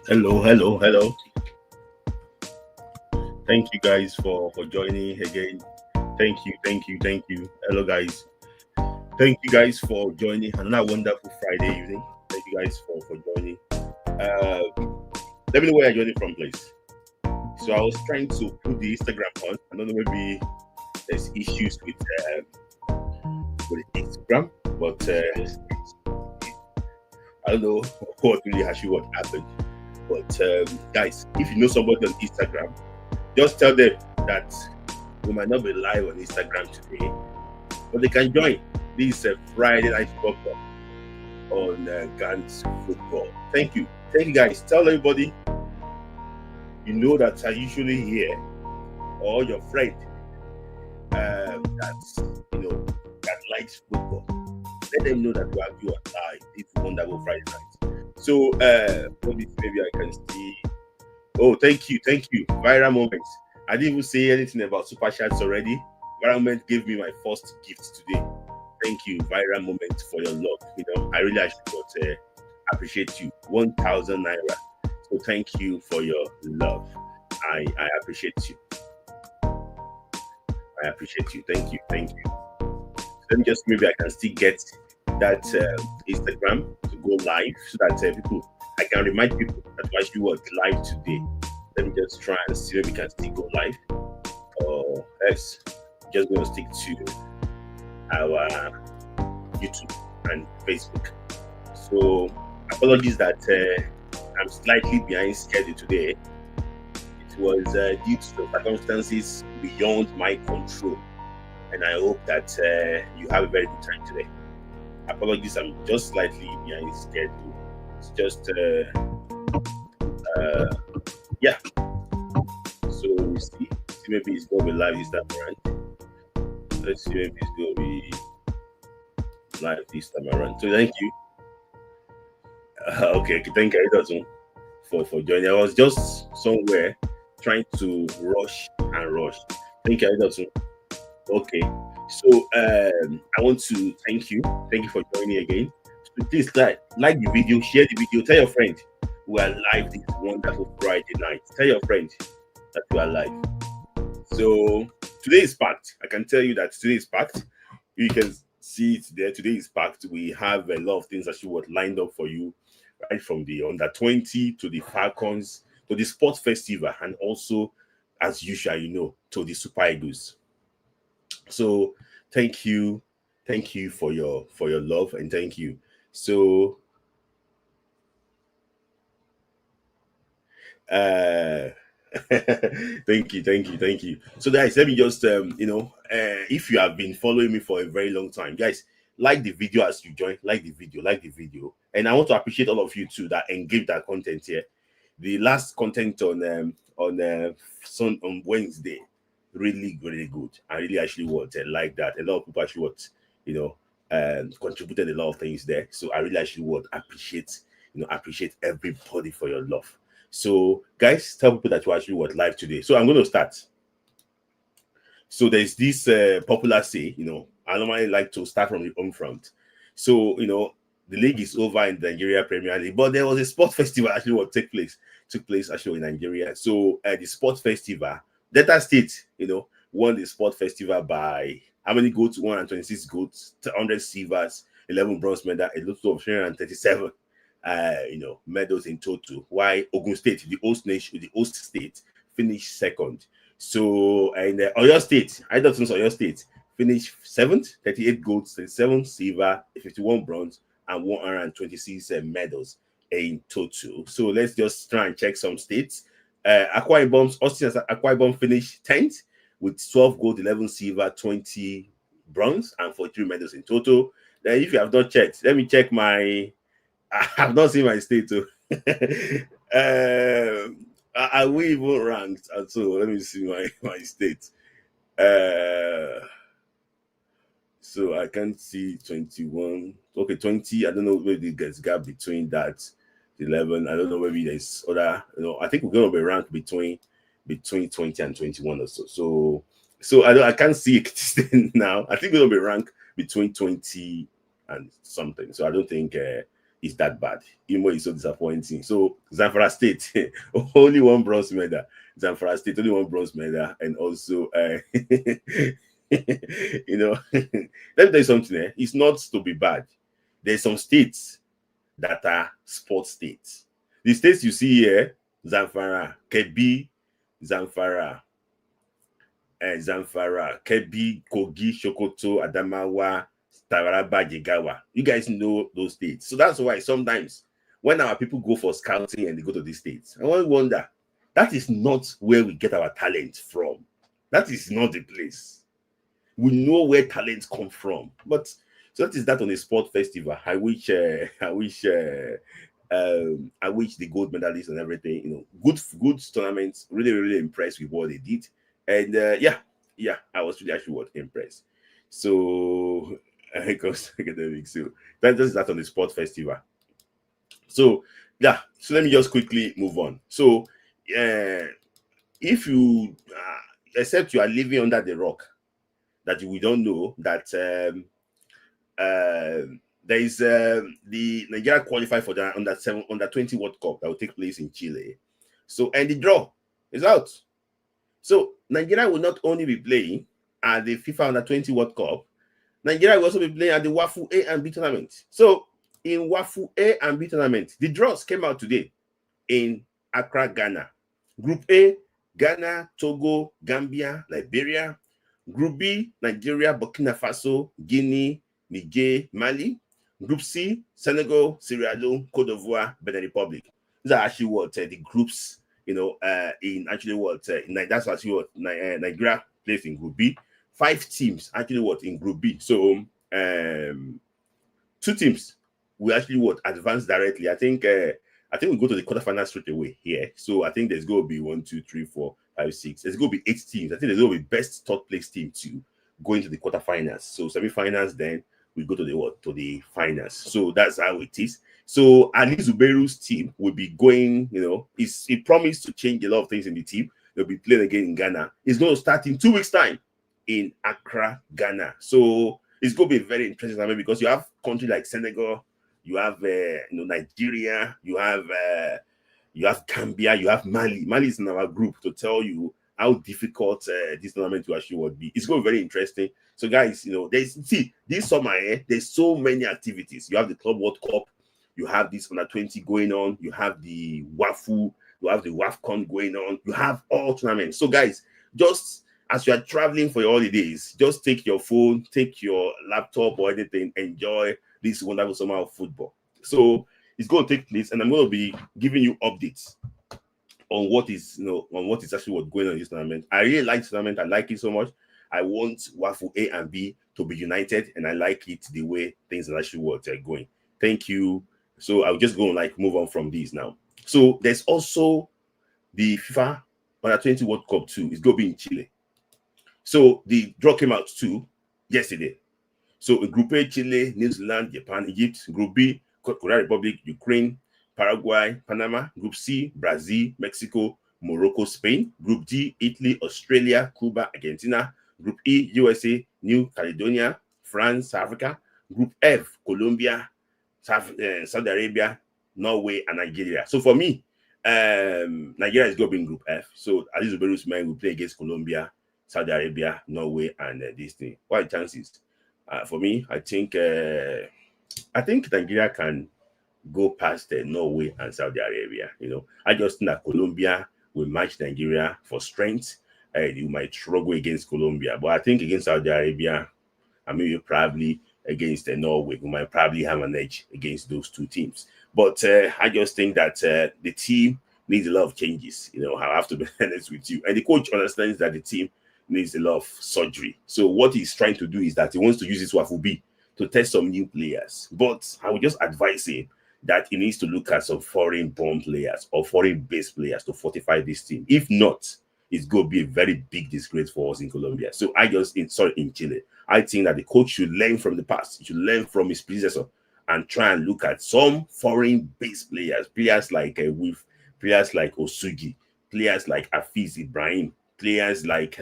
Hello, hello, hello. Thank you guys for joining again. Thank you. Hello, guys. Thank you guys for joining another wonderful Friday evening. Thank you guys for joining. Uh, Let me know where you're joining from, please. So I was trying to put the Instagram on. I don't know, maybe there's issues with Instagram, but I don't know what really actually what happened. But guys, if you know somebody on Instagram, just tell them that we might not be live on Instagram today, but they can join. This is a Friday night football on Gant's football. Thank you, guys. Tell everybody you know that are usually here, or your friend that's that likes football. Let them know that we are you live this wonderful Friday night. So maybe I can see. Oh, thank you. Viral moments. I didn't even say anything about super chats already. Viral moment gave me my first gift today. Thank you, viral moment, for your love. I really actually got appreciate you. 1,000 naira. So thank you for your love. I appreciate you. I appreciate you. Thank you. Let me just maybe I can still get that Instagram to go live so that people I can remind people that we actually was live today. Let me just try and see if we can still go live. Or else just gonna stick to our YouTube and Facebook. So apologies that I'm slightly behind schedule today. It was due to the circumstances beyond my control, and I hope that you have a very good time today. Apologies, I'm just slightly behind schedule. It's just yeah. So we see maybe it's gonna be live this time around. Let's see maybe it's gonna be live this time around. So thank you. Okay, thank you, Edison, for joining. I was just somewhere trying to rush. Thank you, Edison. Okay, so I want to thank you. Thank you for joining again. So please like the video, share the video, tell your friend we are live this wonderful Friday night. Tell your friend that we are live. So today is packed. I can tell you that today is packed. You can see it there. Today is packed. We have a lot of things that she was lined up for you, right from the under 20 to the Falcons to the sports festival, and also, as usual, to the Super Eagles. So thank you for your love, and thank you. So uh thank you. So guys, let me just if you have been following me for a very long time, guys, like the video as you join, like the video, and I want to appreciate all of you too that engage that content here. The last content on Wednesday, really good. I really actually want like that. A lot of people actually want you know contributed a lot of things there. So I really actually would appreciate everybody for your love. So guys, tell people that you actually watch live today. So I'm going to start. So there's this popular say, I normally like to start from the home front. So the league is over in the Nigeria Premier League, but there was a sports festival actually what took place actually in Nigeria. So the sports festival, Delta State, won the sports festival by how many goats? 126 goats, 100 silvers, 11 bronze medal, a total of 337 medals in total. Why Ogun State, the host state, finished second. So in Oyo State, I don't think Oyo State finished seventh, 38 gold, 37 silver, 51 bronze, and 126 medals in total. So let's just try and check some states. Akwa Ibom, Austin Akwa Ibom finished 10th with 12 gold, 11 silver, 20 bronze, and 43 medals in total. Then if you have not checked, let me check my I have not seen my state too. Are we even ranked at all? Let me see my state. Uh, so I can see 21. Okay, 20. I don't know where there's gap between that 11. I don't know maybe there's other. I think we're gonna be ranked between 20 and 21 or so. So I can't see it now. I think we're gonna be ranked between 20 and something. So I don't think is that bad. Imo is so disappointing. So Zamfara State, only one bronze medal. Zamfara State, only one bronze medal, and also, you know, let me tell you something. It's not to be bad. There's some states that are sports states. The states you see here, Zamfara, Kebbi, Zamfara, Zamfara, Kebbi, Kogi, Sokoto, Adamawa, Taraba, Jigawa. You guys know those states. So that's why sometimes when our people go for scouting and they go to these states, I wonder, that is not where we get our talent from. That is not the place. We know where talents come from. But so that is that on a sport festival. I wish the gold medalists and everything, you know, good tournaments. Really impressed with what they did. And yeah, I was really actually impressed. So because academic, so that's that on the sport festival. So yeah, so let me just quickly move on. So if you except you are living under the rock, that we don't know that there is the Nigeria qualified for the under 20 World Cup that will take place in Chile. So and the draw is out. So Nigeria will not only be playing at the FIFA Under 20 World Cup, Nigeria will also be playing at the WAFU A and B tournament. So in WAFU A and B tournament, the draws came out today in Accra, Ghana. Group A, Ghana, Togo, Gambia, Liberia. Group B, Nigeria, Burkina Faso, Guinea, Niger, Mali. Group C, Senegal, Sierra Leone, Cote d'Ivoire, Benin Republic. These are actually what the groups, you know, in actually what that's actually what Nigeria plays in Group B. 5 teams actually what in Group B. So 2 teams will actually what advance directly. I think we go to the quarterfinals straight away here. So I think there's going to be 1, 2, 3, 4, 5, 6. There's going to be 8 teams. I think there's going to be best third place team to go into the quarterfinals. So semi-finals, then we go to the finals. So that's how it is. So Ali Zubeiru's team will be going, you know, he promised to change a lot of things in the team. They'll be playing again in Ghana. It's going to start in 2 weeks' time in Accra, Ghana. So it's going to be very interesting, I mean, because you have countries like Senegal, you have Nigeria, you have Gambia, you have Mali. Mali is in our group to tell you how difficult this tournament will actually would be. It's going to be very interesting. So, guys, you know, this summer, there's so many activities. You have the Club World Cup, you have this under 20 going on, you have the WAFU, you have the WAFCON going on, you have all tournaments. So, guys, just as you are traveling for your holidays, just take your phone, take your laptop or anything, enjoy this wonderful summer of football. So it's going to take place, and I'm going to be giving you updates on what is, actually what's going on in this tournament. I really like this tournament. I like it so much. I want WAFU A and B to be united, and I like it the way things are actually going. Thank you. So I'll just go and move on from these now. So there's also the FIFA Under 20 World Cup 2. It's going to be in Chile. So the draw came out too yesterday. So in Group A, Chile, New Zealand, Japan, Egypt. Group B, Korea Republic, Ukraine, Paraguay, Panama. Group C, Brazil, Mexico, Morocco, Spain. Group D, Italy, Australia, Cuba, Argentina. Group E, USA, New Caledonia, France, South Africa. Group F, Colombia, Saudi Arabia, Norway, and Nigeria. So for me, Nigeria is going to be in Group F. So Ali Zubeiru's men will play against Colombia, Saudi Arabia, Norway, and this thing. What are the chances? For me, I think Nigeria can go past Norway and Saudi Arabia. You know, I just think that Colombia will match Nigeria for strength. You might struggle against Colombia, but I think against Saudi Arabia, I mean, probably against Norway, we might probably have an edge against those 2 teams. But I just think that the team needs a lot of changes. You know, I have to be honest with you. And the coach understands that the team needs a lot of surgery. So what he's trying to do is that he wants to use this WAFU B to test some new players. But I would just advise him that he needs to look at some foreign-born players or foreign-based players to fortify this team. If not, it's going to be a very big disgrace for us in Colombia. So in Chile. I think that the coach should learn from the past. He should learn from his predecessor and try and look at some foreign-based players like players like Osugi, players like Afiz Ibrahim, players like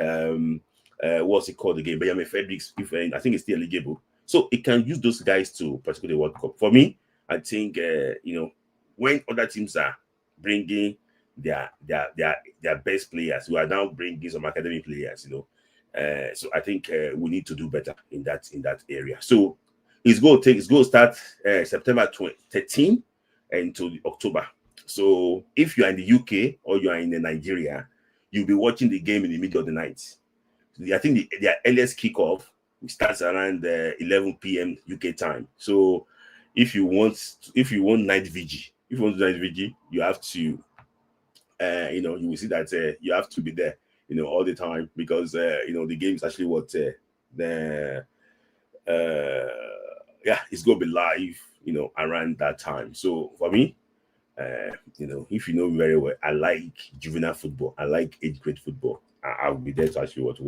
what's it called again? Benjamin Fredericks, I think it's still eligible. So it can use those guys to participate in the World Cup. For me, I think when other teams are bringing their best players, we are now bringing some academy players. So I think we need to do better in that area. So it's going to start September 13 into October. So if you are in the UK or you are in Nigeria, you'll be watching the game in the middle of the night. I think their earliest kickoff starts around 11 p.m. UK time. So if you want night vigil, you have to, you will see that you have to be there, all the time, because the game is actually what it's gonna be live, around that time. So for me, if you know me very well, I like juvenile football. I like age grade football. I'll be there to actually watch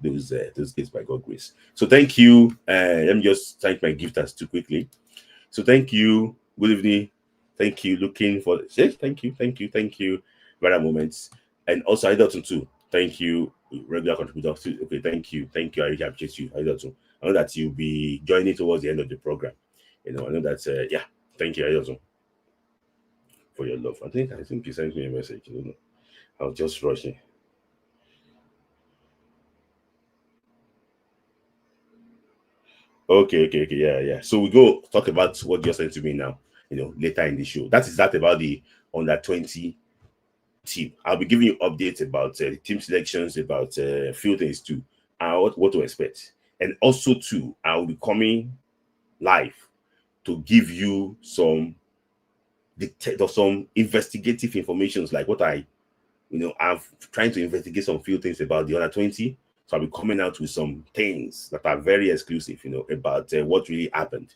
those games by God grace. So thank you. Let me just thank my gifters too quickly. So thank you. Good evening. Thank you. Looking for thank you. Rare moments. And also Idolton too. Thank you, regular contributors too. Okay, thank you. I really appreciate you, Idolton. I know that you'll be joining towards the end of the program. I know that thank you, Idolton, for your love. I think you sent me a message. I don't know. I was just rushing. Okay, yeah. So we go talk about what you're saying to me now, later in the show. That is about the under 20 team. I'll be giving you updates about team selections, about few things too, and what to expect. And also too, I will be coming live to give you some investigative informations, like what I'm trying to investigate some few things about the under 20. So I'll be coming out with some things that are very exclusive, about what really happened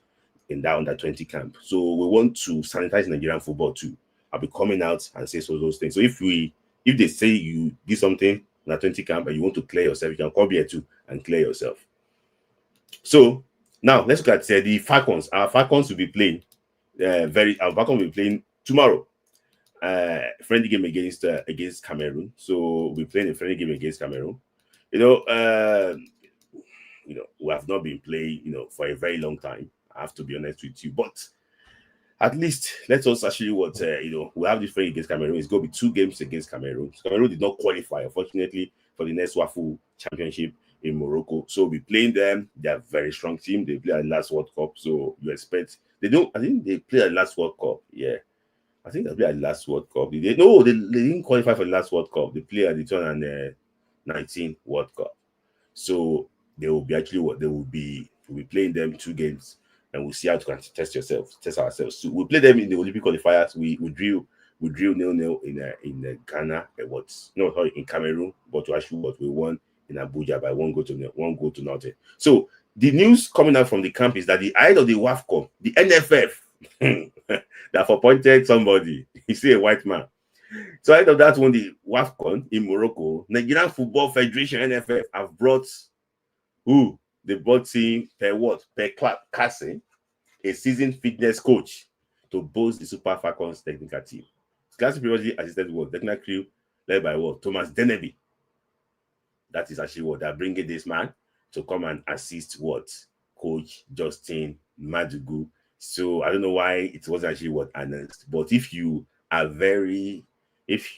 in that under 20 camp. So we want to sanitize Nigerian football too. I'll be coming out and say those things. So if they say you did something in a 20 camp and you want to clear yourself, you can come here too and clear yourself. So now let's look at the Falcons. Our Falcons will be playing our Falcons will be playing tomorrow. Friendly game against Cameroon. So we're playing a friendly game against Cameroon. We have not been playing, for a very long time. I have to be honest with you, but at least let us actually we have this friend against Cameroon. It's going to be 2 games against Cameroon. Cameroon did not qualify, unfortunately, for the next WAFU championship in Morocco. So we'll be playing them. They are a very strong team. They played at the last World Cup. So you expect I think they played at the last World Cup. Yeah. I think they played at the last World Cup. They didn't qualify for the last World Cup. They played at the 2019 World Cup. So they will be we'll be playing them 2 games, and we'll see how to test ourselves. So we'll play them in the Olympic qualifiers. We drew 0-0 in Ghana. In Cameroon, but we won in Abuja by 1 goal to nothing. So the news coming out from the camp is that the head of the WAFCON, the NFF, they have appointed somebody. You see a white man. So ahead of that one, the WAFCON in Morocco, Nigerian Football Federation NFF have brought who? They brought in Per Kassing, a seasoned fitness coach, to boost the Super Falcons technical team. Classic previously assisted technical crew led by Thomas Deneby. That is actually they're bringing this man to come and assist Coach Justin Madugu. So I don't know why it wasn't actually announced, but if you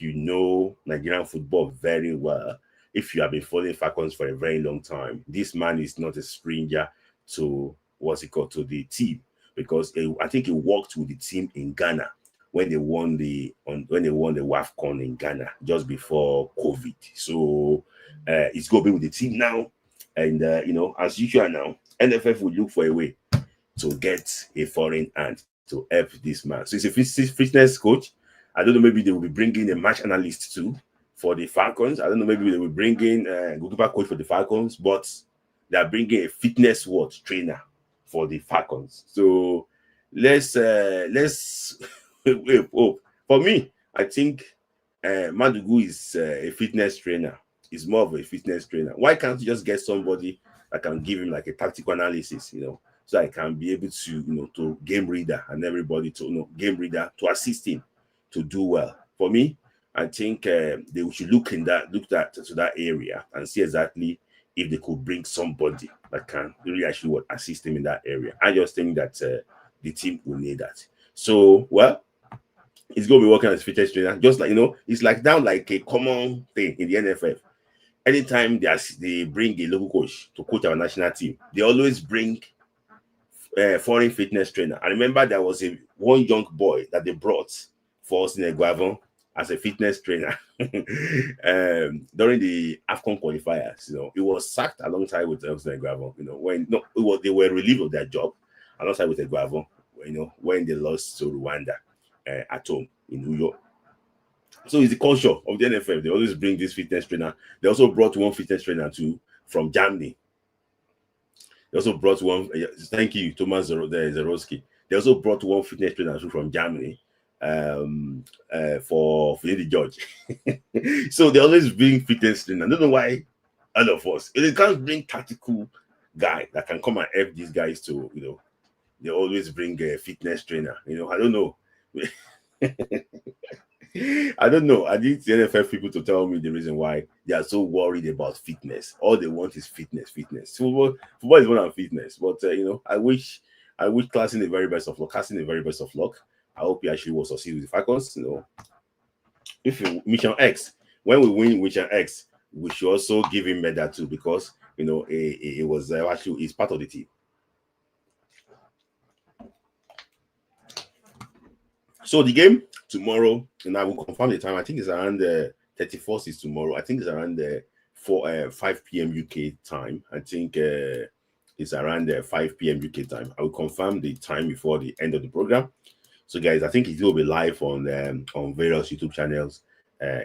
know Nigerian football very well, if you have been following Falcons for a very long time, this man is not a stranger to to the team, because I think he worked with the team in Ghana when they won the WAFCON in Ghana just before COVID. So he's going to be with the team now, and as usual now, NFF will look for a way to get a foreign hand to help this man. So he's a fitness coach. I don't know, maybe they will be bringing a match analyst too for the Falcons. I don't know, maybe they will bring in a goalkeeper coach for the Falcons, but they are bringing a fitness trainer for the Falcons. So let's wait. For me, I think Madugu is a fitness trainer. He's more of a fitness trainer. Why can't you just get somebody that can give him like a tactical analysis, so I can be able to, to game reader and everybody to, game reader to assist him to do well. For me, I think they should look to that area and see exactly if they could bring somebody that can really actually assist him in that area. I just think that the team will need that. So, well, he's going to be working as fitness trainer, just like, it's like now like a common thing in the NFF. Anytime they bring a local coach to coach our national team, they always bring foreign fitness trainer. I remember there was one young boy that they brought for us in Eguavon as a fitness trainer during the AFCON qualifiers. He was sacked alongside with Eguavon. They were relieved of their job alongside with Eguavon. When they lost to Rwanda at home in New York. So it's the culture of the NFF. They always bring this fitness trainer. They also brought one fitness trainer too from Germany. They also brought one. Thank you, Thomas Zarowski. They also brought one fitness trainer from Germany for the judge. So they always bring fitness trainer. I don't know why all of us. They can't bring tactical guy that can come and help these guys to, they always bring a fitness trainer. I don't know. I don't know. I need the NFF people to tell me the reason why they are so worried about fitness. All they want is fitness. Football is more than fitness. But I wish Casting the very best of luck. I hope he actually will succeed with the Falcons. If Mission X, when we win Mission X, we should also give him medal too, because it was actually he's part of the team. So the game tomorrow, and I will confirm the time. I think it's around the 31st is tomorrow. I think it's around 5 p.m. UK time. I think it's around 5 p.m. UK time. I will confirm the time before the end of the program. So guys, I think it will be live on various YouTube channels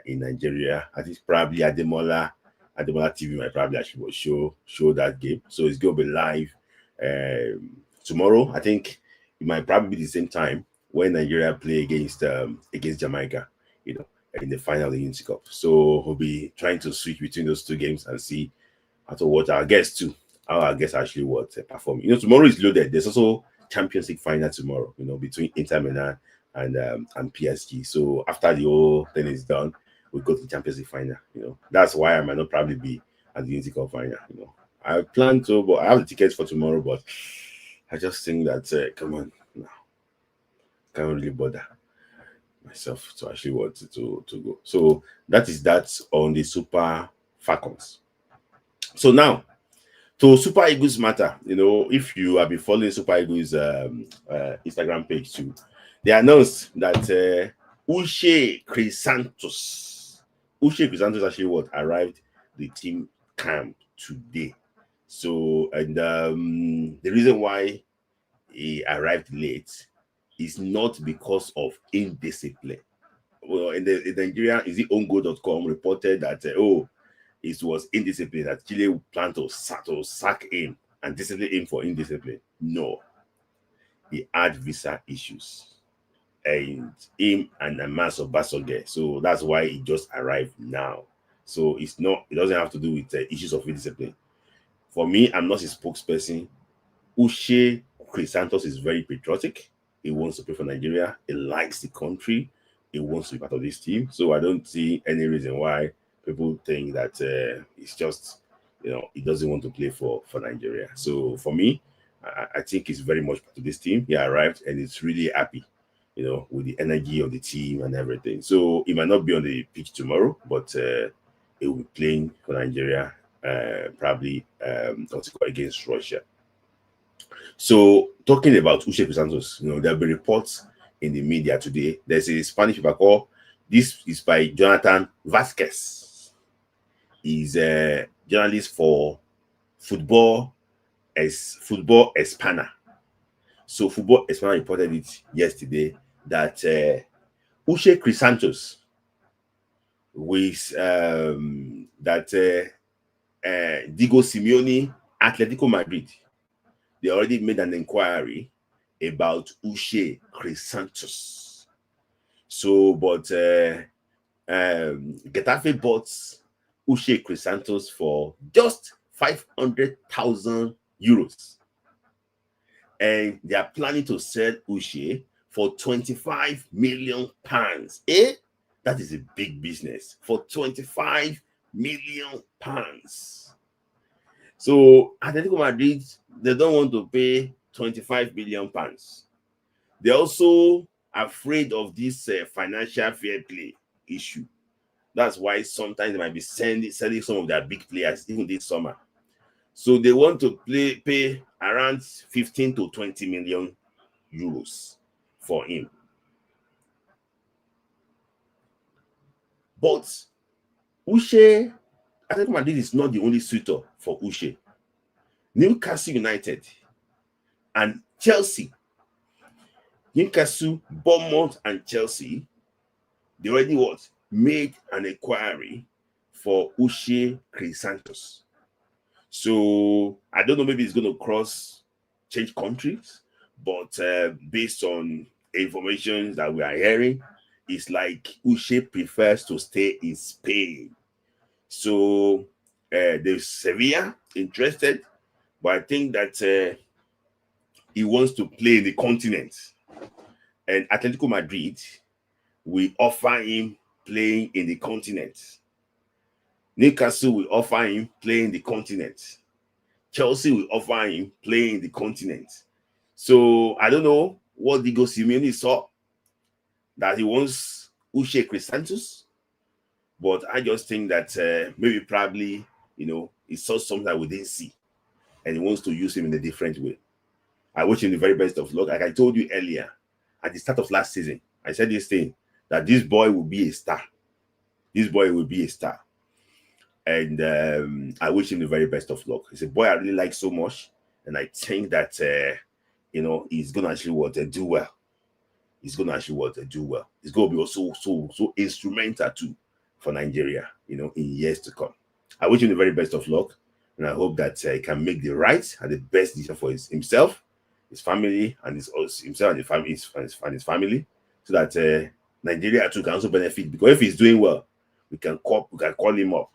in Nigeria. I think probably Ademola TV might probably actually show that game. So it's going to be live tomorrow. I think it might probably be the same time when Nigeria play against Jamaica, in the final of the Unity Cup. So we'll be trying to switch between those two games and see how to watch our guests too. How our guests actually perform. Tomorrow is loaded. There's also Champions League final tomorrow. Between Inter Milan and PSG. So after the whole thing is done, we go to the Champions League final. That's why I might not probably be at the Unity Cup final. I plan to, but I have the tickets for tomorrow. But I just think that come on. Can't really bother myself to actually want to go. So that is that on the Super Falcons. So now to Super Eagles matter. If you have been following Super Eagles Instagram page too, they announced that Uche Chrisantus actually arrived the team camp today. So and the reason why he arrived late is not because of indiscipline. Well, in Nigeria, is it ongo.com reported that it was indiscipline, that Chile planned to sack him and discipline him for indiscipline. No, he had visa issues, and him and Amas of Basoge. So that's why he just arrived now. So it doesn't have to do with issues of indiscipline. For me, I'm not a spokesperson. Uche Chrisantus is very patriotic. He wants to play for Nigeria. He likes the country. He wants to be part of this team. So I don't see any reason why people think that it's just, he doesn't want to play for Nigeria. So for me, I think he's very much part of this team. He arrived and he's really happy, with the energy of the team and everything. So he might not be on the pitch tomorrow, but he will be playing for Nigeria probably against Russia. So talking about Uche Chrisantus, there have been reports in the media today. There's a Spanish paper called, this is by Jonathan Vasquez. He's a journalist for Football Espana. So Football Espana reported it yesterday that Uche Chrisantus with Diego Simeone, Atletico Madrid, they already made an inquiry about Uche Chrisantus. So, but Getafe bought Uche Chrisantus for just 500,000 euros. And they are planning to sell Uche for 25 million pounds. That is a big business. For 25 million pounds. So Atletico Madrid, they don't want to pay 25 million pounds. They're also afraid of this financial fair play issue. That's why sometimes they might be selling some of their big players even this summer. So they want to pay around 15 to 20 million euros for him. But Uche, Atletico Madrid is not the only suitor for Uche. Newcastle United and Chelsea, Newcastle, Bournemouth, and Chelsea, they already made an inquiry for Uche Chrisantus. So I don't know, maybe it's going to change countries, but based on information that we are hearing, it's like Uche prefers to stay in Spain. So there's Sevilla interested, but I think that he wants to play in the continent. And Atletico Madrid will offer him playing in the continent. Newcastle will offer him playing in the continent. Chelsea will offer him playing in the continent. So I don't know what Diego Simeone saw that he wants Uche Chrisantus, but I just think that maybe probably, he saw something that we didn't see and he wants to use him in a different way. I wish him the very best of luck. Like I told you earlier, at the start of last season, I said this thing, that this boy will be a star. This boy will be a star. And I wish him the very best of luck. He's a boy I really like so much. And I think that, he's going to actually do well. He's going to actually do well. He's going to be also so instrumental too for Nigeria, in years to come. I wish him the very best of luck. And I hope that he can make the right and the best decision for himself, his family, and himself and his family, so that Nigeria too can also benefit. Because if he's doing well, we can call him up,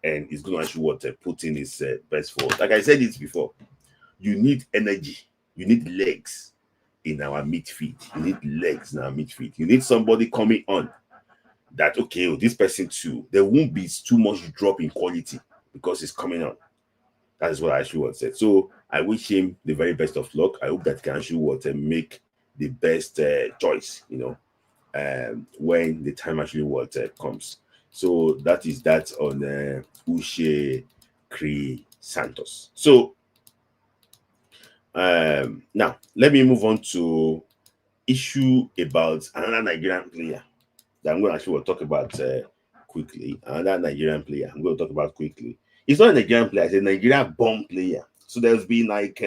and he's going to actually put in his best forward. Like I said it before, you need energy, you need legs in our midfield. You need legs in our midfield. You need somebody coming on that, okay, this person too, there won't be too much drop in quality because he's coming on. That is what I actually said. So I wish him the very best of luck. I hope that he can actually make the best choice, when the time actually comes. So that is that on Uche Chrisantus. So now let me move on to issue about another Nigerian player that I'm going to actually talk about quickly. Another Nigerian player I'm going to talk about quickly. It's not a Nigerian player, it's a Nigeria-born player. So there's been like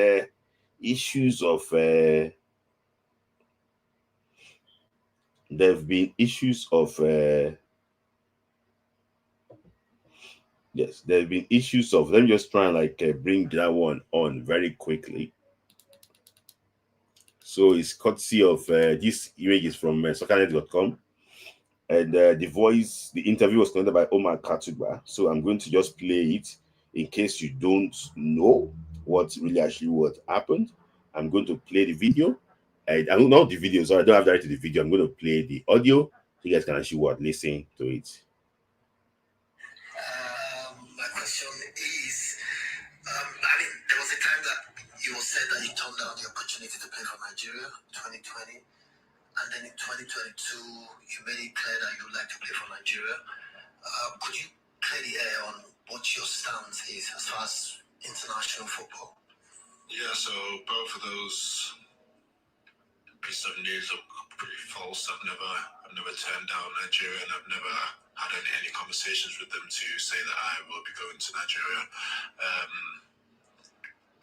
issues of there have been issues of yes, there have been issues of, let me just try and bring that one on very quickly. So it's courtesy of this image is from soccernet.com. And the interview was conducted by Omar Katuba. So I'm going to just play it in case you don't know what happened. I'm going to play the video. And I don't know the video, sorry, I don't have directly the video. I'm going to play the audio so you guys can actually listen to it. My question is, there was a time that you said that you turned down the opportunity to play for Nigeria in 2020. And then in 2022, you made it clear that you would like to play for Nigeria. Could you clear the air on what your stance is as far as international football? Yeah, so both of those pieces of news are pretty false. I've never turned down Nigeria, and I've never had any conversations with them to say that I will be going to Nigeria.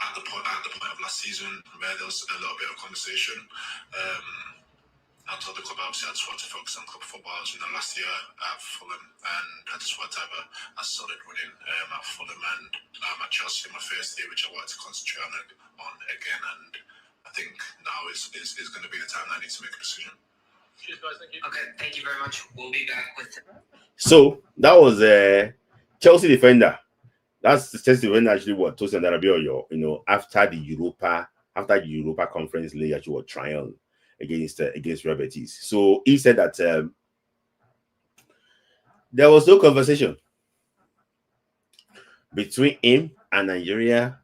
At the point of last season, where there was a little bit of conversation. I told the club obviously I just want to focus on club football. The last year at Fulham, and I just want to have a solid running at Fulham and at Chelsea in my first year, which I wanted to concentrate on again. And I think now is going to be the time I need to make a decision. Cheers, guys. Thank you. Okay, thank you very much. We'll be back with. So that was a Chelsea defender. That's the Chelsea defender actually Tosin Adarabioyo, after the Europa Conference League actually trial against Real Betis. So he said that there was no conversation between him and Nigeria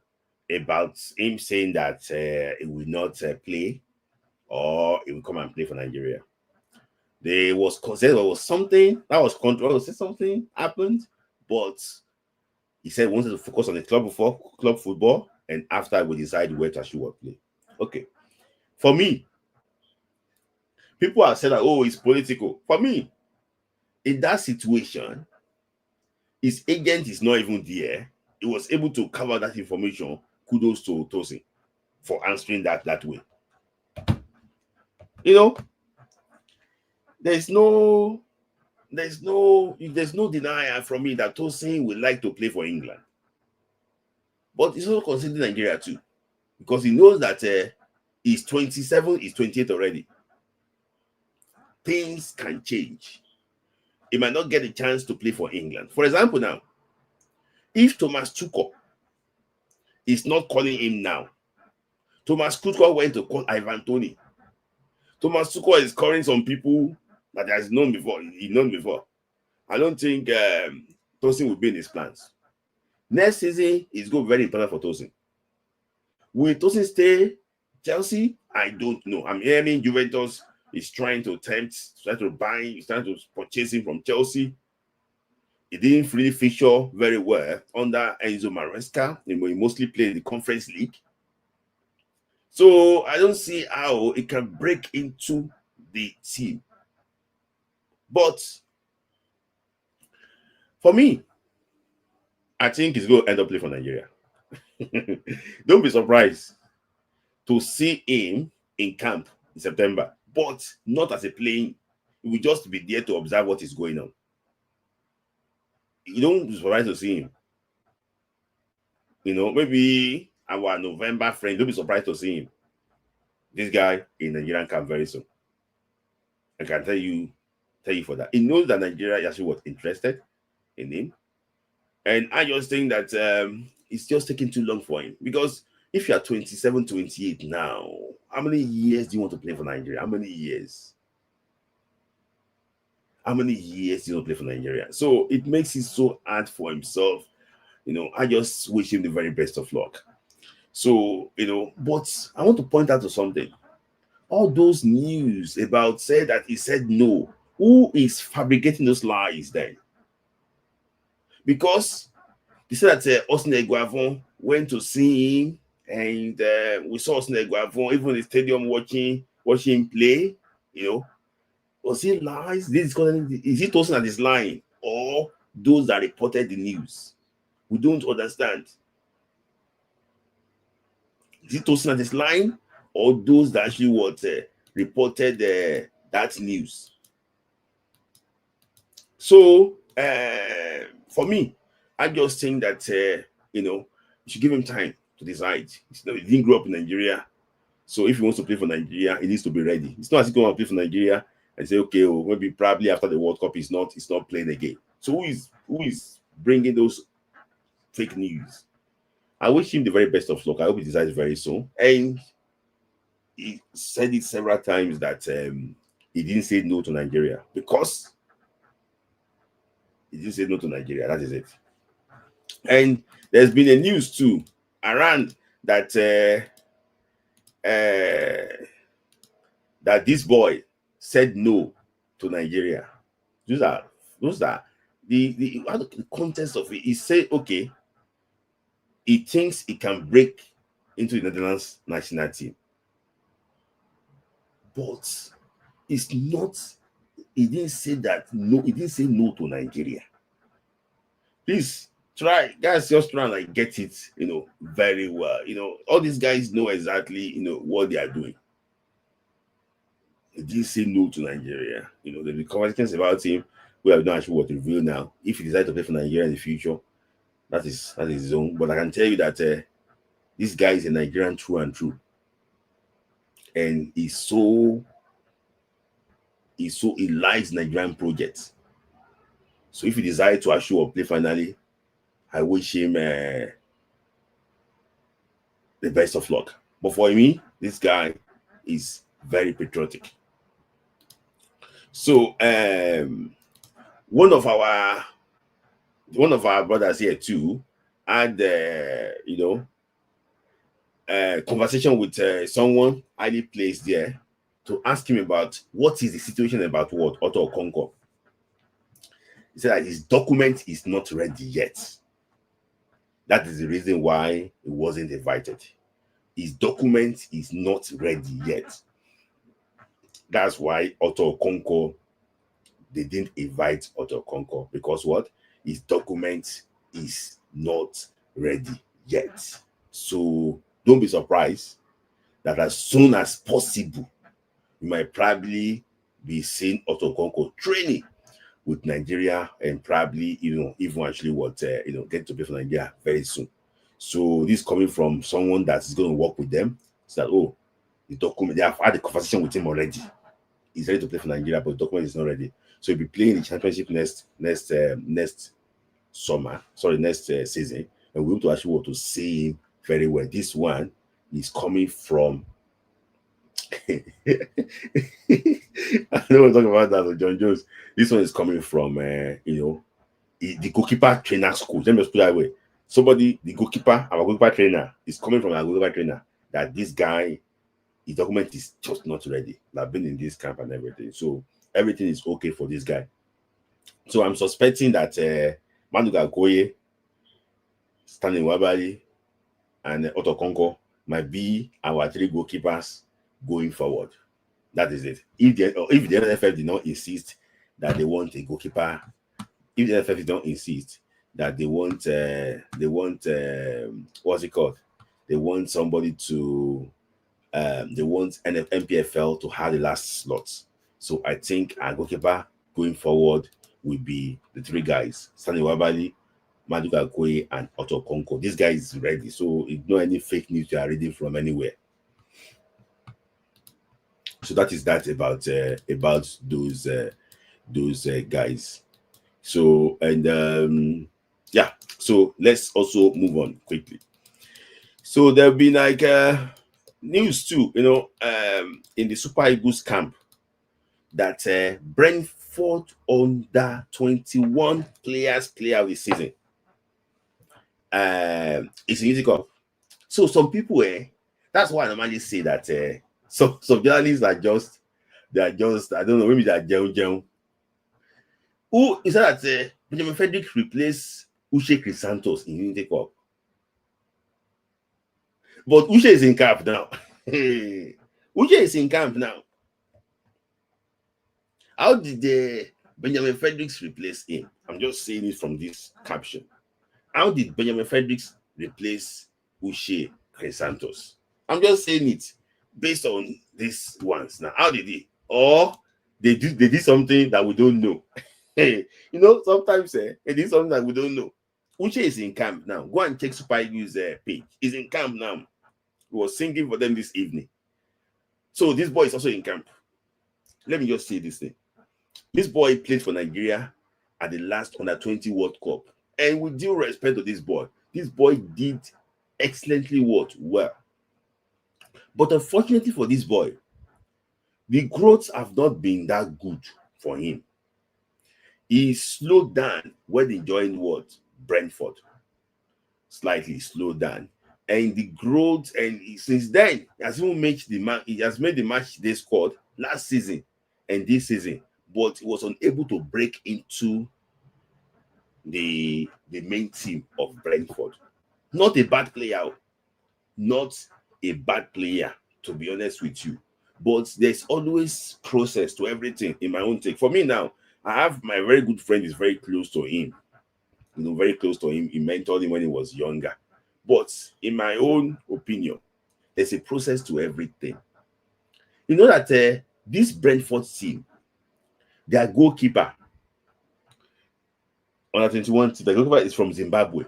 about him saying that he will not play or he will come and play for Nigeria. There was something that was controversial, something happened, but he said he wanted to focus on the club football, and after we decide where to actually play. Okay. For me, people have said that, oh, it's political. For me, in that situation, his agent is not even there. He was able to cover that information. Kudos to Tosin for answering that way. You know, there's no denial from me that Tosin would like to play for England. But he's also considering Nigeria too, because he knows that he's 27, he's 28 already. Things can change. He might not get a chance to play for England. For example, now, if Thomas Tuchel is not calling him now, Thomas Tuchel went to call Ivan Toney. Thomas Tuchel is calling some people that he has known before. I don't think Tosin will be in his plans. Next season is going to be very important for Tosin. Will Tosin stay Chelsea? I don't know. I'm hearing Juventus is trying to purchase him from Chelsea. He didn't really feature very well under Enzo Maresca. He mostly played in the Conference League. So I don't see how it can break into the team. But for me, I think he's going to end up playing for Nigeria. Don't be surprised to see him in camp in September, but not as a playing. He will just be there to observe what is going on. You don't be surprised to see him. Maybe our November friend, don't be surprised to see him. This guy in Nigerian camp very soon. I can tell you for that. He knows that Nigeria actually was interested in him. And I just think that it's just taking too long for him. Because if you are 27, 28 now, how many years do you want to play for Nigeria? How many years? How many years do you want to play for Nigeria? So it makes it so hard for himself. I just wish him the very best of luck. So, but I want to point out to something. All those news about say that he said no. Who is fabricating those lies then? Because they said that Osimhen Eguavoen went to see him, and we saw Osimhen Eguavoen even in the stadium watching him play. Was it lies? Is he Tosin that is lying, or those that reported the news? We don't understand. Is it Tosin that is lying, or those that actually reported that news? So for me, I just think that you should give him time to decide. He didn't grow up in Nigeria, so if he wants to play for Nigeria, he needs to be ready. It's not as if he wants to play for Nigeria and say, okay, maybe probably after the World Cup he's not playing again. So who is bringing those fake news? I wish him the very best of luck. I hope he decides very soon. And he said it several times that he didn't say no to Nigeria because he didn't say no to Nigeria. That is it. And there's been a news too around that that this boy said no to Nigeria. Those are the context of it. He said, okay, he thinks he can break into the Netherlands national team. But it's not, he didn't say that no, he didn't say no to Nigeria. Please try, guys, just try and get it, very well. All these guys know exactly, what they are doing. He didn't say no to Nigeria. There'll be conversations about him. We have not actually what to reveal now. If he decides to play for Nigeria in the future, that is his own. But I can tell you that this guy is a Nigerian true and true. And he likes Nigerian projects. So if he decides to actually play finally, I wish him the best of luck. But for me, this guy is very patriotic. So one of our brothers here too had conversation with someone highly placed there, to ask him about what is the situation about what Otto Okonkwo. He said that his document is not ready yet. That is the reason why he wasn't invited. His document is not ready yet. That's why Otto Okonkwo, they didn't invite Otto Okonkwo, because what? His document is not ready yet. So don't be surprised that as soon as possible, you might probably be seeing Otto Okonkwo training with Nigeria, and probably even actually get to play for Nigeria very soon. So this coming from someone that's going to work with them. It's that the document, they have had a conversation with him already. He's ready to play for Nigeria, but the document is not ready. So he'll be playing the championship next season, and we want to actually want to see him very well. This one is coming from I don't want to talk about that with John Jones. This one is coming from the goalkeeper trainer school. Let me just put it that way. Somebody, the goalkeeper, our goalkeeper trainer, is coming from our goalkeeper trainer, that this guy, his document is just not ready. I've been in this camp and everything. So everything is okay for this guy. So I'm suspecting that Maduka Okoye, Stanley Wabali, and Otto Okonkwo might be our 3 goalkeepers going forward. That is it. If the NFF did not insist that they want a goalkeeper, if the NFF did not insist that they want what's it called? They want somebody to they want MPFL to have the last slots. So I think our goalkeeper going forward will be the 3 guys: Stanley Wabali, Maduka Okoye, and Otto Okonkwo. This guy is ready. So it's not any fake news you are reading from anywhere. So that is that about those guys. So and yeah, so let's also move on quickly. So there'll be like news too, in the Super Eagles camp, that Brentford under 21 player of the season is in kickoff. So some people that's why I normally say that some journalists are just I don't know, maybe they're gel. Who is that Benjamin Frederick replaced Uche Chrisantus in Unity Cup? But Uche is in camp now. Uche is in camp now. How did Benjamin Fredericks replace him? I'm just saying it from this caption. How did Benjamin Fredericks replace Uche Chrisantus? I'm just saying it based on these ones. Now, how did he? Or they did something that we don't know. Sometimes they did something that we don't know. Uche is in camp now. Go and check Super Eagles page. He's in camp now. He was singing for them this evening. So this boy is also in camp. Let me just say this thing. This boy played for Nigeria at the last Under-20 World Cup. And with due respect to this boy did excellently well. But unfortunately for this boy, the growth have not been that good for him. He slowed down when he joined Brentford. Slightly slowed down. And the growth, and since then, he has made the match they scored last season and this season, but he was unable to break into the main team of Brentford. Not a bad player, to be honest with you. But there's always process to everything in my own take. For me now, I have my very good friend is very close to him. Very close to him. He mentored him when he was younger. But in my own opinion, there's a process to everything. You know that this Brentford team, their goalkeeper, under 21, the goalkeeper is from Zimbabwe.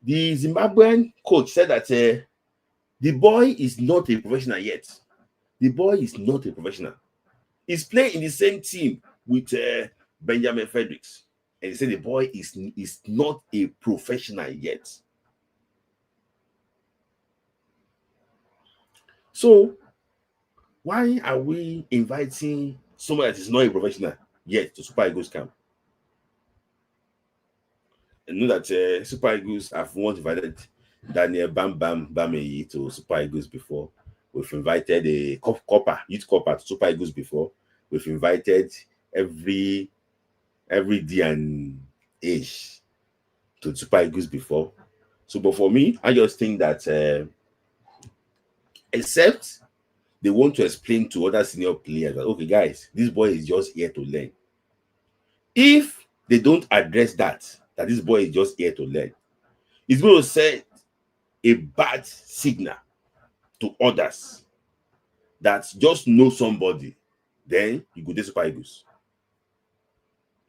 The Zimbabwean coach said that the boy is not a professional yet. The boy is not a professional. He's playing in the same team with Benjamin Fredericks. And he said the boy is not a professional yet. So, why are we inviting someone that is not a professional yet to Super Eagles camp? I know that Super Eagles have once invited Daniel Bam Bameyi to Super Eagles before. We We've invited a youth copper to Super Eagles before. We've invited every D and age to Super Eagles before. So, but for me, I just think that except they want to explain to other senior players that, okay, guys, this boy is just here to learn. If they don't address that this boy is just here to learn, it's going to send a bad signal to others that just know somebody, then you go to Super Eagles.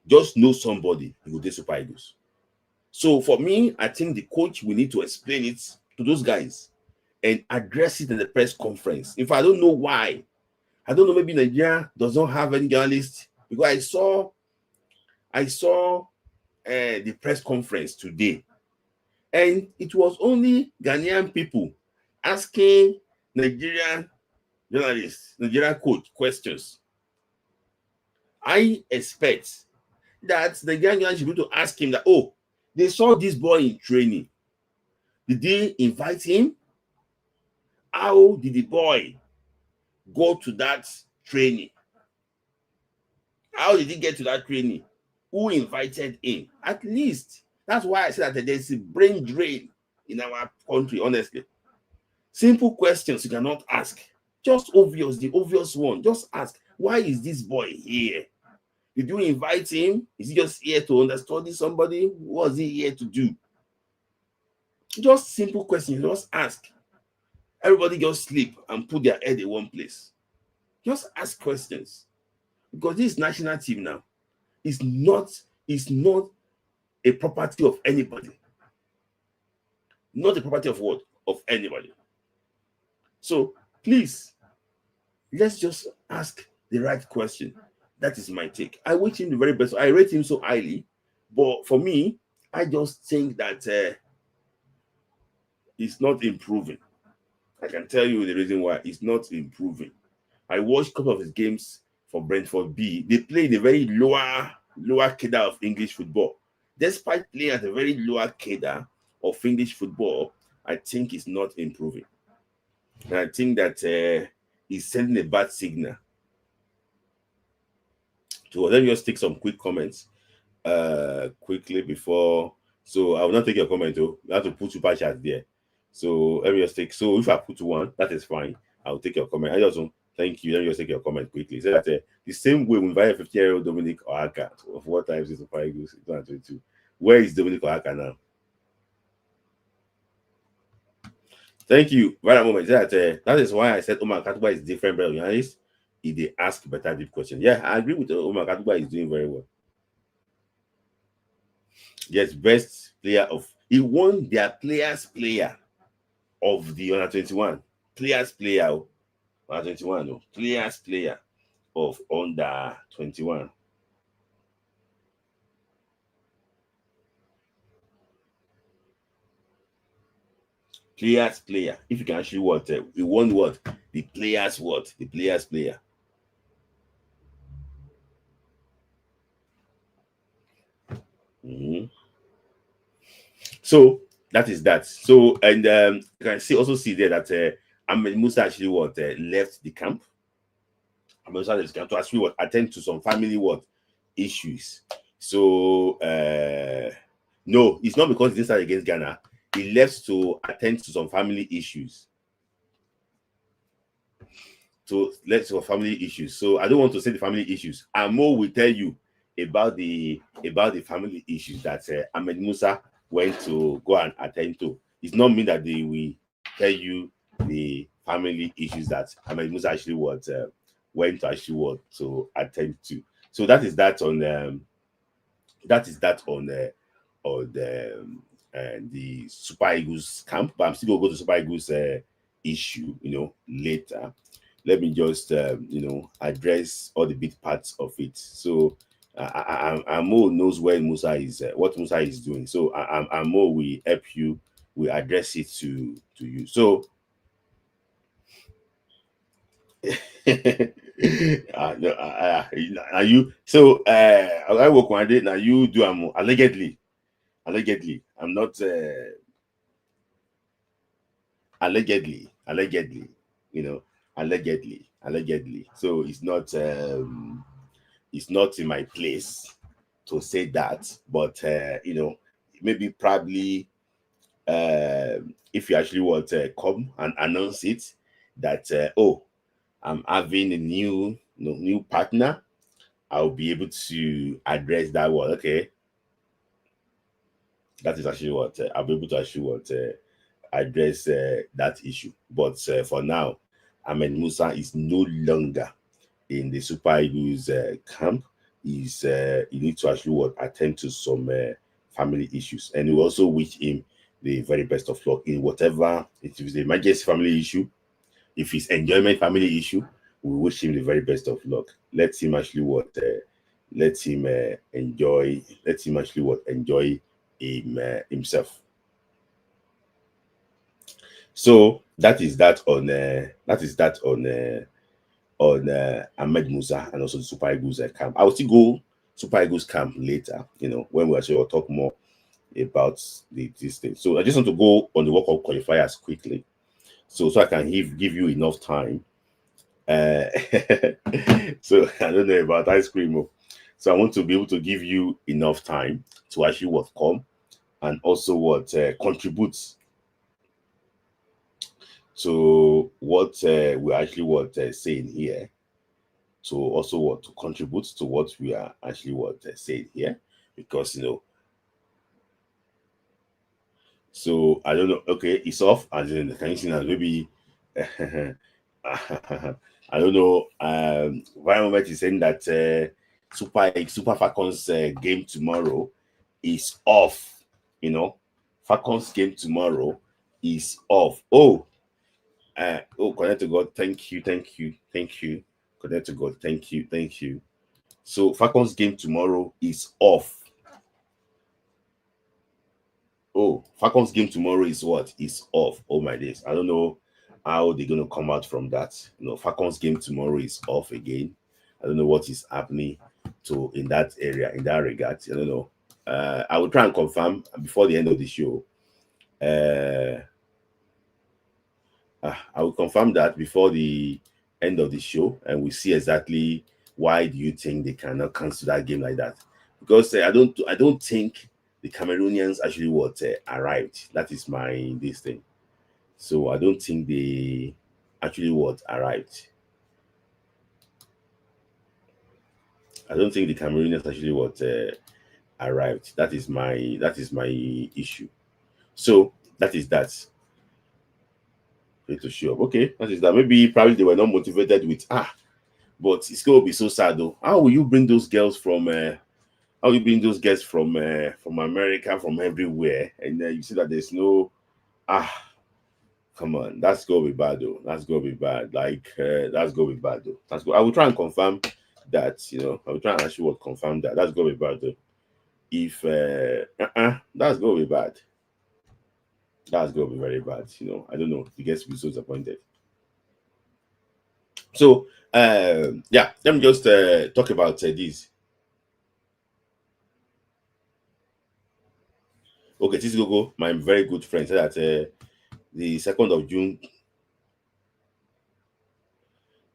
Just know somebody, you go to Super Eagles. So for me, I think the coach will need to explain it to those guys and address it in the press conference. If I don't know why, I don't know, maybe Nigeria does not have any journalists, because I saw the press conference today, and it was only Ghanaian people asking Nigerian journalists, Nigerian coach questions. I expect that the Nigerian journalists should be able to ask him that, oh, they saw this boy in training. Did they invite him? How did the boy go to that training? How did he get to that training? Who invited him? At least that's why I said that there's a brain drain in our country, honestly. Simple questions you cannot ask. Just obvious, the obvious one. Just ask, why is this boy here? Did you invite him? Is he just here to understudy somebody? What is he here to do? Just simple questions. Just ask. Everybody just sleep and put their head in one place. Just ask questions. Because this national team now is not a property of anybody. Not a property of what? Of anybody. So please, let's just ask the right question. That is my take. I wish him the very best. I rate him so highly, but for me, I just think that he's not improving. I can tell you the reason why he's not improving. I watched a couple of his games for Brentford B. They play in a very lower cadre of English football. Despite playing at a very lower cadre of English football, I think he's not improving. And I think that he's sending a bad signal. So let me just take some quick comments quickly before. So I will not take your comment though. You have to put super chat there. So let me just take. So if I put one, that is fine. I'll take your comment. I just want thank you. Let me just take your comment quickly. So that the same way we invite 50-year-old Dominic Oaka of what times is Super Eagles 2022. Where is Dominic Oaka now? Thank you. Right at the moment. That is why I said Omar Katuba is different, but honest, if they ask better deep questions. Yeah, I agree with Omar Katuba is doing very well. Yes, best player of he won their players player of the under 21. Players player under 21, no. Players player of under 21. Players player. If you can actually what he won what? The players what? The players player. Mm-hmm. So that is that. So and you can also see there that Ahmed Musa actually what left the camp. Ahmed Musa left the camp to actually what attend to some family what issues. So no, it's not because he didn't start against Ghana. He left to attend to some family issues. So let's go family issues. So I don't want to say the family issues. Amo will tell you about the family issues that Ahmed Musa went to go and attend to. It's not mean that they will tell you the family issues that Ahmed Musa actually went to actually to attend to. So that is that on the Super Eagles camp. But I'm still gonna go to Super Eagles issue, later. Let me just address all the big parts of it. So Amo knows where Musa is, what Musa is doing. So Amo will help you, will address it to you. So are you so I work one day now you do Amo allegedly. I'm not allegedly. allegedly. So it's not in my place to say that, but maybe probably if you actually want to come and announce it that I'm having a new partner, I'll be able to address that one. Okay, that is actually what I'll be able to actually address that issue. But for now, Ahmed Musa is no longer in the Super Eagles camp. He needs to actually attend to some family issues, and we also wish him the very best of luck in whatever. If it's the emergency family issue, if it's enjoyment family issue, we wish him the very best of luck. Let him actually let him enjoy. Let him actually enjoy himself. So that is that on Ahmed Musa and also the Super Eagles camp. I will still go Super Eagles camp later, when we actually will talk more about this thing. So I just want to go on the World Cup qualifiers quickly, so I can give you enough time. So I don't know about ice cream, so I want to be able to give you enough time to actually come and also contribute to what we're actually saying here, to also to contribute to what we are actually saying here, because so I don't know. Okay, it's off. As in, can you see that? Maybe I don't know. Environment is saying that Super Falcons game tomorrow is off. Falcons game tomorrow is off. Connect to God. Thank you. Connect to God. Thank you. So Falcons game tomorrow is off. Falcons game tomorrow is what? Is off. Oh my days. I don't know how they're gonna come out from that. Falcons game tomorrow is off again. I don't know what is happening in that area, in that regard. I don't know. I will try and confirm before the end of the show. I will confirm that before the end of the show, and we see exactly why do you think they cannot cancel that game like that. Because I don't think the Cameroonians actually arrived. That is this thing. So I don't think they actually arrived. I don't think the Cameroonians actually arrived. That is my issue. So that is that. To show up. Okay, that is that. Maybe probably they were not motivated with but it's gonna be so sad though. How will you bring those girls from from America, from everywhere, and you see that there's no come on, that's gonna be bad though. That's gonna be bad. Like that's gonna be bad though. I will try and confirm that. I will try and actually confirm that. That's gonna be bad though. If that's gonna be bad. That's gonna be very bad. I don't know. You guys will be so disappointed. So yeah, let me just talk about this. Okay, this Gogo, my very good friend, said that the 2nd of June.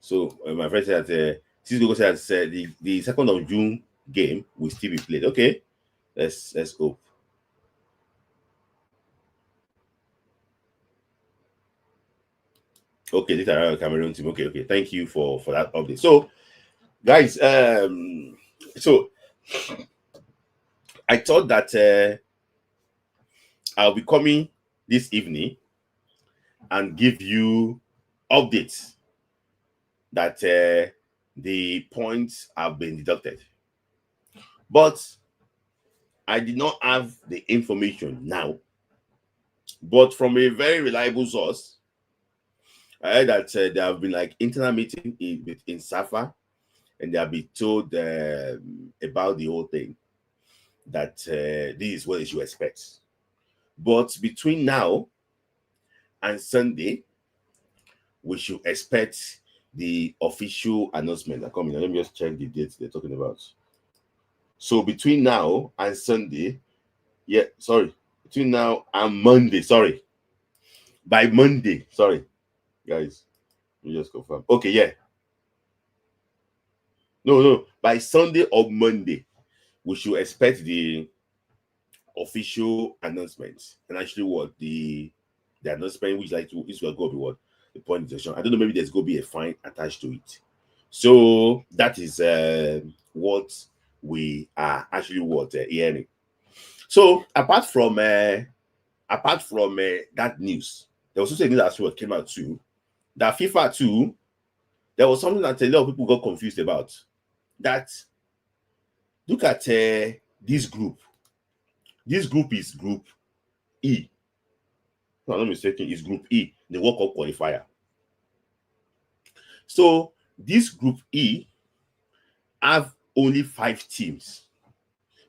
So my friend said that this Gogo said that the 2nd of June game will still be played. Okay, let's hope. Okay, this is Cameroon team. Okay. Thank you for that update. So, guys, so I thought that I'll be coming this evening and give you updates that the points have been deducted. But I did not have the information now. But from a very reliable source, I heard that there have been like internal meeting in SAFA, and they have been told about the whole thing, that this is what you should expect. But between now and Sunday, we should expect the official announcement that coming. Let me just check the dates they're talking about. So between now and Sunday, between now and Monday, by Monday, guys, You just confirm. Okay, yeah. No. By Sunday or Monday, we should expect the official announcement. And actually, what the announcement, which like to is going to be what the point of decision. I don't know. Maybe there's going to be a fine attached to it. So that is what we are actually hearing. So apart from that news, there was also a news that came out too. That FIFA too, there was something that a lot of people got confused about. That look at this group. This group is Group E. If I'm not mistaken, it's Group E, the World Cup qualifier. So this Group E have only 5 teams.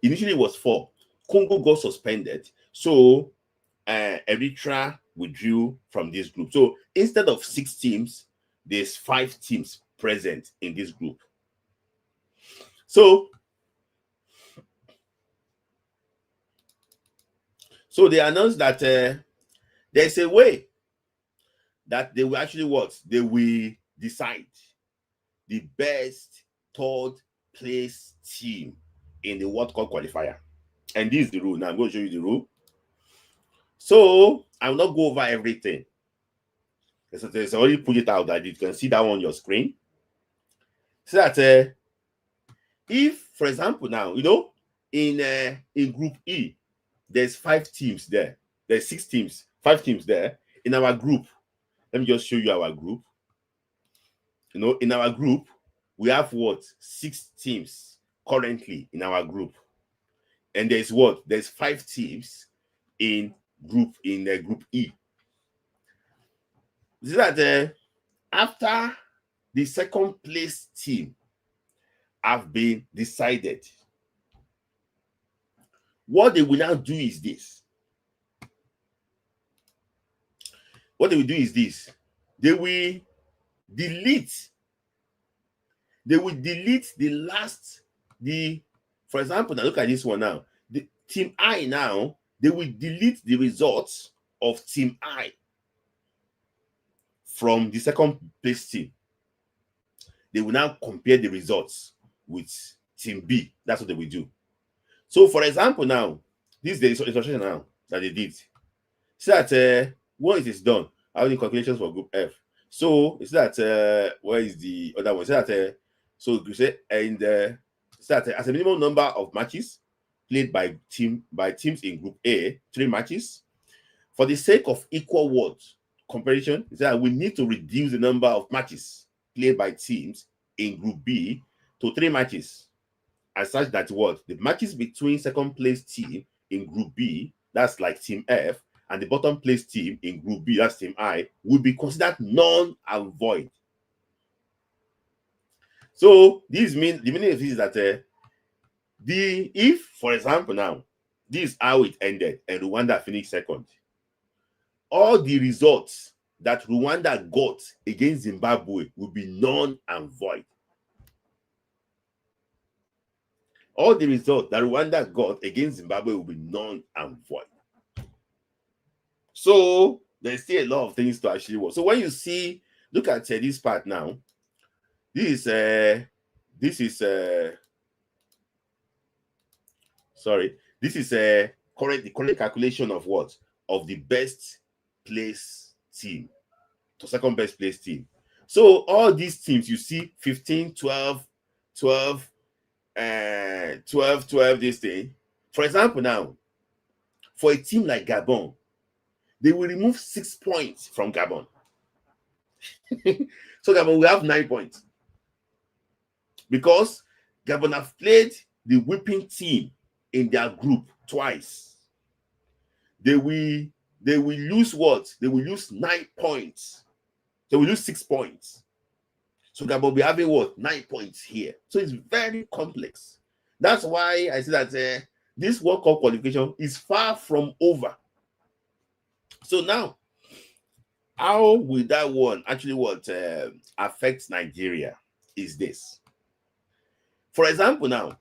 Initially, it was 4. Congo got suspended, so Eritrea withdrew from this group. So instead of 6 teams, there's 5 teams present in this group. So they announced that there's a way that they will actually they will decide the best 3rd place team in the World Cup qualifier. And this is the rule. Now I'm going to show you the rule. So I will not go over everything. There's already put it out that you can see that on your screen. So that if, for example, now in Group E, there's 5 teams there. There's 6 teams, 5 teams there. In our group, let me just show you our group. In our group, we have 6 teams currently in our group. And there's 5 teams in Group E. This is that after the 2nd place team have been decided, what they will now do is this. What they will do is this. They will delete the last, for example, now look at this one now. The Team I now, they will delete the results of Team I from the 2nd place team. They will now compare the results with Team B. That's what they will do. So, for example, now, this is the instruction now that they did. So that once it is done, I have the calculations for Group F. So it's that where is the other one? So that so you say so that as a minimum number of matches played by teams in Group A, 3 matches. For the sake of equal comparison, is that we need to reduce the number of matches played by teams in Group B to 3 matches. As such that the matches between 2nd place team in Group B, that's like Team F, and the bottom place team in Group B, that's Team I, will be considered null and void. So the meaning of this is that if, for example, now this is how it ended and Rwanda finished 2nd, all the results that Rwanda got against Zimbabwe will be null and void. All the results that Rwanda got against Zimbabwe will be null and void. So there's still a lot of things to actually work. So when you see, look at this part now. This is the correct calculation of of the best place team to 2nd best place team. So all these teams you see 15, 12, 12, 12, this thing. For example, now for a team like Gabon, they will remove 6 points from Gabon. So Gabon will have 9 points because Gabon have played the whipping team in their group twice. They will lose They will lose 9 points. They will lose 6 points. So Gabon will be having 9 points here. So it's very complex. That's why I say that this World Cup qualification is far from over. So now, how will that one actually affect Nigeria is this. For example, now,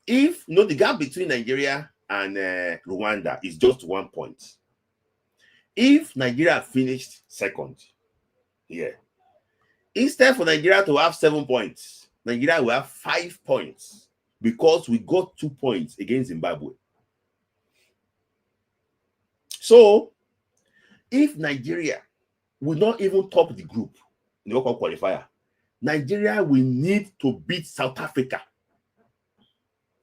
if the gap between Nigeria and Rwanda is just 1 point. If Nigeria finished 2nd here, Instead for Nigeria to have 7 points, Nigeria will have 5 points because we got 2 points against Zimbabwe. So, if Nigeria will not even top the group in the World Cup qualifier, Nigeria will need to beat South Africa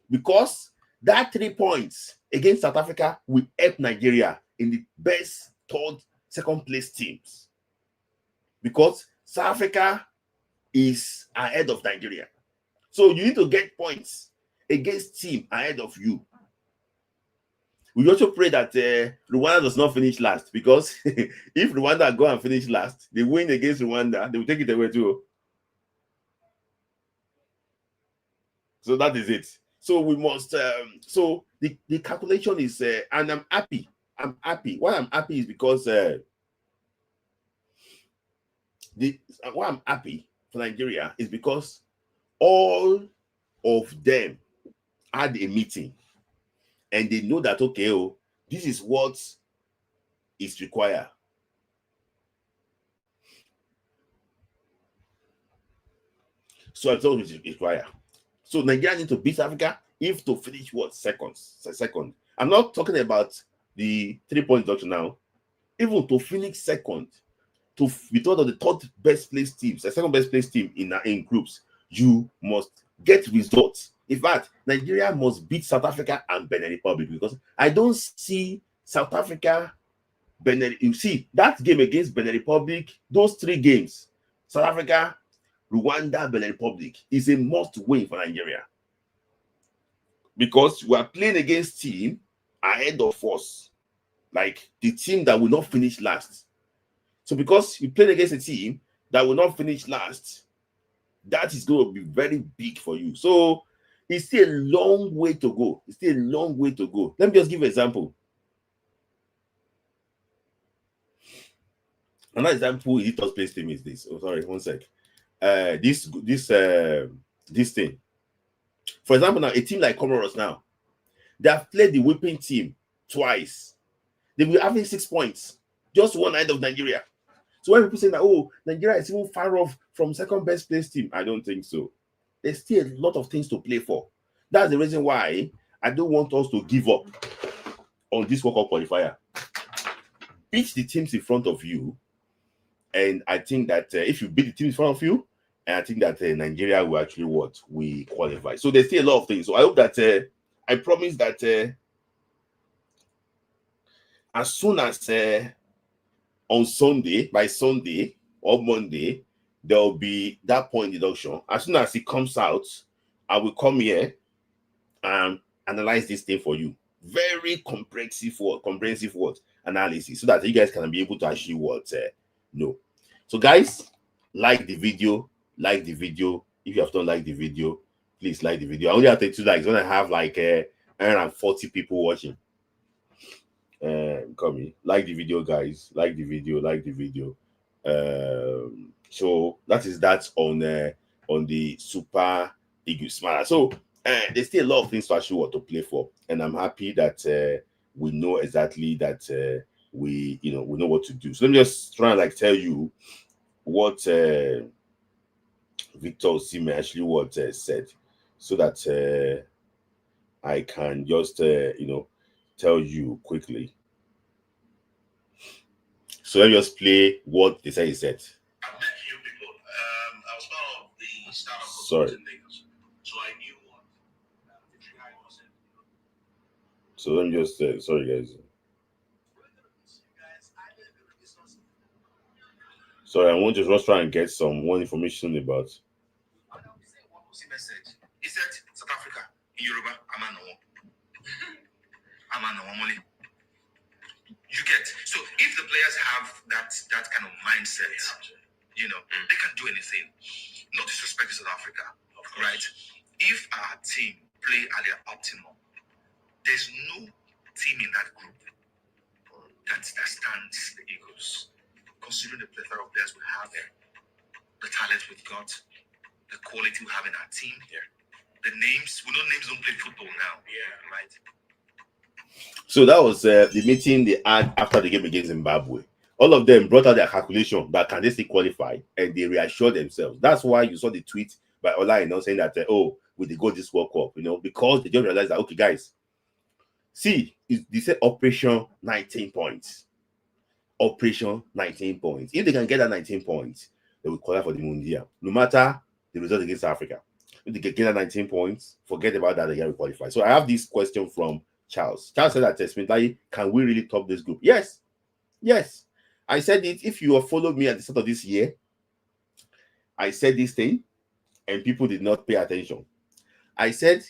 because that 3 points against South Africa will help Nigeria in the best third, second place teams because South Africa is ahead of Nigeria. So you need to get points against team ahead of you. We also pray that Rwanda does not finish last because if Rwanda go and finish last, they win against Rwanda, they will take it away too. So that is it. So we must. So the calculation is, and I'm happy. I'm happy. Why I'm happy is because why I'm happy for Nigeria is because all of them had a meeting and they know that, okay, oh, this is what is required. So I told you it's required. So Nigeria need to beat Africa if to finish what? Second. I'm not talking about the 3-point deduction now. Even to finish second, to be thought of the third best place teams, the second best place team in groups, you must get results. In fact, Nigeria must beat South Africa and Benin Republic because I don't see South Africa, Benin. You see that game against Benin Republic, those 3 games, South Africa, Rwanda, Benin Republic, is a must win for Nigeria because we are playing against team ahead of us, like the team that will not finish last. So because you play against a team that will not finish last, that is going to be very big for you. So it's still a long way to go. It's still a long way to go. Let me just give an example. Another example is the third place team is this. Oh, sorry, one sec. This thing. For example, now a team like Comoros now, they have played the whipping team twice. They will have 6 points, just one ahead of Nigeria. So when people say that, oh, Nigeria is even far off from second best place team, I don't think so. There's still a lot of things to play for. That's the reason why I don't want us to give up on this World Cup qualifier. Beat the teams in front of you, and I think that if you beat the teams in front of you, and I think that Nigeria will actually we qualify. So there's still a lot of things. So I hope that I promise that as soon as on Sunday, by Sunday or Monday, there will be that point deduction. As soon as it comes out, I will come here and analyze this thing for you. Very comprehensive analysis, so that you guys can be able to actually know. So guys, like the video. If you have not liked the video, please like the video. I only have 32 likes when I have like 140 people watching. Come in, like the video, guys. Like the video. So that is that on the Super Eagle Smarter. So there's still a lot of things to actually to play for, and I'm happy that we know exactly that we know what to do. So let me just try and like tell you what Victor Osimhen actually said, so that I can just tell you quickly. So let me just play what they say he said. I met you people. I was part of the startup. Sorry. So I knew what the guy was. So let me just sorry guys. Sorry, I want to just try and get some more information about. He said South Africa in Yoruba, you get. So if the players have that kind of mindset, they can do anything. No disrespect to South Africa, right? If our team play at their optimum, there's no team in that group that stands the Eagles. Considering the plethora of players we have there, the talent we've got, the quality we have in our team, the names, we know names don't play football now, right? So that was the meeting they had after the game against Zimbabwe. All of them brought out their calculation, but can they still qualify? And they reassured themselves. That's why you saw the tweet by Ola saying that, oh, we go this World Cup, because they just realized that, okay, guys, see, they said Operation 19 points. Operation 19 points. If they can get that 19 points, they will qualify for the Mundial. No matter the result against Africa. If they can get that 19 points, forget about that, they will qualify. So I have this question from Charles. Charles said that, Smith, can we really top this group? Yes. Yes. I said it. If you have followed me at the start of this year, I said this thing and people did not pay attention. I said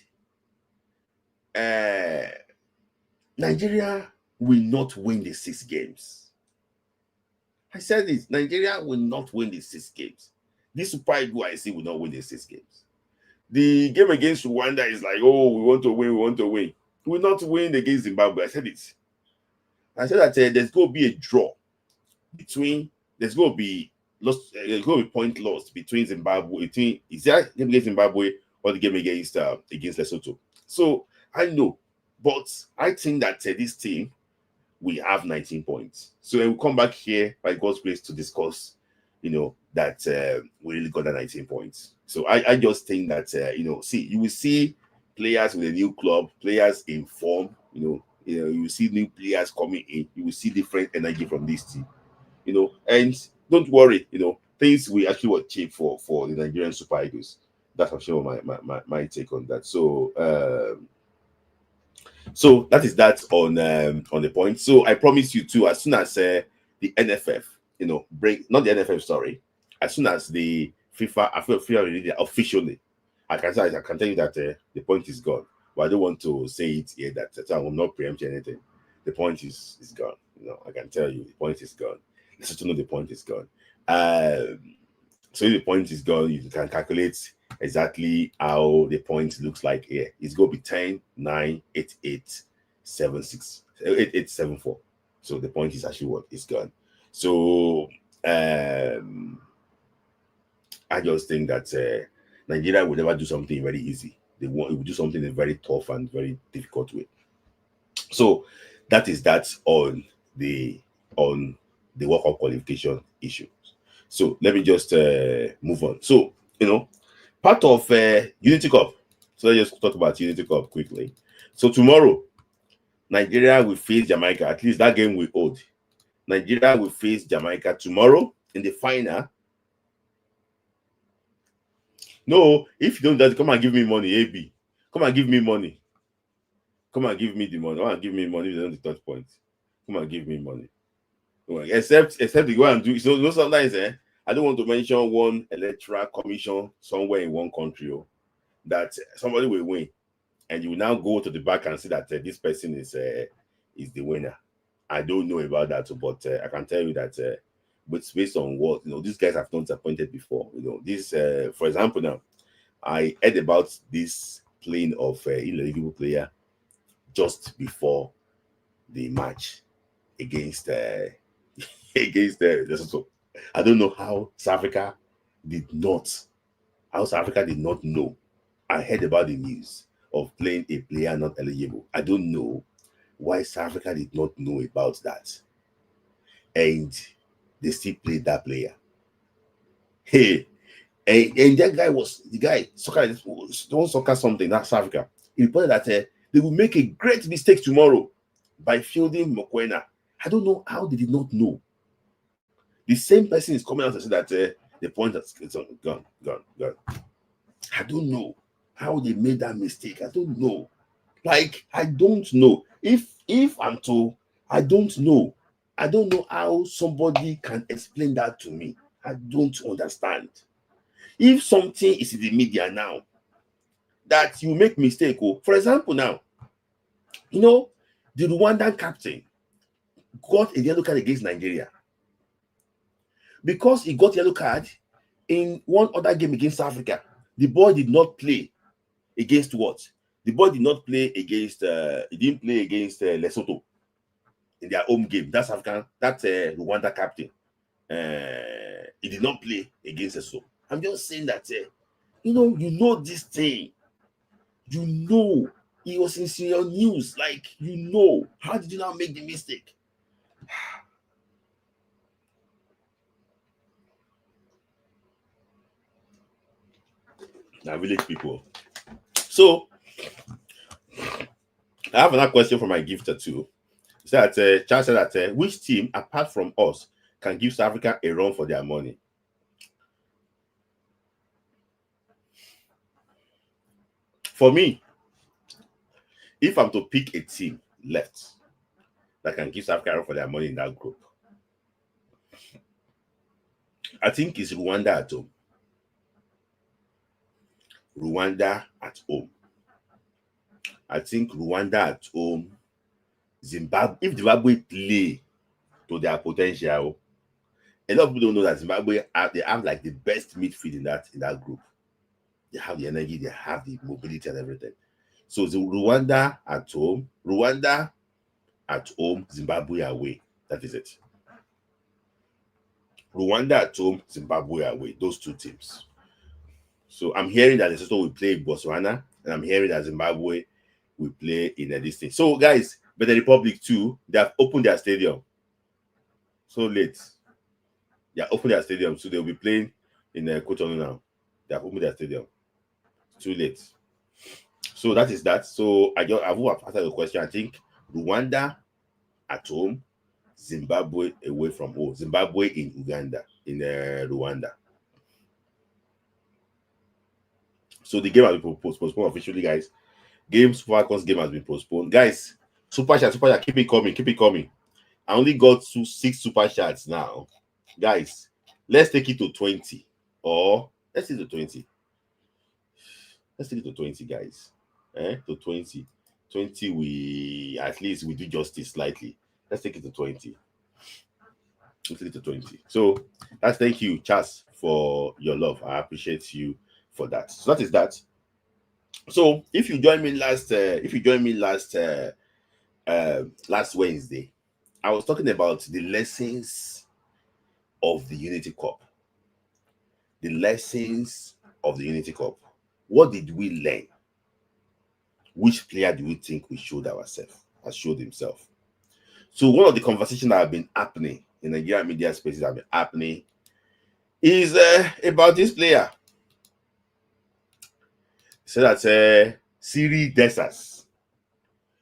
Nigeria will not win the 6 games. I said this. Nigeria will not win the 6 games. This Super Eagles I see will not win the 6 games. The game against Rwanda is like, oh, we want to win, we want to win. We will not win against Zimbabwe. I said it. I said that there's going to be a draw between, there's going to be point lost between Zimbabwe, is that game against Zimbabwe or the game against Lesotho. So I know, but I think that this team will have 19 points. So we'll come back here by God's grace to discuss, that we really got that 19 points. So I just think that you will see players with a new club, players in form, you will see new players coming in, you will see different energy from this team. And don't worry, things will actually cheap for the Nigerian Super Eagles. That's for sure my take on that. So that is that on the point. So I promise you too, as soon as the NFF, break, not the NFF, sorry, as soon as the FIFA, I feel already officially, I can tell you that the point is gone. But I don't want to say it here that I will not preempt anything. The point is gone. I can tell you the point is gone. Let's just know the point is gone. So if the point is gone, you can calculate exactly how the point looks like here. It's going to be 10, 9, 8, 8, 7, 6, 8, 8, 7, 4. So the point is actually what is gone. So I just think that Nigeria will never do something very easy. It will do something in a very tough and very difficult way. So that is that on the World Cup qualification issue. So let me just move on. So part of Unity Cup. So let's just talk about Unity Cup quickly. So tomorrow, Nigeria will face Jamaica. At least that game we hold. Nigeria will face Jamaica tomorrow in the final. No, if you don't, come and give me money, AB. Come and give me money. Come and give me the money. Come and give me money. You don't the touch point. Come and give me money. Except you go and do. So sometimes I don't want to mention one electoral commission somewhere in one country that somebody will win, and you will now go to the back and see that this person is the winner. I don't know about that, but I can tell you that based on what these guys have not disappointed before. This for example, now I heard about this playing of illegible player just before the match against Lesotho. I don't know how South Africa did not know. I heard about the news of playing a player not eligible. I don't know why South Africa did not know about that. And they still played that player. Hey, and that guy was the guy, soccer something, that's South Africa. He reported that they will make a great mistake tomorrow by fielding Mokoena. I don't know how they did not know. The same person is coming out and say that the point has gone. I don't know how they made that mistake. I don't know. I don't know. If I'm told, I don't know. I don't know how somebody can explain that to me. I don't understand. If something is in the media now that you make mistake, for example, now, the Rwandan captain got a yellow card against Nigeria. Because he got yellow card in one other game against Africa, the boy did not play against what? The boy did not play against. He didn't play against Lesotho in their home game. That's African. That's Rwanda captain. He did not play against Lesotho. I'm just saying that this thing. He was in senior news. How did you not make the mistake? Now, village people. So, I have another question from my gifter too. So that Charles said that which team, apart from us, can give South Africa a run for their money? For me, if I'm to pick a team left that can give South Africa a run for their money in that group, I think it's Rwanda at home. Rwanda at home. I think Rwanda at home. Zimbabwe, if Zimbabwe play to their potential, a lot of people don't know that Zimbabwe they have like the best midfield in that group. They have the energy, they have the mobility and everything. So the Rwanda at home, Zimbabwe away. That is it. Rwanda at home, Zimbabwe away. Those two teams. So I'm hearing that Lesotho will play Botswana, and I'm hearing that Zimbabwe will play in this thing. So guys, but the Republic too, they have opened their stadium. So late. They have opened their stadium, so they'll be playing in Cotonou now. They have opened their stadium. Too late. So that is that. So I will answer the question. I think Rwanda at home, Zimbabwe away from home. Zimbabwe in Uganda, in Rwanda. So the game has been postponed officially, guys. Falcons game has been postponed. Guys, super chat, keep it coming. I only got 6 super chats now. Guys, let's take it to 20. Or let's take it to 20. Let's take it to 20, guys. To 20. 20, we at least we do justice slightly. Let's take it to 20. Let's take it to 20. So that's thank you, Chas, for your love. I appreciate you for that. So that is that. So if you joined me last last Wednesday, I was talking about the lessons of the Unity Cup. The lessons of the Unity Cup. What did we learn? Which player do we think we showed ourselves? Has showed himself? So one of the conversations that have been happening in the Nigerian media spaces have been happening is about this player. So that Siri Desas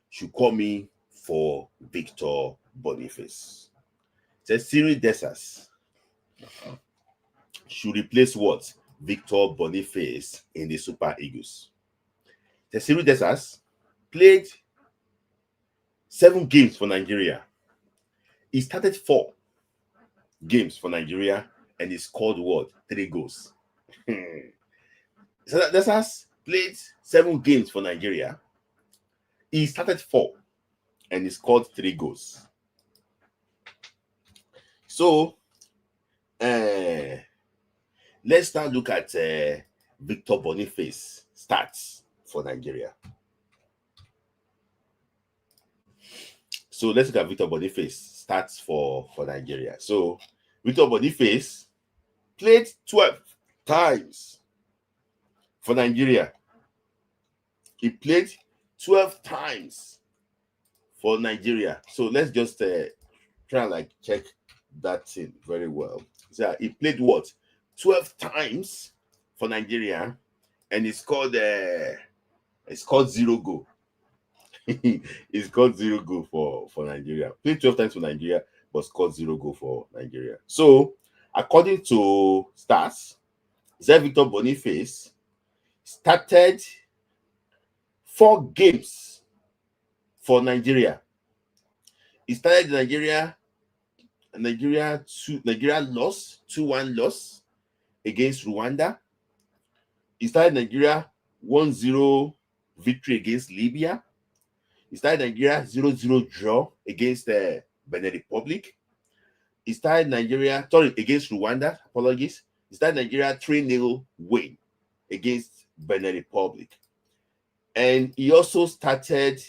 should come in for Victor Boniface. So Siri Desas should replace what? Victor Boniface in the Super Eagles. The Siri Desas played 7 games for Nigeria. He started 4 games for Nigeria and he scored what? 3 goals. So Desas played 7 games for Nigeria. He started 4 and he scored 3 goals. So let's now look at Victor Boniface stats for Nigeria. So let's look at Victor Boniface stats for Nigeria. So Victor Boniface played 12 times for Nigeria. He played 12 times for Nigeria. So let's just try and like check that thing very well. So he played what? 12 times for Nigeria, and he scored 0 goal. He scored 0 goal for Nigeria. Played 12 times for Nigeria, but scored 0 goal for Nigeria. So according to stats, Victor Boniface started 4 games for Nigeria. He started Nigeria lost 2-1 loss against Rwanda. He started Nigeria 1-0 victory against Libya. He started Nigeria 0-0 draw against Benin Republic. He started Nigeria against Rwanda. Apologies. He started Nigeria 3-0 win against Benin Republic. And he also started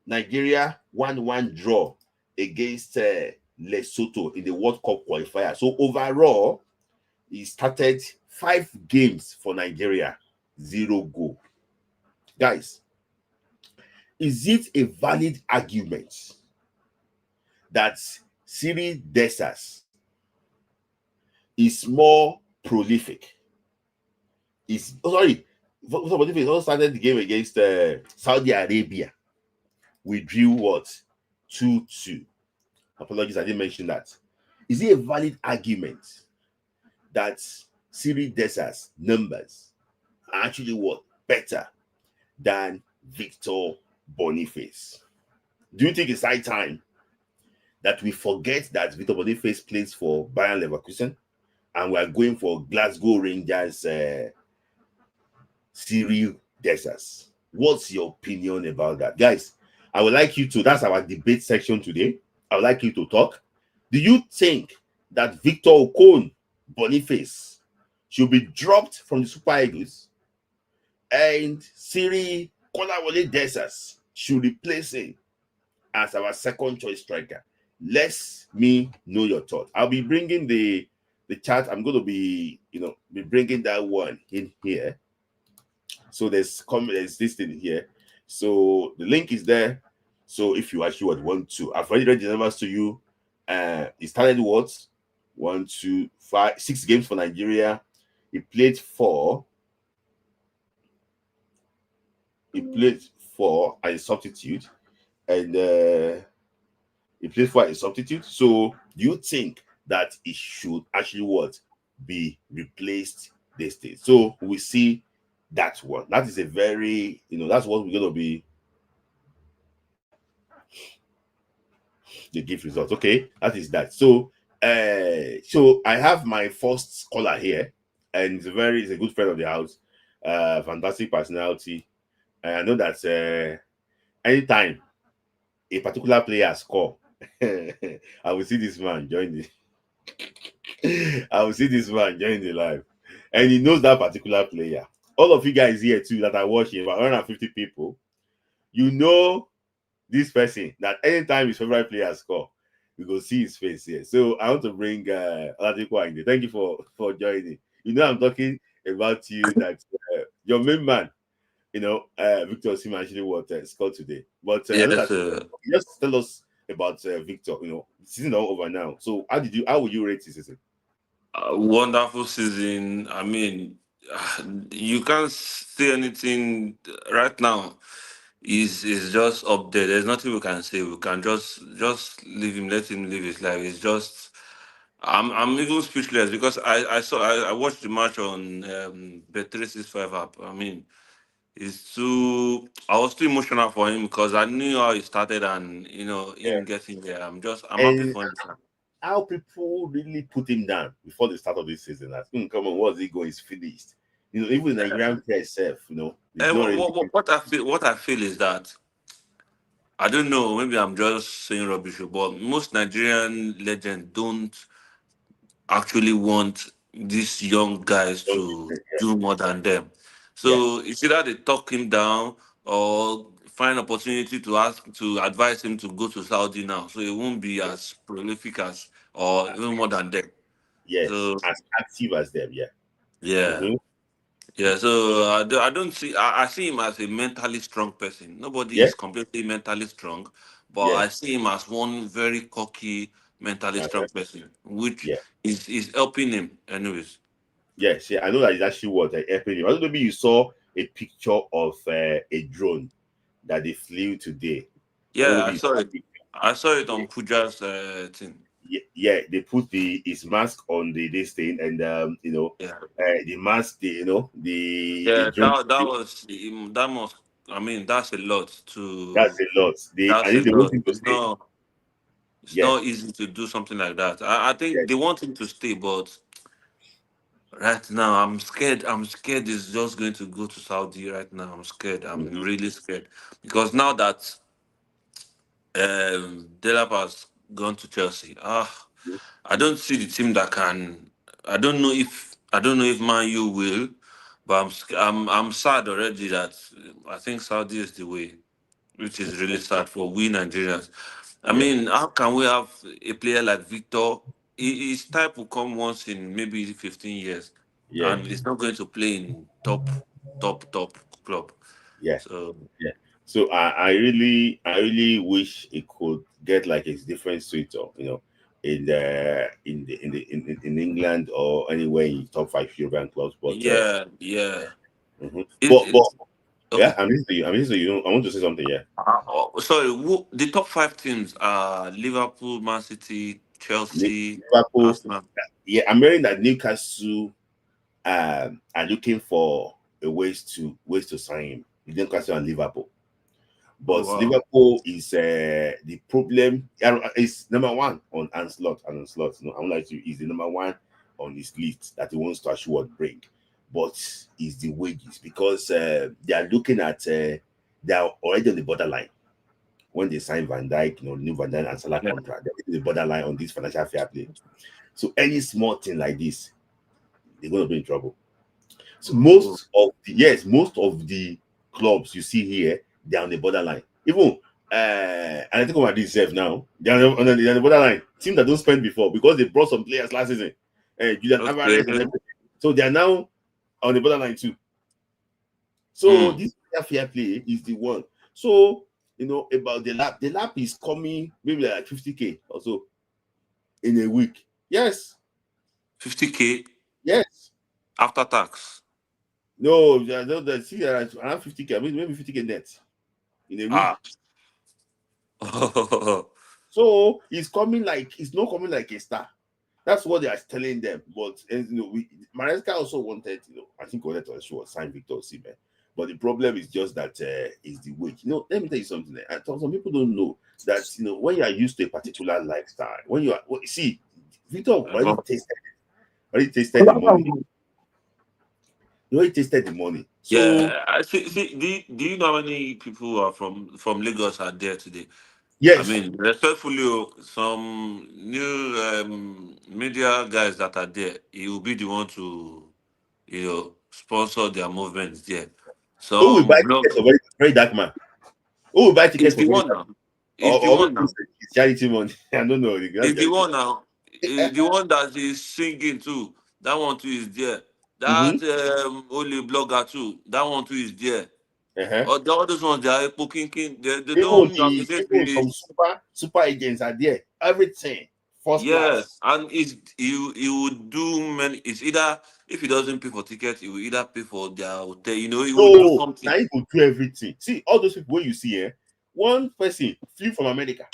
Nigeria 1-1 draw against Lesotho in the World Cup qualifier. So overall, he started 5 games for Nigeria, 0 goal. Guys, is it a valid argument that Siri Desas is more prolific is sorry. Boniface also started the game against Saudi Arabia. We drew what 2-2. Apologies, I didn't mention that. Is it a valid argument that Siri Desa's numbers are actually what better than Victor Boniface? Do you think it's high time that we forget that Victor Boniface plays for Bayern Leverkusen and we are going for Glasgow Rangers Siri Desas? What's your opinion about that? Guys, I would like you to, that's our debate section today. I would like you to talk. Do you think that Victor Okon Boniface should be dropped from the Super Eagles and Siri Kolawole Desas should replace him as our second choice striker? Let me know your thoughts. I'll be bringing the chat. I'm going to be, be bringing that one in here. So there's this thing here. So the link is there. So if you actually want to, I've already read the numbers to you. He started what? 1, 2, 5, 6 games for Nigeria. He played 4. He played 4 as a substitute, and he played 4 as a substitute. So do you think that it should actually be replaced this day? So we see that one. That is a very, that's what we're going to be. The gift results. Okay, that is that. So I have my first caller here, and he's a good friend of the house, fantastic personality. And I know that anytime a particular player score, I will see this man join the live, and he knows that particular player. All of you guys here too that are watching, about 150 people, this person that anytime his favorite player score, you go see his face here. So I want to bring Oladipo in there. Thank you for joining. I'm talking about you, that your main man, Victor Osimhen actually scored today. But I know Yes, that just tell us about Victor. Season all over now. So how would you rate this season? wonderful season. I mean, you can't say anything right now. Is just up there. There's nothing we can say. We can just leave him, let him live his life. It's just I'm even speechless because I watched the match on Bet365 app. I mean, I was too emotional for him because I knew how he started and Yeah. him getting there. I'm happy And for him. how people really put him down before the start of this season. Like, come on, what's he going? He's finished. Even the Nigerian player itself, they And don't really. what I feel is that I don't know. Maybe I'm just saying rubbish, but most Nigerian legends don't actually want these young guys to do more than them. Yeah, So it's either they talk him down or find opportunity to advise him to go to Saudi now, so he won't be as prolific as or even more than them. yes, So as active as them. Yeah. yeah. Mm-hmm. Yeah, so I don't see. I see him as a mentally strong person. Nobody Yeah, is completely mentally strong, but yeah, I see him as one very cocky, mentally uh-huh. strong person, which Yeah, is helping him, anyways. yes. Yeah, I know that it's actually helping you. I don't know, maybe you saw a picture of a drone that they flew today. I don't know, Yeah, maybe I you saw saw that it. picture. I saw it Yeah, on Puja's thing. yeah, they put his mask on this thing, and Yeah, the mask, the yeah. drone. That must. I mean, that's a lot That's to. a lot. I That's a think they want lot. him to stay. It's Yeah, not easy to do something like that. I yeah. think they want him to stay, but right now, I'm scared. I'm scared he's just going to go to Saudi right now. I'm scared. I'm Mhm. really scared because now that Delap has gone to Chelsea, I don't see the team that can. I don't know if Man U will, but I'm sad already that I think Saudi is the way, which is really sad for we Nigerians. I Yeah, mean, how can we have a player like Victor? His type will come once in maybe 15 years, yeah, and he's not going to play in top club. yeah, So yeah. So I really wish it could get like a different suitor, in England or anywhere in top 5 European clubs. But Yeah. mhm. It, but it, yeah, okay. I'm listening to you. I'm listening to you. I want to say something. Yeah, Sorry, the top five teams are Liverpool, Man City, Chelsea, Liverpool. Arsenal. Yeah, I'm hearing that Newcastle are looking for ways to sign him. Newcastle and Liverpool. Oh But wow. Liverpool is the problem. Is number one on Anslot and Anslot. No, I'm like you. Is the number one on his list that he wants to actually bring, but is the wages because they are looking at they are already on the borderline when they sign Van Dijk, new Van Dijk and Salah Yeah. contract. They're on the borderline on this financial fair play. So any small thing like this, they're going to be in trouble. So Oh, most of the clubs you see here, they're on the borderline. Even and I think about this self now, they're on the borderline. Team that don't spend before because they brought some players last season, Julian Alvarez and okay. everything. So they are now on the borderline too. So Hmm. this fair play is the one. So about the lap. The lap is coming maybe like 50K or so in a week. Yes, 50K yes. after tax. No, see around 50K, maybe 50K net in a week. Ah. Oh, So it's not coming like a star. That's what they are telling them. But Maresca also wanted, I think wanted to show sign Victor Osimhen. But the problem is just that is the wage. Let me tell you something. Some people don't know that when you are used to a particular lifestyle, when you are see, Victor already tasted the money. He already tasted the money. So yeah. See, do you know how many people who are from Lagos are there today? I yes, mean, respectfully, some new media guys that are there, he will be the one to, sponsor their movements there. who will Some buy blog tickets for very dark man? Who will buy is tickets for the very one dark now. man? Is the Or one maybe now. it's charity money. I don't know. That's Is the charity one now. Is the one that is singing too. That one too is there. money. That only blogger too. That one too is there. Uh-huh. All those ones they are poking. They Even don't associate some with. super agents are there. Everything first class. Yes, and he would do many. It's either if he doesn't pay for tickets, he will either pay for their hotel. He will do No, something. now you go do everything. See all those people when you see here. One person flew from America.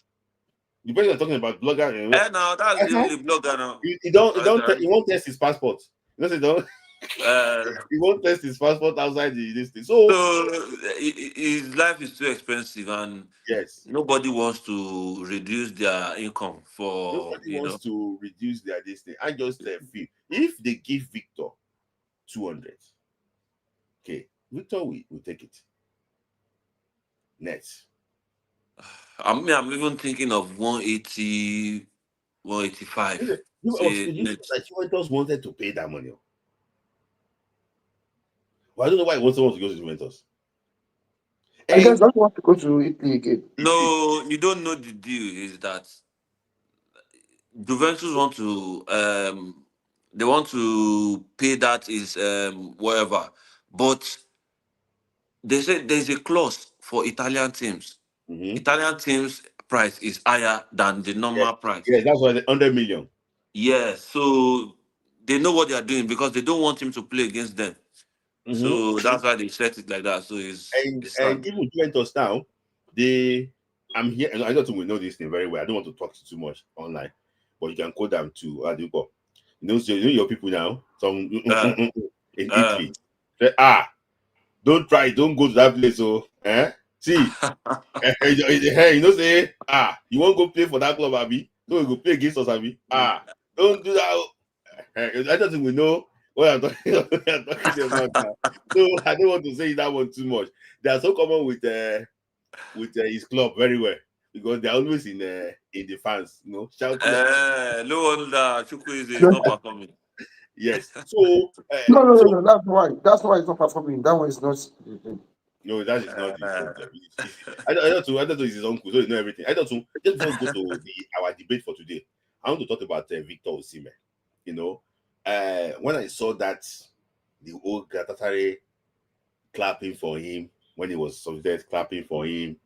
The person you're talking about, blogger. And now that's the Uh-huh. only blogger now. He won't test his passport. Say don't. Uh, He won't test his passport outside this thing. So his life is too expensive, and yes, nobody wants to reduce their income for nobody wants to reduce their this thing. I just feel if they give Victor 200, okay, Victor will take it net. I'm even thinking of 180, 185. Say You net. that Juventus wanted to pay that money. But I don't know why he wants someone to go to Juventus. I guess And don't want to go to Italy again. Italy. No, you don't know the deal is that Juventus want to they want to pay that is whatever, but they say there's a clause for Italian teams. Mm-hmm. Italian teams price is higher than the Yes, normal price. yes, that's why the 100 million. Yeah, so they know what they are doing because they don't want him to play against them. Mm-hmm. So that's why they set it like that. So it's And sad. even Juventus now, they I'm here and I don't think we know this thing very well. I don't want to talk too much online, but you can call them to how do you call? Your people now, some Uh, in uh, Italy. Say, don't try, don't go to that place. So see, say, you won't go play for that club, Abby. So you go play against us, Abby. Don't do that. I don't think we know what I'm talking, what I'm talking about now. So I don't want to say that one too much. They are so common with his club very well because they're always in the fans, shouting. no wonder Chukwu is not performing. Yes. So No. That's why it's not performing. That one is not. no, that is not the Uh, problem. I thought it's his uncle, so you know everything. I thought so. Just before we go to our debate for today, I want to talk about Victor Osimhen. When I saw that the old Gatatare clapping for him when he was subject, clapping for him,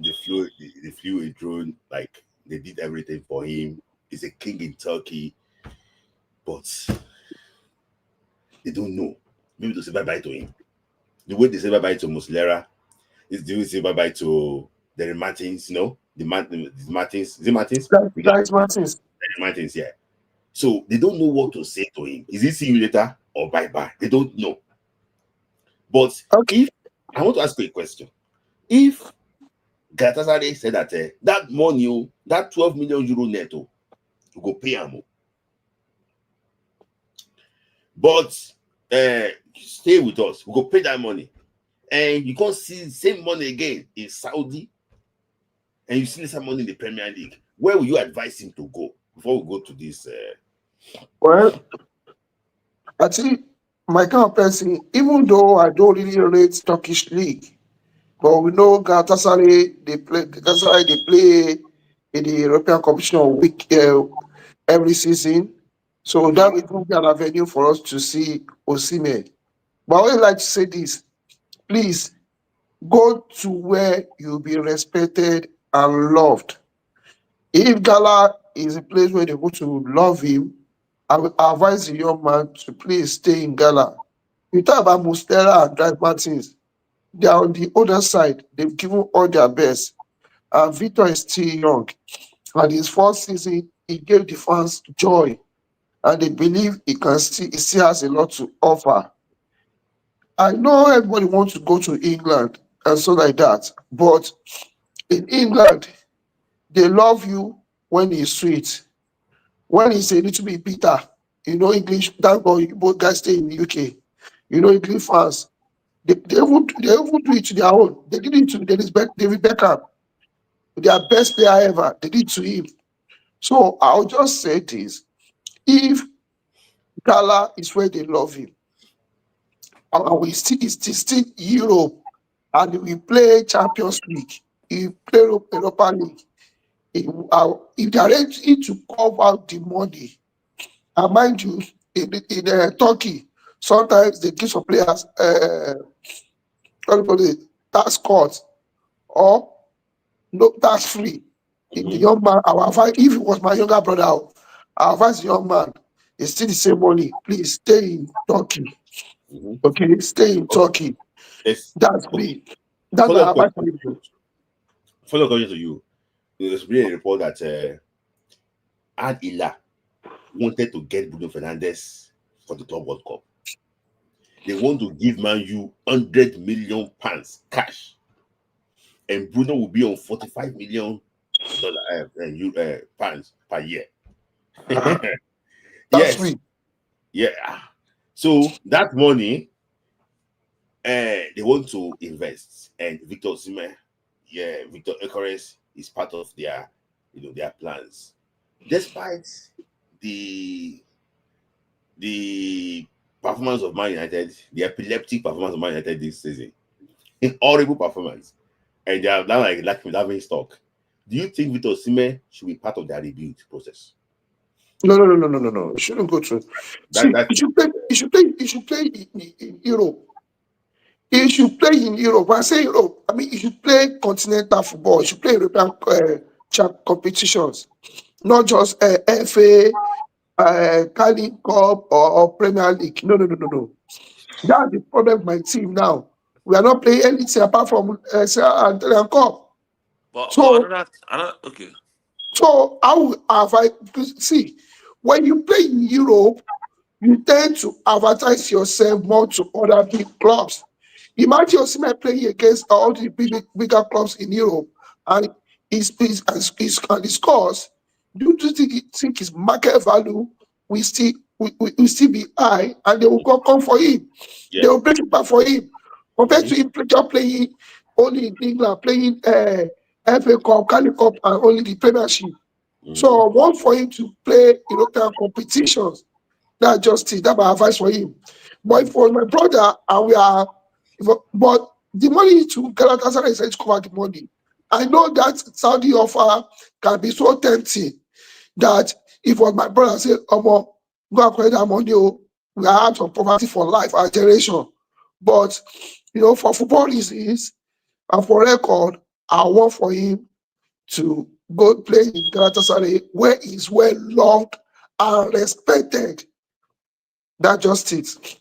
they flew a drone, like they did everything for him. is a king in Turkey, but they don't know. Maybe to say bye-bye to him. The way they say bye-bye to Muslera is the way they say bye-bye to the Martins, the Martins. Is it Martins? That's Martins. Martins, yeah. So they don't know what to say to him. Is it see you later or bye-bye? They don't know. But if I want to ask you a question, if Galatasaray said that that money, that 12 million euro net, you go pay him, but stay with us, we go pay that money, and you can't see the same money again in Saudi, and you see the same money in the Premier League, where will you advise him to go before we go to this? Well, I think my kind of person, even though I don't really rate Turkish league, but we know Galatasaray they play in the European competition week every season, so that will be an avenue for us to see Osimhen. But I would like to say this: please go to where you'll be respected and loved. If Gala is a place where they go to love him, I will advise the young man to please stay in Gala. You talk about Mustera and Drive Martins. They are on the other side. They've given all their best. And Victor is still young. And his first season, he gave the fans joy. And they believe he still has a lot to offer. I know everybody wants to go to England and so like that. But in England, they love you when it's sweet. When it's a little bit bitter, English, thank God you both guys stay in the UK. English fans, they even do it to their own. They did it to David Beckham, their best player ever. They did it to him. So I'll just say this: if Gala is where they love him, and it's still Europe, and we play Champions League, we play Europa League, if they are ready to cover the money, and mind you, in Turkey, sometimes they give some players tax cut or no tax free. If the young man, if it was my younger brother, I advise the young man, it's still the same money. Please stay in Turkey. Okay, stay in Turkey. Yes. That's me. That's my advice for you. Follow question to you. There's really a report that Ad Ila wanted to get Bruno Fernandes for the Club World Cup. They want to give Man U £100 million cash, and Bruno will be on $45 million pounds per year. That's Yes, me. yeah. So that money, they want to invest, and Victor Osimhen, Victor Osimhen is part of their plans. Despite the performance of Man United, the epileptic performance of Man United this season, horrible performance, and they are now like having stock. Do you think Victor Osimhen should be part of their rebuild process? No. It shouldn't go through. See, he should play in Europe. He should play in Europe. When I say Europe, I mean he should play continental football. He should play European competitions, not just FA, Carling Cup or Premier League. No. That's the problem with my team now. We are not playing anything apart from Italian Cup. But So okay. So see, when you play in Europe, you tend to advertise yourself more to other big clubs. Imagine Osimhen playing against all the bigger clubs in Europe, and his scores. Do you think his market value will still be high, and they will come for him? Yeah. They will break it back for him compared to him just playing only in England, playing FA Cup, Carling Cup, and only the Premiership. So I want for him to play European competitions. That's just it. That's my advice for him. But for my brother, but the money to Galatasaray is to cover the money. I know that Saudi offer can be so tempting that if was my brother say, go and collect that money, we are out of poverty for life, our generation. But for football reasons and for record, I want for him to go play in Galatasaray, where he's well loved and respected. That's just it.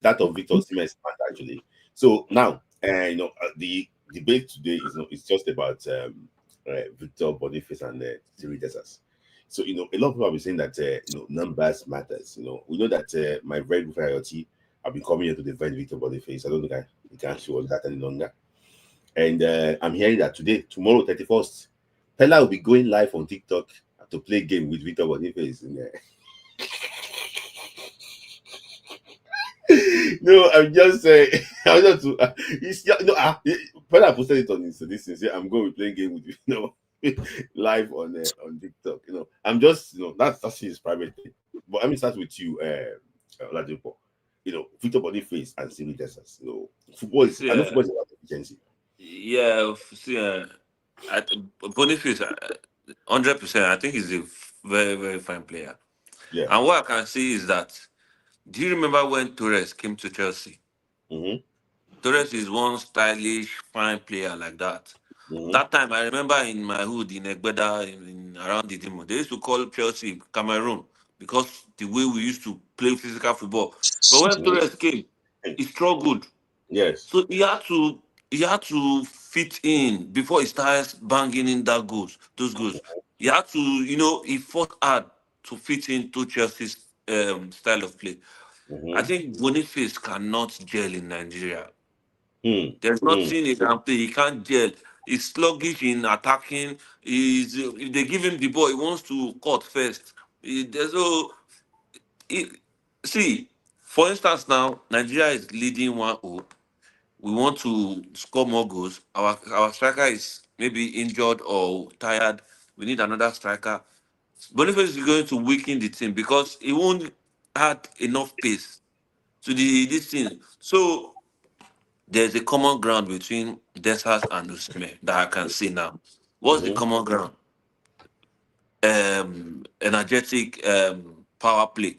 That of Victor Osimhen is smart actually. So now, the debate today is it's just about Victor Boniface and Siri Desas. So a lot of people have been saying that numbers matters. We know that my very good priority have been coming here to defend Victor Boniface. I don't think I can show that any longer. And I'm hearing that tomorrow, 31st, Pella will be going live on TikTok to play game with Victor Boniface. No, I'm just saying. I'm just. It's when I posted it on this thing, say I'm going to be playing game with live on TikTok. I'm just that's his private thing. But let me start with you, Oladipo. Victor Boniface and Simi Desas. Football is. I know Yeah, football is about efficiency. yeah. See, Boniface, 100%. I think he's a very, very fine player. Yeah. And what I can see is that, do you remember when Torres came to Chelsea? Mm-hmm. Torres is one stylish, fine player like that. Mm-hmm. That time, I remember in my hood in Egbeda, around the Dimo, they used to call Chelsea Cameroon because the way we used to play physical football. But when Mm-hmm. Torres came, he struggled. Yes. So he had to fit in before he starts banging in those goals. He had to, he fought hard to fit into Chelsea's style of play. I Mm-hmm. think Boniface cannot gel in Nigeria. There's Mm-hmm. nothing he can play. He can't gel. He's sluggish in attacking. If they give him the ball, he wants to cut first. There's no. He, see, for instance, now Nigeria is leading 1-0. We want to score more goals. Our striker is maybe injured or tired. We need another striker. Boniface is going to weaken the team because he won't add enough pace to this thing. So there's a common ground between Desas and Usme that I can see now. What's the Mm-hmm. common ground? Energetic power play.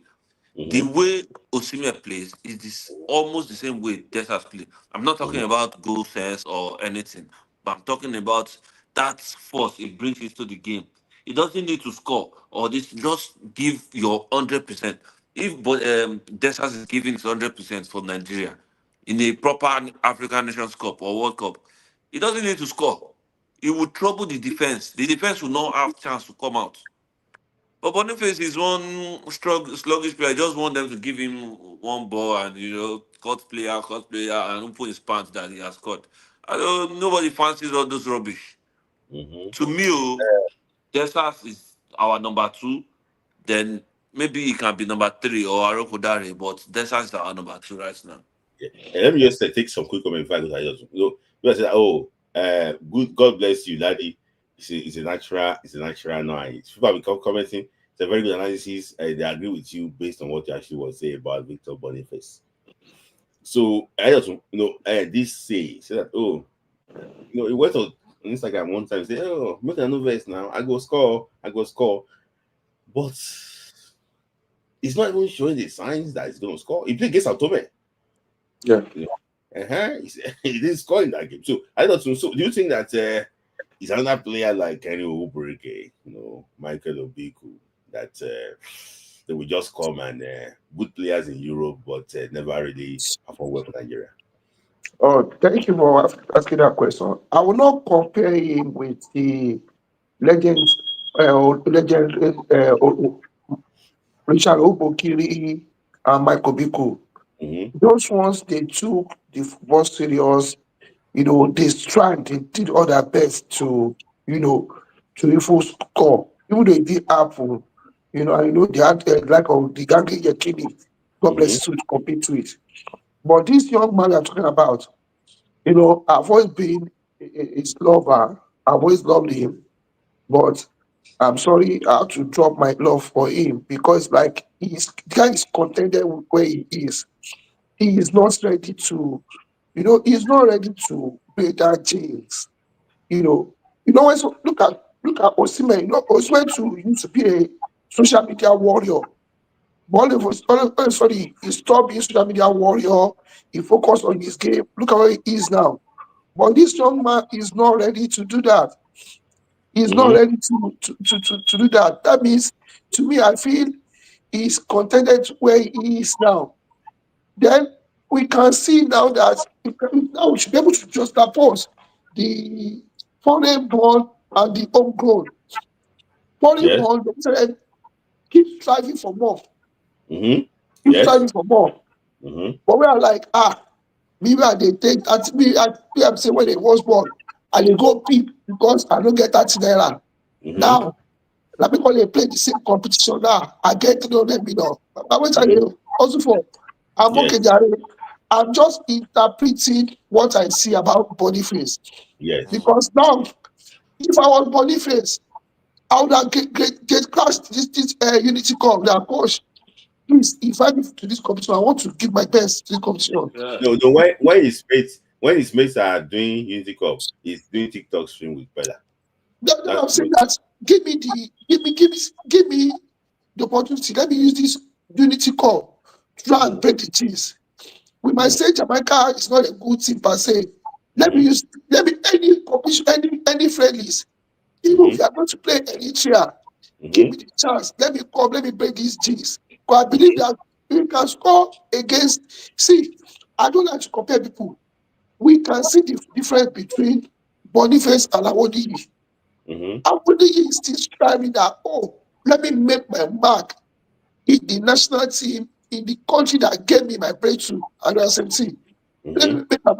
The Mm-hmm. way Osimhen plays is almost the same way Desas play. I'm not talking Mm-hmm. about goal sense or anything, but I'm talking about that force it brings into the game. It doesn't need to score or this. Just give your 100%. If Desas is giving his 100% for Nigeria in a proper African Nations Cup or World Cup, he doesn't need to score. It will trouble the defense. The defense will not have chance to come out. But Boniface is one sluggish player. I just want them to give him one ball and cut player, and put his pants that he has cut. I don't. Nobody fancies all those rubbish. Mm-hmm. To me, Desas is our number two. Then maybe he can be number three or Arokodare, but Desas is our number two right now. Yeah. And let me just take some quick comment before I go to Ayotu. You say, oh, good, God bless you, Daddy. It's a natural noise. People have become commenting. It's a very good analysis. They agree with you based on what you actually was saying about Victor Boniface. So Ayotu, this say that, oh, it went on Instagram one time, say, oh, make a new verse now. I go score. But it's not even showing the signs that it's going to score. He played against Autome. Yeah. He didn't score in that game. So I thought so. Do you think that he's another player like Kenny Oburike, Michael Obiku, that they will just come and good players in Europe, but never really perform well for Nigeria? Oh, thank you for asking that question. I will not compare him with the legends, legend Richard Obokiri and Michael Biko. Mm-hmm. Those ones they took the football serious. They tried, they did all their best you know, to even score. Even though it did happen, they had like of the Gangi Yakini, God Mm-hmm. bless you to compete to it. But this young man you're talking about, I've always been his lover. I've always loved him, but I'm sorry I have to drop my love for him because like the guy is contented with where he is. He is not ready to, he's not ready to play that James. You know, when look at Osimhen. Osimhen too used to be a social media warrior. But all of a sudden, he stopped being social media warrior. He focused on his game. Look at where he is now. But this young man is not ready to do that. He's not Mm-hmm. ready to do that. That means, to me, I feel he's contented where he is now. Then we can see now that now we should be able to just oppose the foreign born and the homegrown. Foreign Yes. born, keep striving for more, Mm-hmm. keep Yes. striving for more. Mm-hmm. But we are like, me where they take at me, I'm saying when they was born, and they go peep because I don't get that naira. Mm-hmm. Now, let me call they play the same competition now. I get to know them, you know. But which I Mm-hmm. also for I'm okay, Yes. Jare. I'm just interpreting what I see about Boniface. Yes. Because now, if I was Boniface, I would have get crashed this Unity Cup. That coach, please invite me to this competition. I want to give my best to this competition. Yeah. No, no. When his mates are doing Unity Cup, he's doing TikTok stream with Bella. Then That's I'm the saying most. that give me the opportunity. Let me use this Unity Cup to try and break the cheese. We might Mm-hmm. say Jamaica is not a good team per se. Mm-hmm. Let me any competition, any friendlies. Even Mm-hmm. if you are going to play Eritrea, give Mm-hmm. me the chance. Let me come, let me break these G's. Because I believe Mm-hmm. that we can score against. See, I don't like to compare people. We can see the difference between Boniface and Awodiyi. Mm-hmm. Awodiyi is still striving that, let me make my mark in the national team, in the country that gave me my breakthrough under 17. Let Mm-hmm. me make my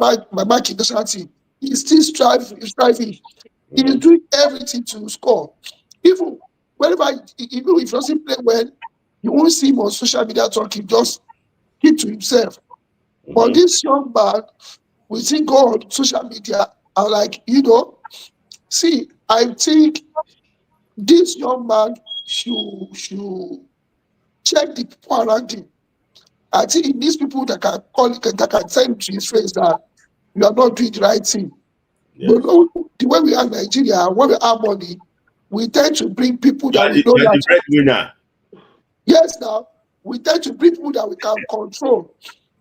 mark in the national team. He's still striving. He's Mm-hmm. doing everything to score. Even even if he doesn't play well, you won't see him on social media talking, just keep to himself. But Mm-hmm. this young man, we see go on social media and like, see, I think this young man should check the people around him. I think he needs people that can call it, that can tell him to his face that you are not doing the right thing. But Yes. no, the way we are in Nigeria, when we have money, we tend to bring people You that are we the, know you are that, the breadwinner. yes, now, we tend to bring people that we can control.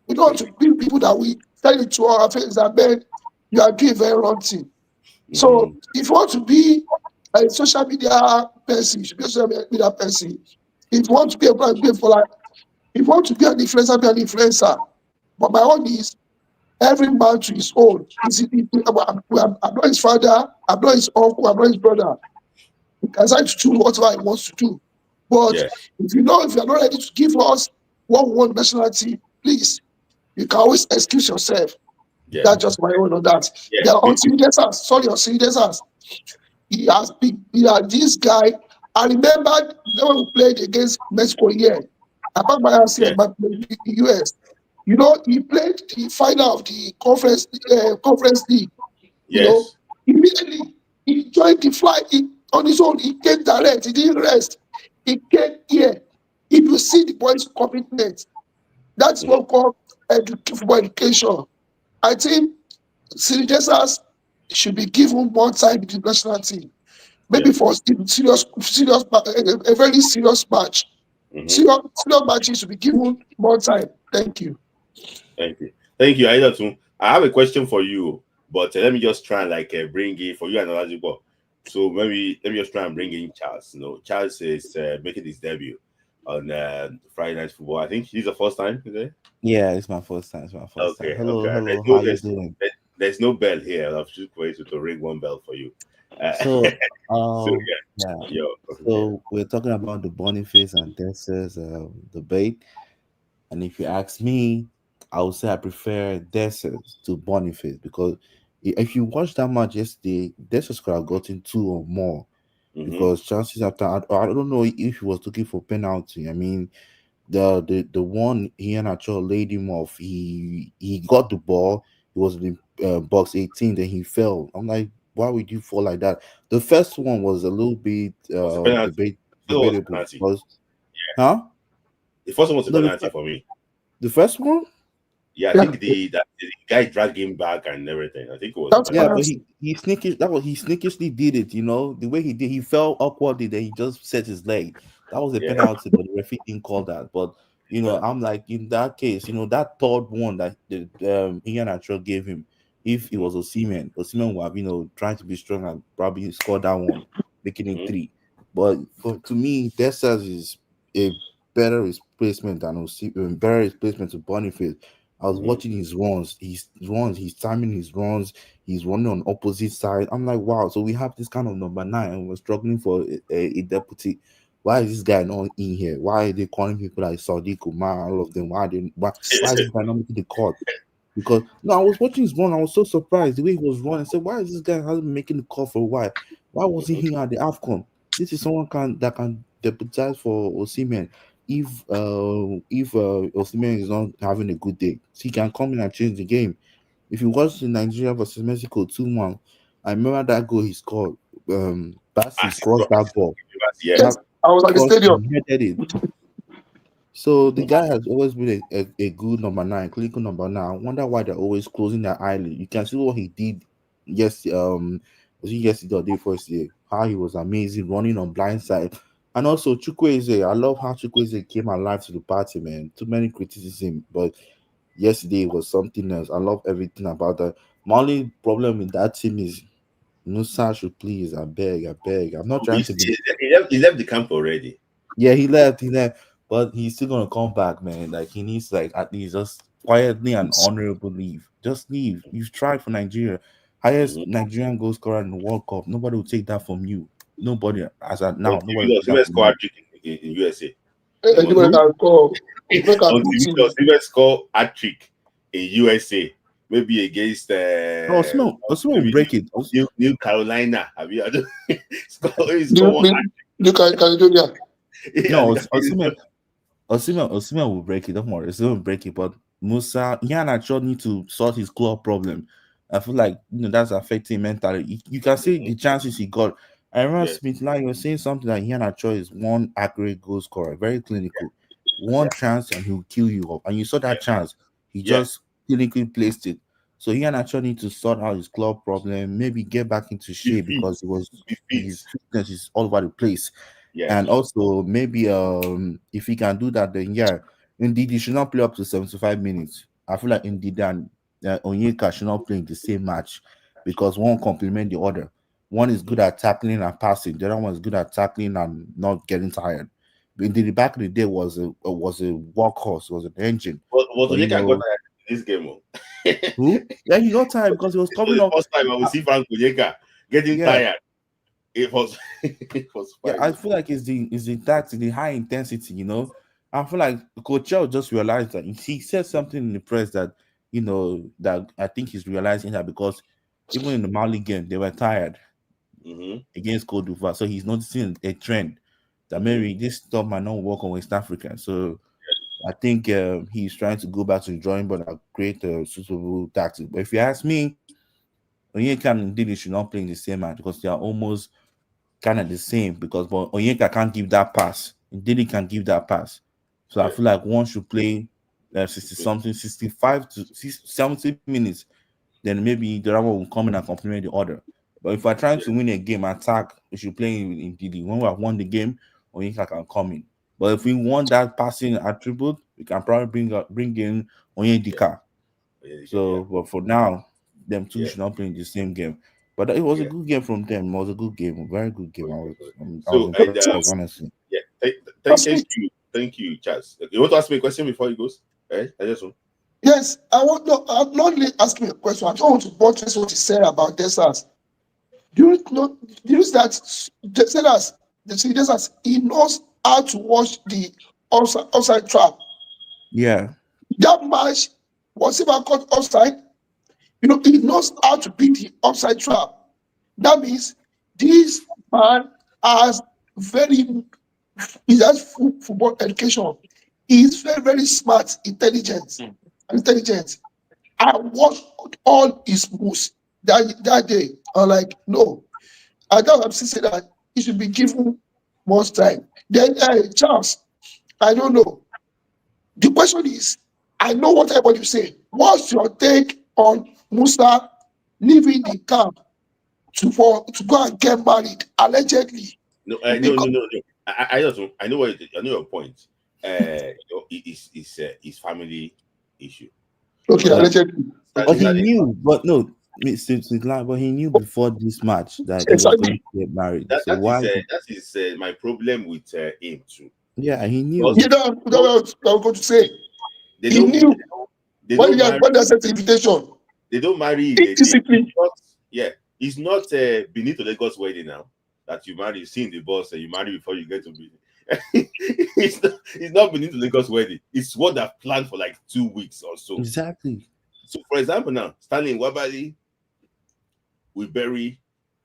We don't want to bring people that we tell it to our face that, man, you are doing very wrong thing. Mm-hmm. So if you want to be a social media person, you should be a social media person. If you want to be a brand, be for like, if you want to be an influencer, be an influencer. But my own is every man to his own. I'm not his father, I'm not his uncle, I'm not his brother. He can decide to do whatever he wants to do. But Yes. if you are not ready to give us what we want nationality, please, you can always excuse yourself. Yes. That's just my own on that. Yes. There are unseeded sorry, unseeded this guy. I remember when we played against Mexico here. Apart my house here, Yes. but the US. He played the final of the conference league. You know, Yes. immediately he joined the flight on his own. He came direct. He didn't rest. He came here. If you see the boys' commitment, that's Mm-hmm. what we call football education. I think Sirius should be given more time in the national team. Maybe Yes. for a very serious match. Mm-hmm. Serious matches should be given more time. Thank you. Thank you. Thank you, Aida too. I have a question for you, but let me just try and bring it for you and Olajubo. So maybe let me just try and bring in Charles. Charles is making his debut on Friday Night Football. I think he's the first time, is it? Yeah, it's my first time. It's my first time. Okay, okay. Hello, There's hello. no How you doing? there's no bell here. I've just waited to ring one bell for you. So, So yeah. yeah, yo, yeah. So we're talking about the Boniface and Dexter's debate, and if you ask me, I would say I prefer Dexter's to Boniface because if you watch that match yesterday, Dexter's could have gotten two or more Mm-hmm. because chances after I don't know if he was looking for penalty. I mean, the one Ian Achol laid him off. He got the ball. He was in box 18. Then he fell. I'm like, why would you fall like that? The first one was a little bit It was a penalty. It was a debatable penalty. because, huh? The first one was a No, penalty for me. the first one. Yeah, I Yeah, think the guy dragged him back and everything. I think it was a that's Yeah, penalty. but penalty. he sneakish. That was he sneakishly did it. The way he did, he fell awkwardly. Then he just set his leg. That was a Yeah, penalty, but the referee didn't call that. But yeah. I'm like in that case, that third one that the Ian Achor gave him, If it was Osimhen would have tried to be strong and probably score that one, making it Mhm. 3. But to me, Dessers is a better replacement than Osimhen, better replacement to Boniface. I was Mhm. watching his runs, he's timing his runs, he's running on opposite side. I'm like, wow, so we have this kind of number 9 and we're struggling for a deputy. Why is this guy not in here? Why are they calling people like Saudi Kumar, all of them? Why is this guy not making the cut? Because no, I was watching his run. I was so surprised the way he was running. I said, "Why is this guy hasn't been making the call for a while? Why wasn't Mhm. he at the AFCON? This is someone that can deputize for Osimhen. If Osimhen is not having a good day, he can come in and change the game. If you watch the Nigeria versus Mexico 2-1, I remember that goal he scored. Bassi Massive crossed cross. that ball. Yeah. Yes, That I was at the crossed stadium. and headed it. So the guy has always been a good number 9, clinical number 9. I wonder why they're always closing their eyelid. You can see what he did. Yes, was it yesterday or day before yesterday? How he was amazing running on blind side. And also Chukwueze, I love how Chukwueze came alive to the party, man. Too many criticism, but yesterday was something else. I love everything about that. My only problem with that team is Musa should please, I beg, I beg. I'm not trying to be. He left the camp already. Yeah, he left, but he's still gonna come back, man. Like he needs like at least just quietly and honorable leave. Just leave. You've tried for Nigeria, highest Mhm. Nigerian goal scorer in the World Cup. Nobody will take that from you. Nobody, as at now, Until nobody you will know, take that Osimhen from you. score hat-trick in USA. They must Anybody know. Who? can call. Osimhen can Until beat you know, him. Osimhen score hat-trick in USA, maybe against No, Osimhen will maybe break it. New Carolina. Have you? I don't score, Do score you, one do you can Caledonia? hat-trick. No, And Osimhen will break it. Don't worry, Osimhen will break it. But Musa, he and Acho need to sort his claw problem. I feel like that's affecting mentally. You can see the chances he got. I remember yeah, Smith like you were saying something that Ian Acho is one accurate goal scorer, very clinical. yeah, One chance and he'll kill you up. And you saw that chance. He yeah. just clinically placed it. So Ian Acho need to sort out his claw problem, maybe get back into Be shape fit, because be fit. his fitness is all over the place. Yeah. And also maybe if he can do that, then yeah, indeed he should not play up to 75 minutes. I feel like indeed and Onyeka should not play in the same match because one complement the other. One is good at tackling and passing, the other one is good at tackling and not getting tired. But indeed, the back of the day was a workhorse, was an engine. But But Onyeka got tired in this game. Oh. who? Yeah, he got tired because he was This was coming the up. first time I will uh, see Frank Onyeka getting yeah, tired. It was it was Yeah, fine. I feel like it's the tactic, the high intensity. I feel like Coach Chell just realized that he said something in the press that I think he's realizing that because even in the Mali game they were tired Mm-hmm. against Cote d'Ivoire, so he's noticing a trend that Mm-hmm. maybe this stuff might not work on West Africa. So I think he's trying to go back to the drawing board and create a suitable tactic. But if you ask me, Onyeka and Didi should not play in the same match because they are almost kind of the same because but Onyeka can't give that pass. Didi can give that pass. So I Yeah. feel like one should play 60 something, 65 to 70 minutes. Then maybe the other one will come in and complement the other. But if we're trying to win a game, attack, we should play in Didi. When we have won the game, Onyeka can come in. But if we want that passing attribute, we can probably bring in Onyedika. Yeah. So, but for now, them two Yeah. should not play in the same game. But it was a Yeah. good game from them. It was a good game, a very good game. I was So and impressed, honestly. yeah, Firstly, thank you, Charles. You want to ask me a question before he goes? I just want. yes, I want no, I'm not really asking a question. I just want to buttress what you said about Desas. Do you know? Do you know that Desas, Desas, he knows how to watch the offside trap. Yeah, That match was even caught offside. He knows how to beat the offside trap. That means this man has very he has football education. He is very, very smart, intelligent. I watched all his moves that day. I'm like, no. I thought I'm still saying that he should be given more time. Then Charles, I don't know. The question is, I know what everybody say. What's your take on Musa leaving the camp to go and get married allegedly? No, Because no. I just I know what I know your point. It's family issue. Okay, Because allegedly. But standings Okay. he at the knew, but no, but he knew before this match that he was going Exactly. to get married. that So why? that is my problem with him too. Yeah, he Because knew. You know, that's don't what I was going to say. they He don't knew they don't marry when they sent the invitation. they don't marry in a day. Indiscipline. It's not, yeah, it's not Benin to Lagos wedding now that you marry, you see in the bus and you marry before you get to be. It's not Benin to Lagos wedding. It's what they've planned for like 2 weeks or so. Exactly. So, for example, now Stanley Wabali will bury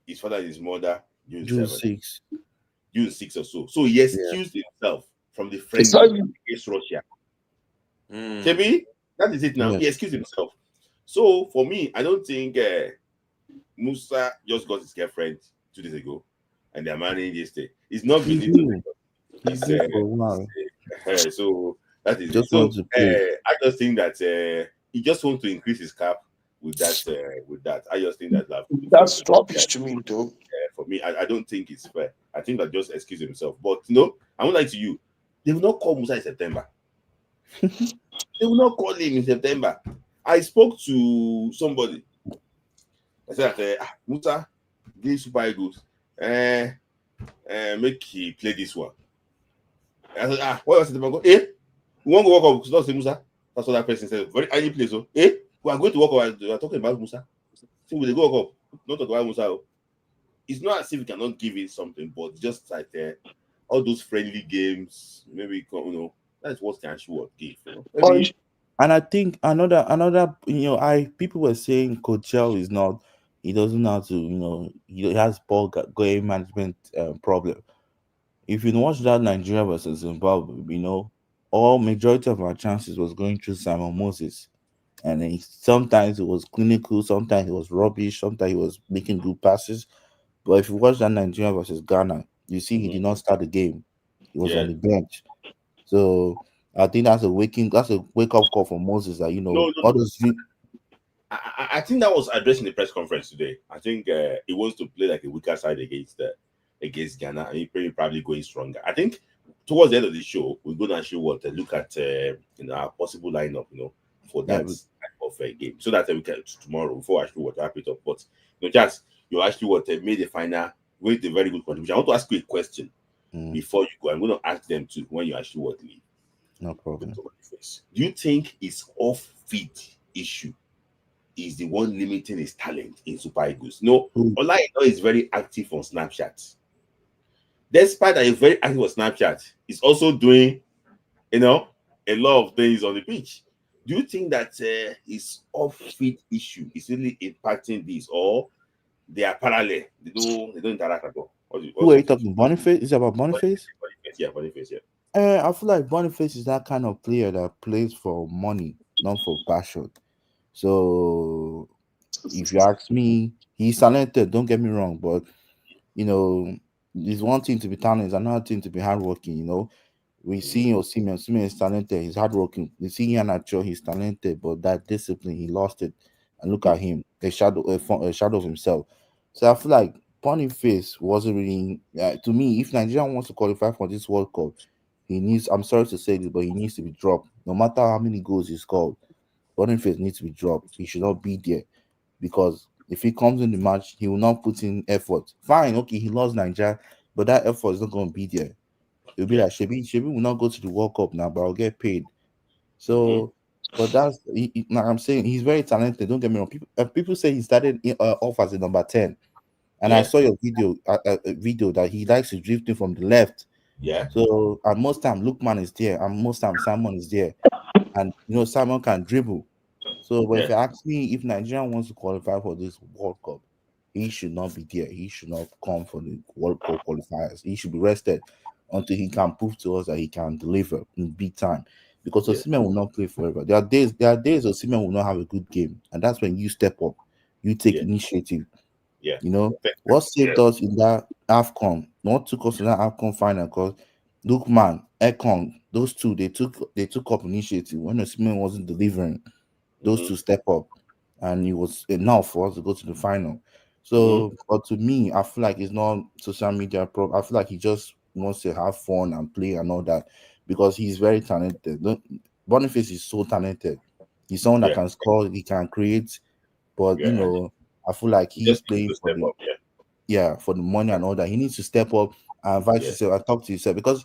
his father and his mother June June 7th, 6th. June 6th or so. So he Yeah. excused himself from the friendly Exactly. against Russia. Mm. Shebi, that is it now. Yeah. He excused himself. So for me, I don't think Musa just got his girlfriend 2 days ago, and they're marrying yesterday. It's not He Benin to knew. Lagos. He's It's there for a while. so that is it. Just So want to play. I just think that he just wants to increase his cap with that. With that, I just think that That's rubbish to me, though. for me, I don't think it's fair. I think that just excuse himself. But you know, I won't lie to you. They will not call Musa in September. They will not call him in September. I spoke to somebody. I said that Musa, this Super Eagles, make he play this one. I said, what was September? We won't go walk up. Not say Musa. That's what that person said. Very early place. So, we are going to walk up. We are talking about Musa. So we go walk up. Not talk about Musa. It's not as if we cannot give it something, but just like all those friendly games, maybe that's what can actually give. Maybe And I think another I people were saying Coachell is not, he doesn't know how to, he has ball game management problem. If you watch that Nigeria versus Zimbabwe, all majority of our chances was going through Simon Moses. And then sometimes it was clinical, sometimes it was rubbish, sometimes he was making good passes. But if you watch that Nigeria versus Ghana, you see he did not start the game. He was yeah. on the bench. So I think that's a wake up call for Moses that No. all those I think that was addressed in the press conference today. I think he wants to play like a weaker side against Ghana, and he probably going stronger. I think towards the end of the show, we're going to actually look at our possible lineup, for that type of game, so that we can tomorrow before actually wrap it up. But just you actually made a final with a very good contribution. I want to ask you a question before you go. I'm going to ask them too when you actually leave. No problem. Do you think it's off-field issue is the one limiting his talent in Super Eagles? No, Olaito is very active on Snapchat. Despite that he's very active on Snapchat, he's also doing, a lot of things on the pitch. Do you think that his off-field issue is really impacting this, or they are parallel? They don't interact at all. Who are you talking? Boniface? Is it about Boniface? Boniface. Yeah. I feel like Boniface is that kind of player that plays for money, not for passion. So if you ask me, he's talented, don't get me wrong, but there's one thing to be talented, another thing to be hardworking. We see Osimhen is talented, he's hardworking. We see Iheanacho, he's talented, but that discipline, he lost it. And look at him, a shadow of himself. So I feel like Boniface wasn't really to me. If Nigeria wants to qualify for this World Cup, he needs. I'm sorry to say this, but he needs to be dropped. No matter how many goals he scored, Boniface needs to be dropped. He should not be there because if he comes in the match, he will not put in effort. Fine, okay, he lost Nigeria, but that effort is not going to be there. It'll be like Shebi will not go to the World Cup now, but I'll get paid. So, but that's like I'm saying, he's very talented. Don't get me wrong. People say he started off as a number 10, and I saw your video, a video that he likes to drift in from the left. Yeah. So, and most time Lookman is there, and most time Simon is there, and Simon can dribble. So, but if you ask me, if Nigeria wants to qualify for this World Cup, he should not be there. He should not come for the World Cup qualifiers. He should be rested until he can prove to us that he can deliver in big time. Because Osimhen will not play forever. There are days Osimhen will not have a good game, and that's when you step up, you take initiative. Yeah. What saved us in that AFCON, what took us to that AFCON final, because Lookman, Ekong, those two, they took up initiative when Osimhen wasn't delivering. Those two step up, and it was enough for us to go to the final. So, but to me, I feel like it's not social media I feel like he just wants to have fun and play and all that because he's very talented. Boniface is so talented. He's someone that Yeah, can score, he can create, but yeah. I feel like He he's just needs playing to for step up. Yeah, for the money and all that. He needs to step up and advise yeah. himself and talk to himself, because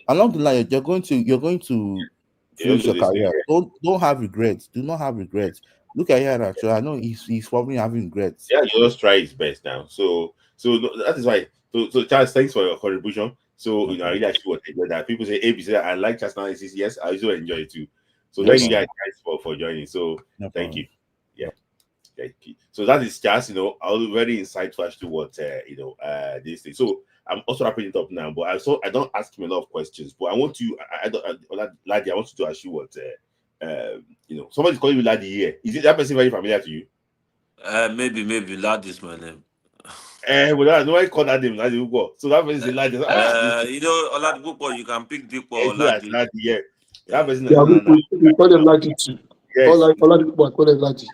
along the line you're going to You know, finish to your this thing. career. Don't have regrets. Do not have regrets. Look at here actually. I know he's probably having regrets. Yeah, you just try his best now. So that is why. So Charles, thanks for your contribution. So I Okay. really actually want to enjoy that. People say ABC. I like Charles analysis. Yes, I also enjoy it too. So No thank you guys problem. for joining. So No thank you. problem. Yeah, thank you. So that is just I was very insightful as to what this thing. So I'm also wrapping it up now. But I don't ask him a lot of questions. But I want to I don't Ladi, I want to ask you what somebody's calling you Ladi here. Is it that person very familiar to you? Maybe lad is my name. Well, no one call that name Ladipo. So that person is a lad. This Oladipo, you can pick Dipo or is who has Ladi. lad here. That Yeah. person, Yeah, no, no, we call them Lati too. yes, All the people I call them Lati.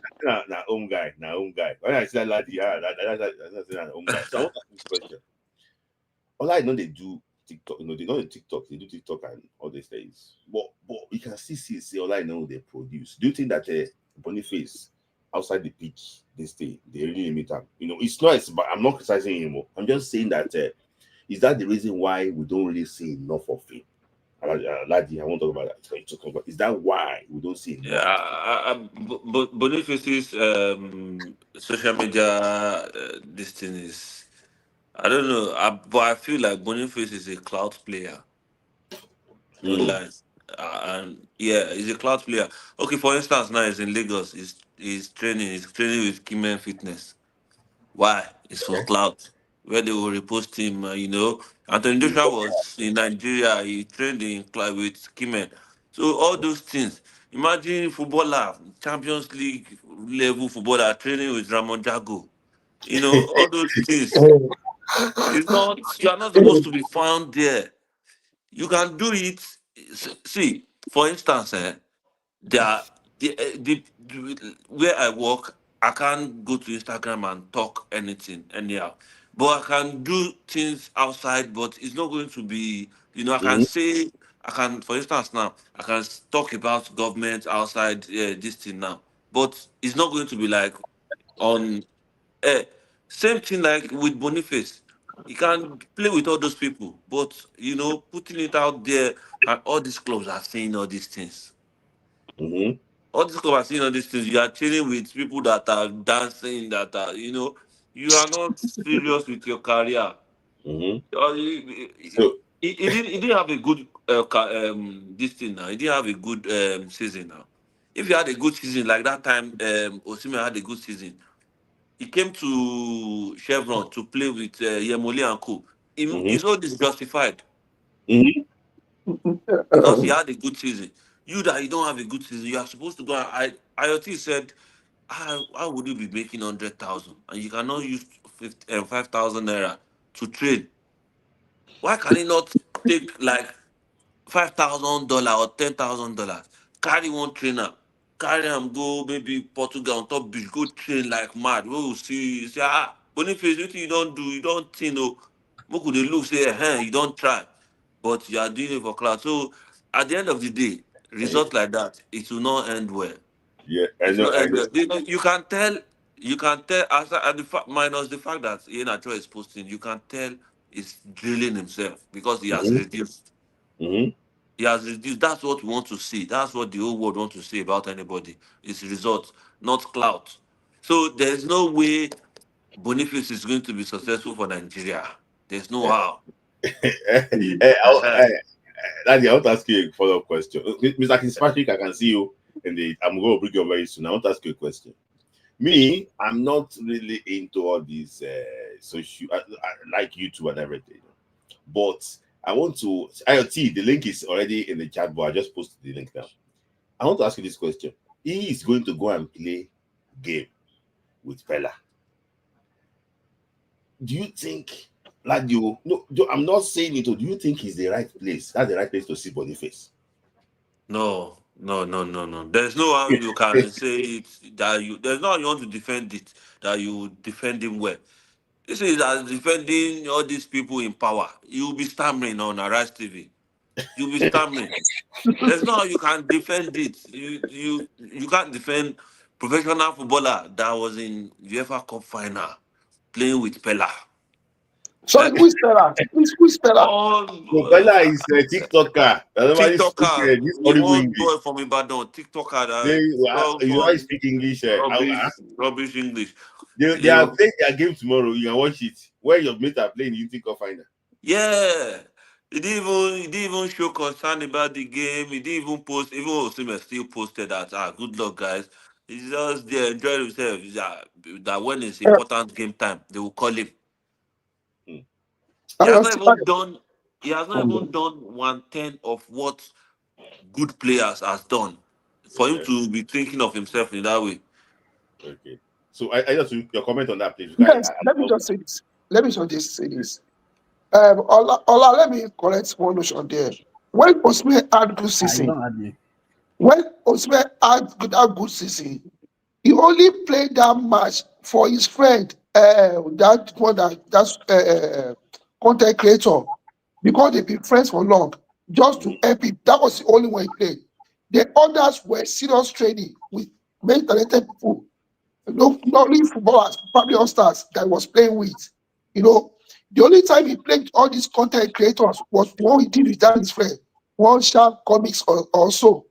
home guy, home guy. When I say that lad, yeah, that's a home guy. So I want to ask this question. All I know they do TikTok, they know the TikTok, they do TikTok and all these things. But you can still see all I know they produce. Do you think that Boniface outside the pitch, they really limit him? It's not. But I'm not criticizing him anymore. I'm just saying that is that the reason why we don't really see enough of him? Ladi, I won't talk about that. So you talk about is that why we don't see Yeah, enough of him? Boniface's social media this thing is, I don't know, but I feel like Boniface is a cloud player. No Mm, lies. And yeah, he's a cloud player. Okay, for instance, now he's in Lagos. He's training. He's training with Kimen Fitness. Why? It's for okay. cloud, where they will repost him. Anthony Mm, Joshua was in Nigeria. He trained in with Kimen. So all those things. Imagine footballer, Champions League level footballer training with Ramon Jago. All those things. It's not. You are not supposed to be found there. You can do it. See, for instance, there are where I work, I can't go to Instagram and talk anything anyhow. But I can do things outside, but it's not going to be, I can mhm, say, I can, for instance, now, I can talk about government outside this thing now. But it's not going to be like on Eh, same thing like with Boniface. He can play with all those people, but putting it out there, and all these clubs are saying all these things. mhm, All these clubs are saying all these things. You are training with people that are dancing, that are, you are not serious with your career. mhm. He, So, he didn't have a good this thing now. He didn't have a good season now. If he had a good season like that time, Osimhen had a good season. He came to Chevron to play with Yemoli and Co. mhm, His own is justified mhm, because he had a good season. You that you don't have a good season, you are supposed to go. IoT said, how would you be making 100,000 and you cannot use 5,000 naira to trade? Why can he not take like $5,000 or $10,000? Carry one trainer, carry him go maybe Portugal on top beach, go train like mad. We will see. Say, Boniface, what you don't do, you don't think, no. Make they look say, hey, you don't try, but you are doing it for class. So at the end of the day, mhm. results like that, it will not end well. Yeah, I It's know, not I end know. well. You can tell, and the fact minus the fact that Ian Acho is posting, you can tell he's drilling himself because he has Mhm, reduced. mhm. He has reduced. That's what we want to see. That's what the whole world wants to see about anybody. It's results, not clout. So there's no way Boniface is going to be successful for Nigeria. There's no how. Uh-huh. Daddy, I want to ask you a follow-up question. Mr. Fitzpatrick, I can see you I'm going to bring you up very soon. I want to ask you a question. Me, I'm not really into all these social, like YouTube and everything. But I want to, IoT, the link is already in the chat, but I just posted the link now. I want to ask you this question. He is going to go and play game with Pella. Do you think, like no, I'm not saying it, do you think he's the right place? That's the right place to see Boniface. No, no, no, no, no. There's no how you can say it that you. There's no how you want to defend it that you defend him well. This is as defending all these people in power. You'll be stammering on Arise TV. You'll be stammering. There's no how you can defend it. You can't defend professional footballer that was in UEFA Cup final playing with Pella. Sorry, who is Pella? Who is Pella? All So Bella is a TikToker. Normally speak TikToker, this the horrible one English. boy from Ibadan, TikToker They, that talk you know, I some speak English. rubbish English. They You are know, playing their game tomorrow. You can watch it. Where your mates are playing, you think of final. yeah. He didn't even show concern about the game. He didn't even post. Even Osimhen still posted that. Good luck, guys. He's just there enjoying himself. That when it's Uh, important game time, they will call him. Hmm. He I has was not even done. He has not even done 1/10 of what good players has done for him Okay. to be thinking of himself in that way. Okay. So I just your comment on that, please. yes. Let me just say this. Let me just say this. Ola, let me correct one notion there. When Osimhen had good You season, don't add me. when Osimhen had good season, he only played that match for his friend, that one that's content creator, because they've been friends for long, just to help him. That was the only one he played. The others were serious training with many talented people, not only footballers, probably all stars that he was playing with. You know, the only time he played with all these content creators was what he did with that his friend, one sharp comics or so.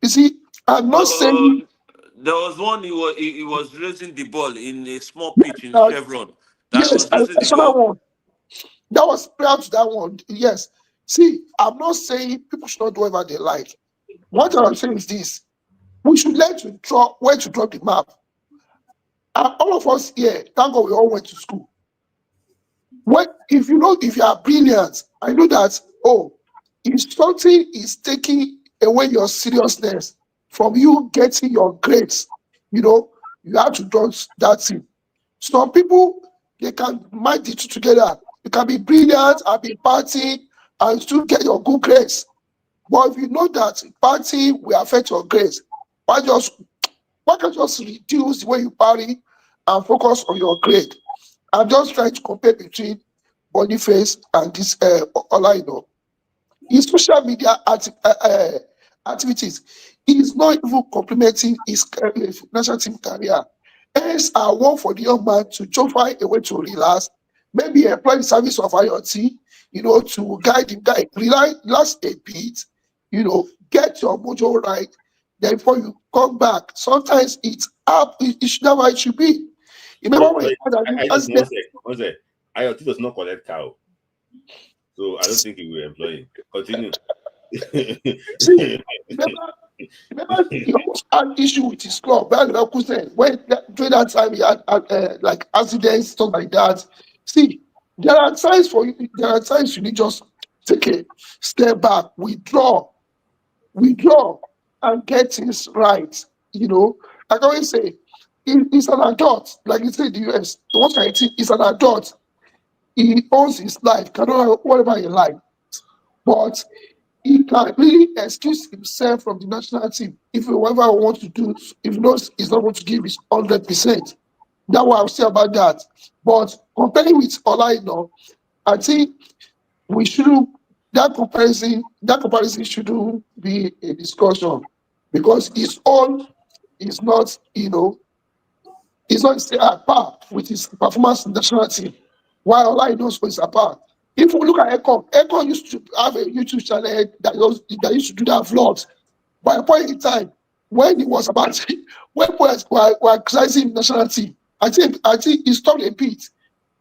You see, I'm not saying There was one he was raising the ball in a small pitch in that. Chevron. That he Yes, was raising I the saw that ball. one. That was prior to that one. Yes. See, I'm not saying people should not do whatever they like. What I'm saying is this: we should learn to draw where to draw the map. And all of us here, thank God we all went to school. When if you are brilliant, I know that, if something is taking away your seriousness from you getting your grades, you have to do that thing. Some people, they can match the two together. You can be brilliant and be partying and still get your good grades. But if you know that party will affect your grades, why just why can't you just reduce the way you party and focus on your grade? I'm just trying to compare between Boniface and this Olaino. His social media activities, he is not even complementing his national team career. Hence, I want for the young man to just find a way to relax, maybe employ the service of IoT, to guide him, relax a bit, get your mojo right. Then before you come back, sometimes it's up, it's not what it should be. So Remember when he had an I just accident? one sec. IoT does not collect cow, so I don't think he will employ him. Continue. See, remember Remember, he almost had issue with his club. During that time he had like accidents, stuff like that. See, there are times for you. There are times you need just take a step back, withdraw, and get things right. Like I always say, he's an adult. Like you say, in the US, the one I think is an adult. He owns his life, can do whatever he likes. But he can really excuse himself from the national team if whoever wants to do, if he knows he's not going to give his 100%. That's what I'll say about that. But comparing with Olaino, I think we shouldn't that comparison shouldn't be a discussion, because his own is not, he's not still at par with his performance in the national team, while Olaino is apart. If we look at Ekon used to have a YouTube channel that used to do that vlogs. By a point in time, when it was about when players were criticizing national team, I think he stopped a bit.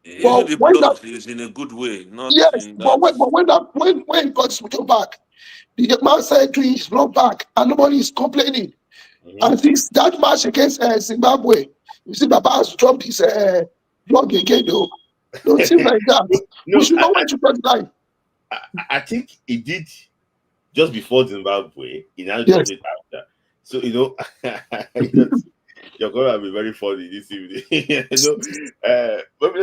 Even But the when that blogs is in a good way, not yes, in but that. when he got his mojo back, the man started doing his vlog back, and nobody is complaining. Mhm. And since that match against Zimbabwe, you see, Baba has dropped his vlog again, though. No things like that. We No, should know when to draw the line. I think he did just before Zimbabwe. He now Yes. dropped it after. So you're gonna be very funny this evening. Let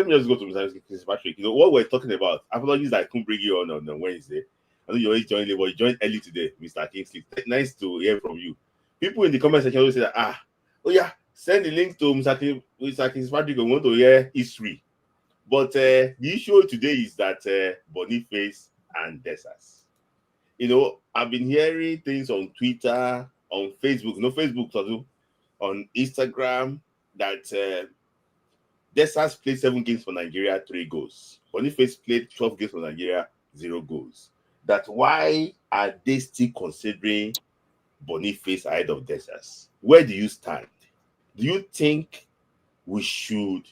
me just go to Mr. Patrick. What we're talking about. Apologies that I couldn't bring you on Wednesday. I know you always joined late, but you joined early today, Mr. Kingsley. Nice to hear from you. People in the comment section always say that, oh yeah, send the link to Mr. Kingsley Patrick. We want to hear history. But the issue today is that Boniface and Desas. I've been hearing things on Twitter, on Facebook, Facebook, on Instagram, that Desas played 7 games for Nigeria, 3 goals. Boniface played 12 games for Nigeria, 0 goals. That's why are they still considering Boniface ahead of Desas? Where do you stand? Do you think we should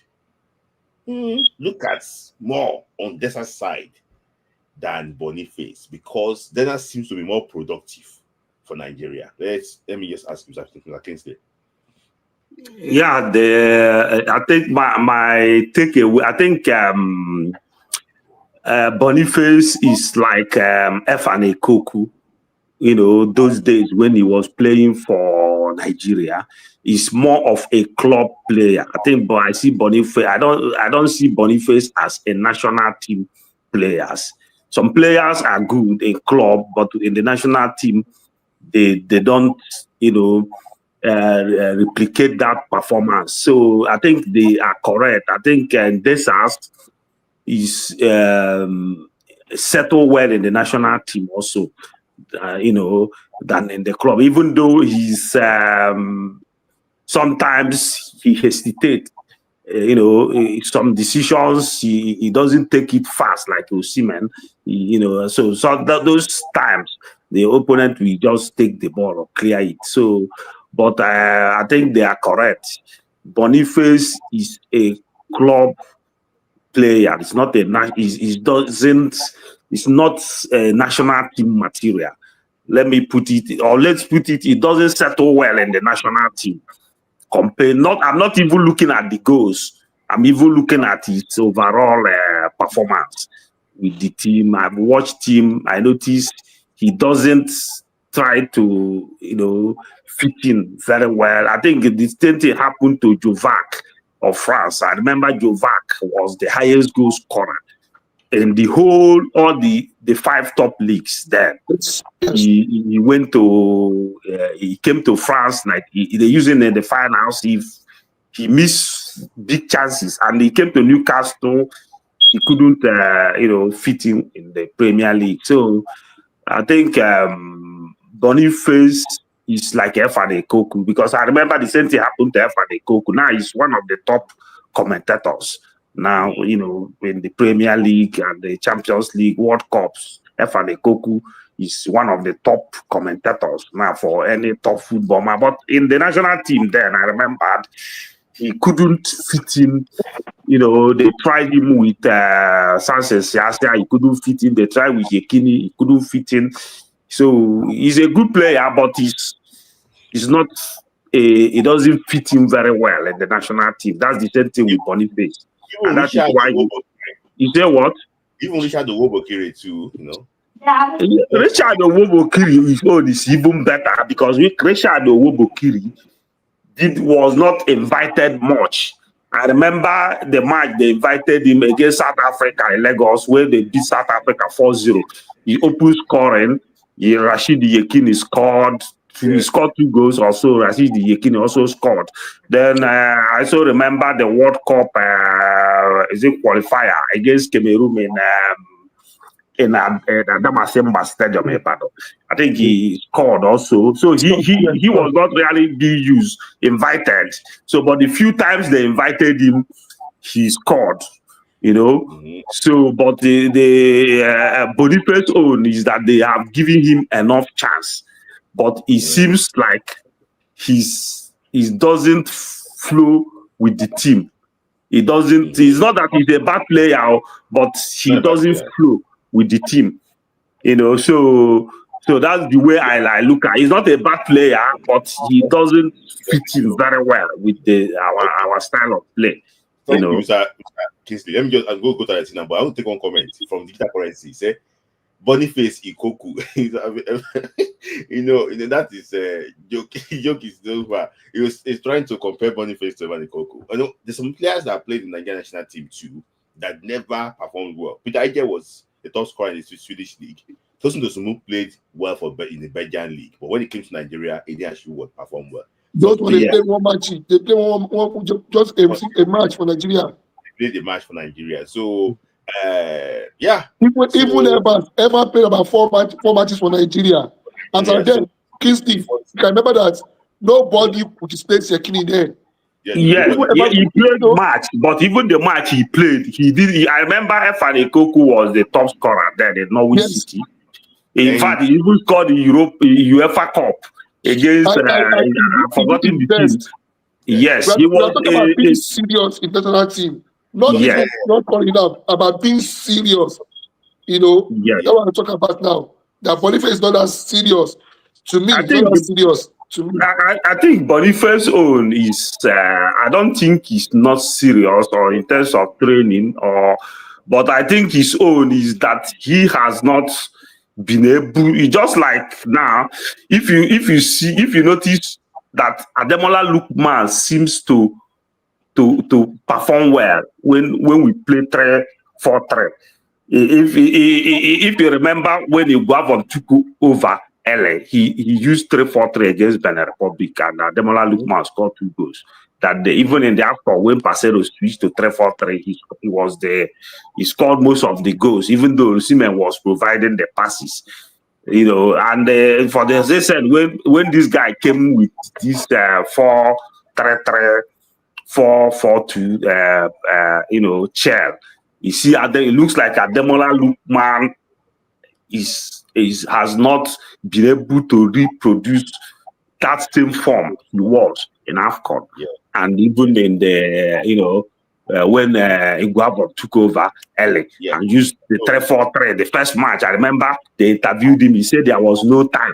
look at more on Desas side than Boniface, because Desas seems to be more productive for Nigeria? Let me just ask you something, Kingsley. Yeah, I think my takeaway, I think Boniface is like Efane Koku, those days when he was playing for Nigeria. Is more of a club player. I think, but I see Boniface. I don't see Boniface as a national team players. Some players are good in club, but in the national team, they don't, replicate that performance. So I think they are correct. I think Desas is settled well in the national team also, than in the club. Even though he's sometimes he hesitates. Some decisions he doesn't take it fast like Osimhen. So those times the opponent will just take the ball or clear it. So, but I think they are correct. Boniface is a club player. It's not it's not a national team material. Let's put it, it doesn't settle well in the national team. I'm not even looking at the goals. I'm even looking at his overall performance with the team. I've watched him. I noticed he doesn't try to, fit in very well. I think the same thing happened to Jovac of France. I remember Jovac was the highest goal scorer in the all the 5 top leagues then. He went to, he came to France, like they're using in the finals. He missed big chances, and he came to Newcastle. He couldn't, fit in the Premier League. So I think Boniface is like Efane Koku, because I remember the same thing happened to Efane Koku. Now he's one of the top commentators. Now, in the Premier League and the Champions League, World Cups, Efane Koku is one of the top commentators now for any top footballer. But in the national team then, I remembered he couldn't fit in. They tried him with Sanchez Siasia, he couldn't fit in. They tried with Yekini, he couldn't fit in. So he's a good player, but he's not. He doesn't fit in very well in the national team. That's the same thing with Boniface. And that is why you say what? Even Richard Owobokere too, Richard Owobokere is even better, because Richard Owobokere was not invited much. I remember the match they invited him against South Africa in Lagos, where they beat South Africa 4-0. He opened scoring. Rashid Yekini scored. He scored 2 goals also. Rashid Yekini also scored. Then I also remember the World Cup qualifier against Cameroon in Adamasamba Stadium. I think he scored also. So he was not really being used, invited. So, but the few times they invited him, he scored. So, but the Boniface own is that they have given him enough chance, but it seems like he doesn't flow with the team. He doesn't. It's not that he's a bad player, but he doesn't flow with the team. So that's the way I look at it. He's not a bad player, but he doesn't fit in very well with our style of play. Thank you, Mr. Kingsley. Let me just go to the thing, but I will take one comment from Digital Currency. Say Boniface Ikoku. That is joke is over. He's trying to compare Boniface to Ikoku. There's some players that played in the Nigerian national team too that never performed well. Peter Ige was the top scorer in the Swedish league. Tosin Adarabioyo played well in the Belgian league, but when it came to Nigeria, he didn't actually perform well. Those when they played one match, they played one just a match for Nigeria. They played the match for Nigeria. So Yeah. Even ever played about four matches for Nigeria. And Yes. then Kingsley, you can remember that nobody would display Sekini there. Yes, he played match, but even the match he played, I remember Efan Ekoku was the top scorer there in Norwich City. In fact, he even scored the UEFA Cup against. I've forgotten the team. Yes, he was talking about being serious in national team. Not calling up, about being serious. You know, that's what I'm talking about now. That Boniface is not as serious. To me, it's not as serious. To me. I think Boniface's own is, I don't think he's not serious or in terms of training, but I think his own is that he has not been able, just like now, if you notice that Ademola Lookman seems to perform well when we play 3-4-3. If you remember when Iguavon took over LA, he used 3-4-3 against Benin Republic, and Ademola Lookman scored 2 goals. That even in the after when Parceiro switched to 3-4-3, he scored most of the goals, even though Osimhen was providing the passes. You know, and for the, as they said, when this guy came with this 4-3-3, 4-4-2, chair, you see, it looks like Ademola Lookman has not been able to reproduce that same form he was in AFCON. And even in the, when Iguavon took over LA and used the 3-4-3, the first match, I remember they interviewed him, he said there was no time.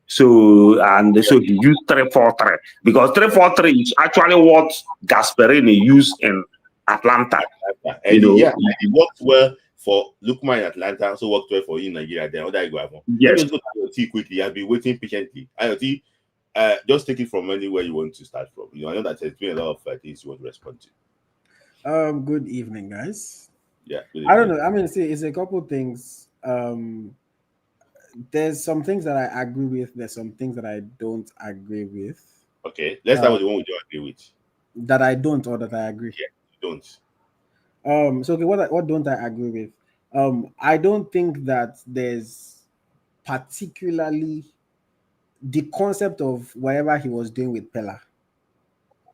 So he used 3-4-3 because 3-4-3 is actually what Gasperini used in Atlanta. And it worked well for Lookman in Atlanta, also worked well for you in Nigeria. Then other Iguavon. Yes. Let me just go to IoT quickly. I've been waiting patiently. IoT, just take it from anywhere you want to start from. I know that there's been a lot of things you want to respond to. Good evening, guys. Yeah. I don't know. I mean, see, it's a couple things. There's some things that I agree with. There's some things that I don't agree with. Okay, let's start with the one we don't agree with. That I don't, or that I agree. Yeah, you don't. So okay, what don't I agree with? I don't think that there's particularly the concept of whatever he was doing with Pella.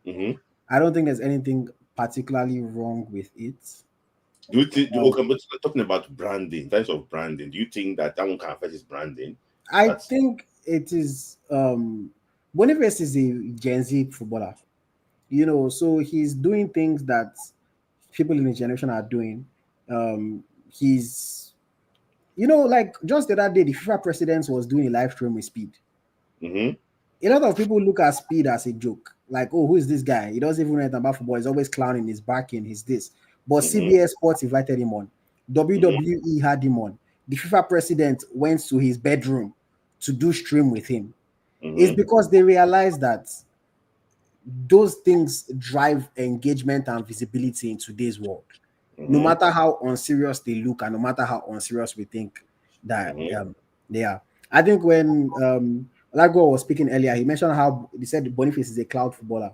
I don't think there's anything particularly wrong with it. Do you think, talking about branding, in terms of branding, do you think that one can affect his branding? I think it is. Boniface is a Gen Z footballer, so he's doing things that people in his generation are doing. He's, like just the other day, the FIFA president was doing a live stream with Speed. A lot of people look at Speed as a joke, like, oh, who is this guy? He doesn't even know anything about football. He's always clowning, he's backing, he's this. But CBS Sports invited him on. WWE had him on. The FIFA president went to his bedroom to do stream with him. It's because they realized that those things drive engagement and visibility in today's world. No matter how unserious they look and no matter how unserious we think that they are. I think when Lago was speaking earlier, he mentioned how he said Boniface is a cloud footballer.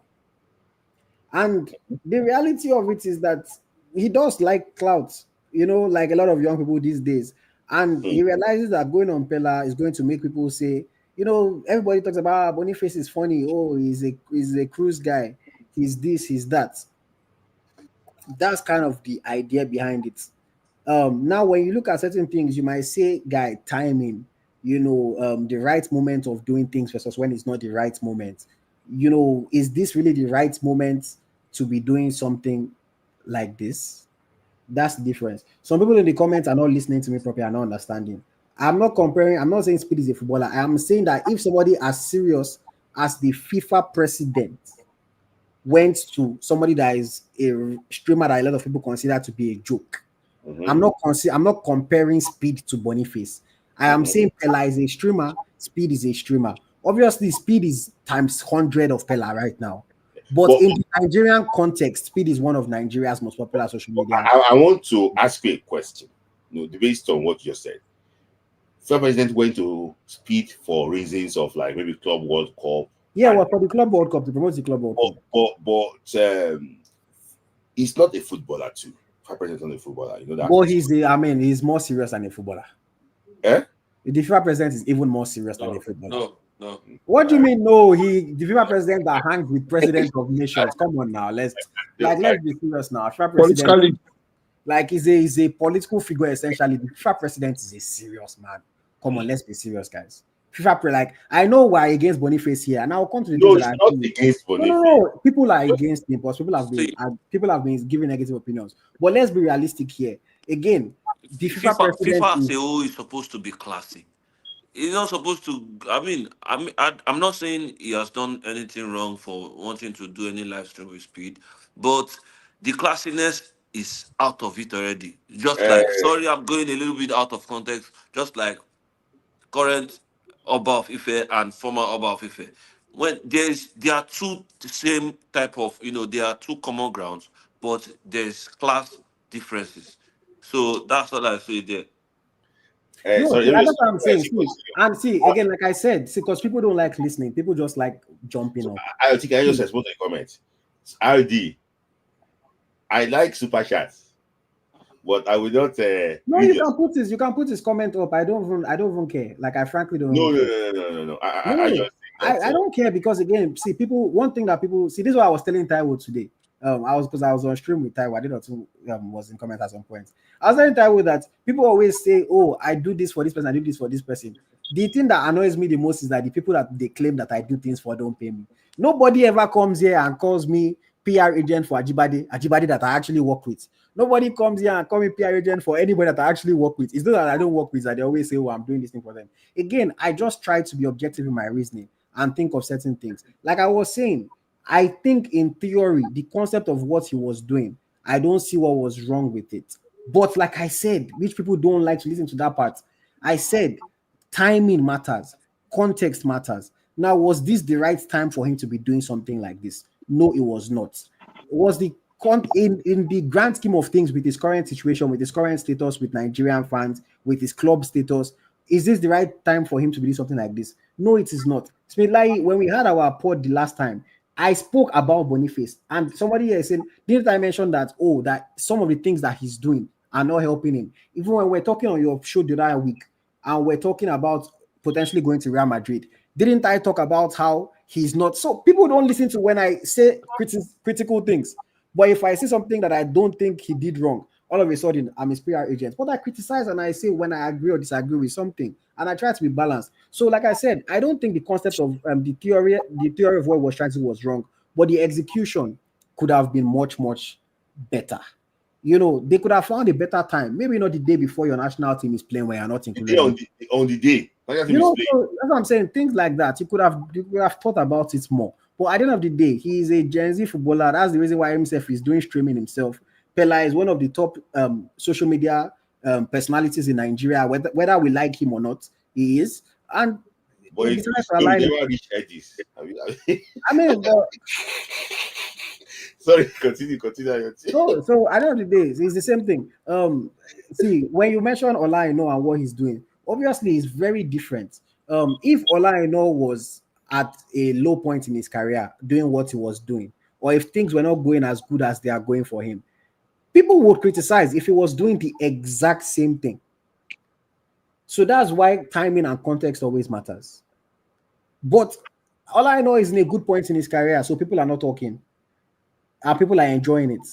And the reality of it is that he does like clouds, like a lot of young people these days. And he realizes that going on Pella is going to make people say, everybody talks about Boniface is funny. Oh, he's a cruise guy. He's this, he's that. That's kind of the idea behind it. Now, when you look at certain things, you might say, guy, timing, the right moment of doing things versus when it's not the right moment. Is this really the right moment to be doing something like this? That's the difference. Some people in the comments are not listening to me properly and not understanding. I'm not saying Speed is a footballer. I am saying that if somebody as serious as the FIFA president went to somebody that is a streamer that a lot of people consider to be a joke, I'm not comparing Speed to Boniface. I am saying Pella is a streamer, Speed is a streamer. Obviously, Speed is times 100 of Pella right now. But in the Nigerian context, Speed is one of Nigeria's most popular social media. I want to ask you a question, based on what you said. FIFA president went to Speed for reasons of like maybe Club World Cup. Yeah, well, for the Club World Cup, to promote the Club World Cup. But it's not a footballer too. FIFA president on a footballer. You know that. But he's more serious than a footballer. Eh? The FIFA president is even more serious than a footballer. No. What do you mean? No, the FIFA president that hangs with president of nations. Come on now, let's be serious now. FIFA president, Politically, like, is a political figure essentially. The FIFA president is a serious man. Come on, let's be serious, guys. FIFA I know we're against Boniface here, and I'll come to the No, things it's that not against Boniface. No. People are against him, but people have been giving negative opinions. But let's be realistic here. Again, the FIFA president FIFA as a whole is supposed to be classy. He's not supposed to. I'm not saying he has done anything wrong for wanting to do any live stream with speed, but the classiness is out of it already. Just like, sorry, I'm going a little bit out of context. Just like current Oba of Ife and former Oba of Ife. When there are two same type of, there are two common grounds, but there's class differences. So that's what I say there. No, that's what I'm saying. See, again, like I said, because people don't like listening. People just like jumping up. I think I just respond to the comments. RD, I like super chats, but I will not. No, you can put his comment up. I don't even care. Like, I frankly don't. No. I don't care, because again, see, one thing that people see, this is what I was telling Taiwo today. I was on stream with Taiwo. I did not was in comment at some point. I was telling Taiwo that people always say, "Oh, I do this for this person, I do this for this person." The thing that annoys me the most is that the people that they claim that I do things for don't pay me. Nobody ever comes here and calls me PR agent for Ajibade that I actually work with. Nobody comes here and call me PR agent for anybody that I actually work with. It's not that I don't work with, that they always say, "Oh, I'm doing this thing for them." Again, I just try to be objective in my reasoning and think of certain things. Like I was saying, I think in theory, the concept of what he was doing, I don't see what was wrong with it. But like I said, which people don't like to listen to that part, I said timing matters, context matters. Now, was this the right time for him to be doing something like this? No, it was not. Was the in the grand scheme of things, with his current situation, with his current status with Nigerian fans, with his club status, is this the right time for him to be doing something like this? No, it is not. Like, when we had our pod the last time, I spoke about Boniface, and somebody here said, didn't I mention that, that some of the things that he's doing are not helping him? Even when we're talking on your show the other week, and we're talking about potentially going to Real Madrid, didn't I talk about how he's not? So people don't listen to when I say critical things. But if I say something that I don't think he did wrong, all of a sudden I'm his PR agent. But I criticize and I say when I agree or disagree with something, and I try to be balanced. So, like I said, I don't think the concept of the theory of what was trying to do was wrong, but the execution could have been much, much better. They could have found a better time. Maybe not the day before your national team is playing, where you're not included. On the day. So that's what I'm saying. Things like that, you could have thought about it more. But at the end of the day, he is a Gen Z footballer. That's the reason why himself is doing streaming himself. Pella is one of the top social media personalities in Nigeria, whether we like him or not, he is. And but he never reached edges. I mean, sorry, continue. So at the end of the day, it's the same thing. See, when you mention Olaino and what he's doing, obviously it's very different. If Olaino was at a low point in his career doing what he was doing, or if things were not going as good as they are going for him, people would criticize if he was doing the exact same thing. So that's why timing and context always matters. But all I know is in a good point in his career, so people are not talking. And people are enjoying it.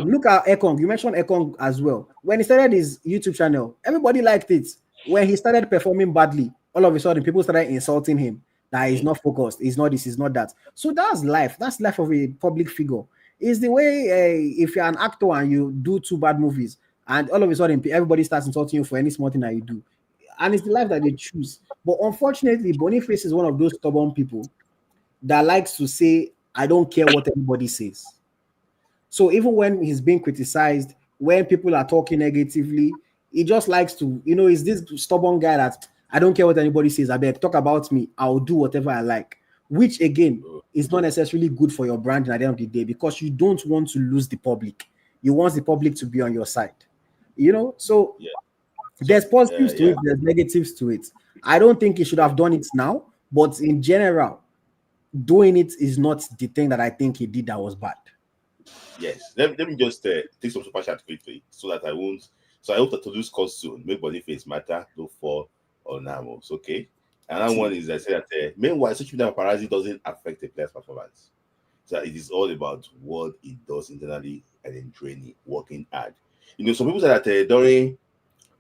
Look at Ekong. You mentioned Ekong as well. When he started his YouTube channel, everybody liked it. When he started performing badly, all of a sudden people started insulting him. That he's not focused, he's not this, he's not that. So that's life. That's life of a public figure. It's the way if you're an actor and you do 2 bad movies, and all of a sudden everybody starts insulting you for any small thing that you do. And it's the life that they choose. But unfortunately, Boniface is one of those stubborn people that likes to say, I don't care what anybody says. So even when he's being criticized, when people are talking negatively, he just likes to, he's this stubborn guy that I don't care what anybody says. I beg, talk about me. I'll do whatever I like. Which again is not necessarily good for your branding at the end of the day, because you don't want to lose the public. You want the public to be on your side. So there's positives to it, there's negatives to it. I don't think he should have done it now, but in general, doing it is not the thing that I think he did that was bad. Yes. Let me just take some super chat quickly so that I won't. So I hope that to lose cause soon. Make Boniface matter. Look for Onamos. Okay. Another one is I say that meanwhile, social media paparazzi doesn't affect a player's performance. So it is all about what it does internally and in training, working hard. Some people said that during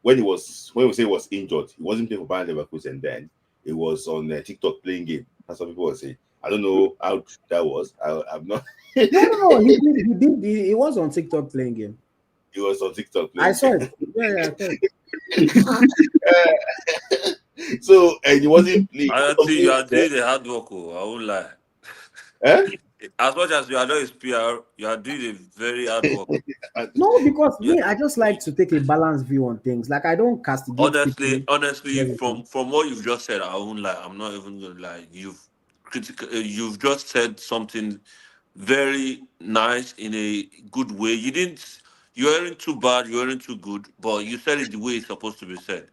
when we say he was injured, he wasn't playing for Bayern Leverkusen then. It was on TikTok playing game. That's what people were saying. I don't know how that was. I'm not. No. He was on TikTok playing game. He was on TikTok playing. I saw it. So and he wasn't playing. I think you are doing the hard work. I won't lie. As much as you are not his PR, you are doing a very hard work. No, because me, I just like to take a balanced view on things. Like I don't castigate people. Honestly, from what you've just said, I won't lie. I'm not even gonna lie. You've just said something very nice in a good way. You weren't too bad, you weren't too good, but you said it the way it's supposed to be said.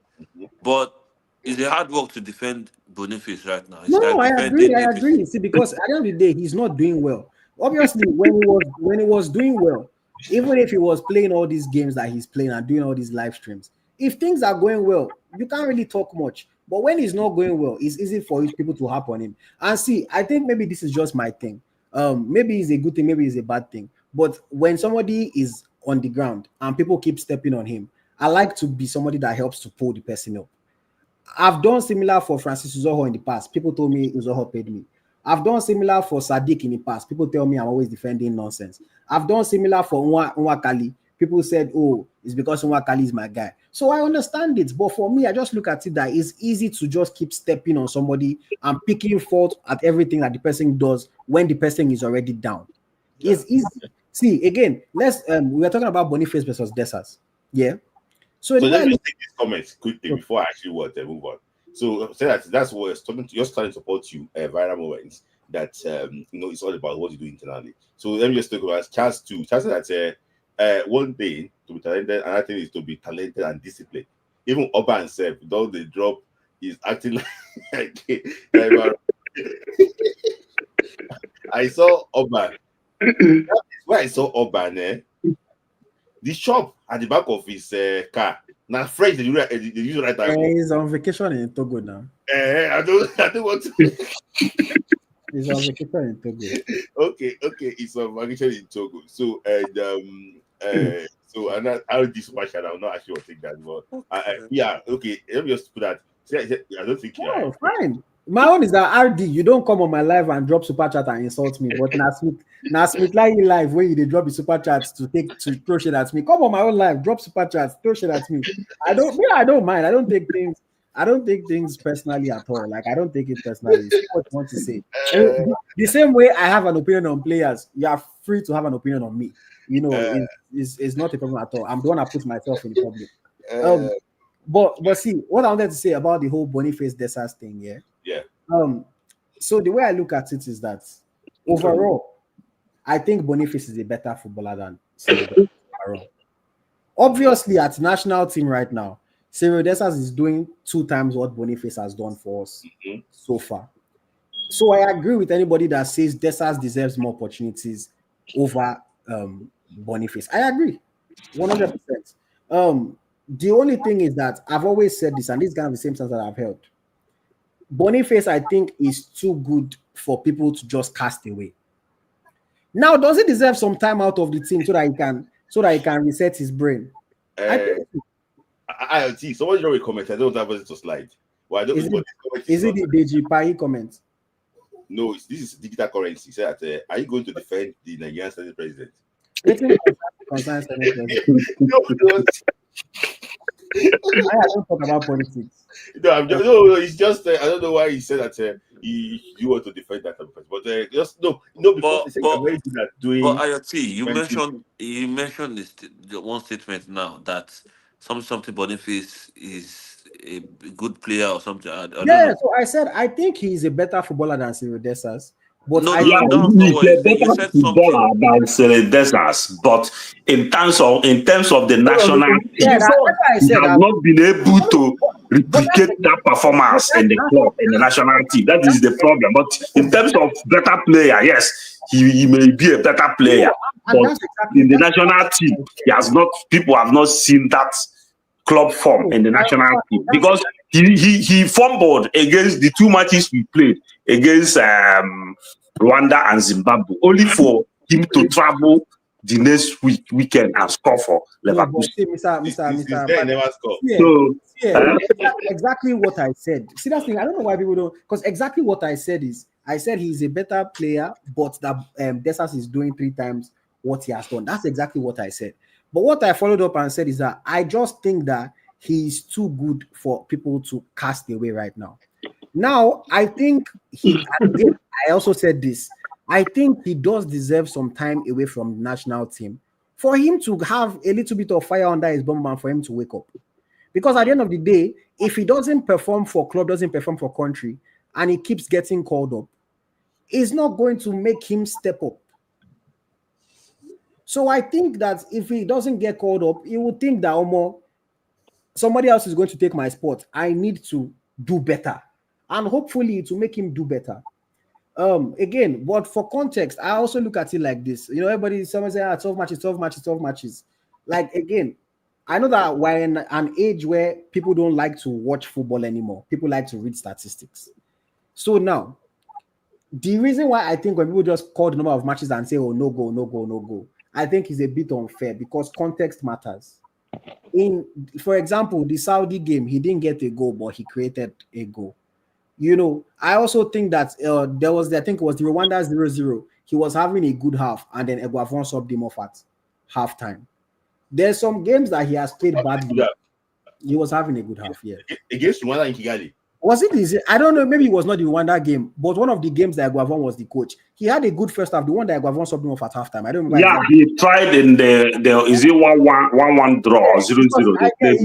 But it's a hard work to defend Boniface right now. It's No, I agree. See, because at the end of the day, he's not doing well. Obviously, when he was doing well, even if he was playing all these games that he's playing and doing all these live streams, if things are going well, you can't really talk much. But when it's not going well, it's easy for people to harp on him. And see, I think maybe this is just my thing. Maybe it's a good thing, maybe it's a bad thing. But when somebody is on the ground and people keep stepping on him, I like to be somebody that helps to pull the person up. I've done similar for Francis Uzoho in the past. People told me Uzoho paid me. I've done similar for Sadiq in the past. People tell me I'm always defending nonsense. I've done similar for Nwakali. People said, oh, it's because Nwakali is my guy. So I understand it. But for me, I just look at it that it's easy to just keep stepping on somebody and picking fault at everything that the person does when the person is already down. It's easy. See, again, we are talking about Boniface versus Desas. Yeah. So let me just take this comment quickly before I actually move on. So say that's what you're starting to support you viral moments that it's all about what you do internally. So let me just talk about Charles too. Charles said that one thing to be talented, another thing is to be talented and disciplined. Even Oba himself, though the drop is acting like I saw Oba. Where I saw Oba, the shop at the back of his car. Now, French, they use right now. He's on vacation in Togo now. I don't want to. He's on vacation in Togo. Okay, he's on vacation in Togo. So and I'll do super chat. I'm not actually take that, but yeah, okay. Let me just put that. I don't think. Oh, fine. My own is that RD, you don't come on my live and drop super chat and insult me. But now Smith like live when you drop the super chats to throw shit at me. Come on my own live, drop super chats, throw shit at me. I don't mind. I don't take things personally at all. Like I don't take it personally. Say what you want to say. The same way I have an opinion on players, you are free to have an opinion on me. It's not a problem at all. I'm the one that puts myself in the public. But see what I wanted to say about the whole Boniface Desas thing, yeah. So the way I look at it is that overall, I think Boniface is a better footballer than Cyril overall. Obviously, at national team right now, Cyril Desas is doing 2 times what Boniface has done for us so far. So I agree with anybody that says Desas deserves more opportunities over Boniface. I agree, 100%. The only thing is that I've always said this, and this is kind of the same sense that I've held. Boniface, I think, is too good for people to just cast away. Now, does he deserve some time out of the team so that he can reset his brain? I see. Someone wrote a comment. I don't have it to slide. Well, I don't is it the Deji Pai comment? No, this is digital currency. Say that, are you going to defend the Nigerian Senate president? I don't talk about politics. No, it's just I don't know why he said that you want to defend that, but just no, because but very good at doing. But IoT, you mentioned this one statement now that something Boniface is a good player or something. I don't know. So I said I think he's a better footballer than Cyril Desas. But he's a better footballer than Cyril Desas, but in terms of the national team, he has not been able to replicate that performance in the club, in the national team. That is the problem. But in terms of better player, yes, he may be a better player. But in the national team, he has not. People have not seen that club form in the national team because he fumbled against the 2 matches we played against Rwanda and Zimbabwe, only for him to travel the next weekend and score for Liverpool. Exactly what I said. See, that's the thing. I don't know why people don't, because exactly what I said is, I said he's a better player, but that Desas is doing 3 times what he has done. That's exactly what I said. But what I followed up and said is that I just think that he's too good for people to cast away right now. Now, I think I also said this. I think he does deserve some time away from the national team for him to have a little bit of fire under his bum and for him to wake up. Because at the end of the day, if he doesn't perform for club, doesn't perform for country, and he keeps getting called up, it's not going to make him step up. So I think that if he doesn't get called up, he will think that somebody else is going to take my spot. I need to do better. And hopefully it will make him do better. Again, but for context, I also look at it like this. Someone say 12 matches. Like, again, I know that we're in an age where people don't like to watch football anymore. People like to read statistics. So now, the reason why I think when people just call the number of matches and say, oh, no go, I think is a bit unfair because context matters. For example, the Saudi game, he didn't get a goal, but he created a goal. I also think that I think it was the Rwanda 0-0. He was having a good half, and then Eguavon subbed him off at halftime. There's some games that he has played badly. Yeah. He was having a good half, yeah. Against Rwanda in Kigali. Was it easy? I don't know. Maybe it was not the Rwanda game, but one of the games that Eguavon was the coach. He had a good first half. The one that Eguavon subbed him off at halftime. I don't remember. Yeah, exactly. He tried in the is it 1-1 draw 0-0? They played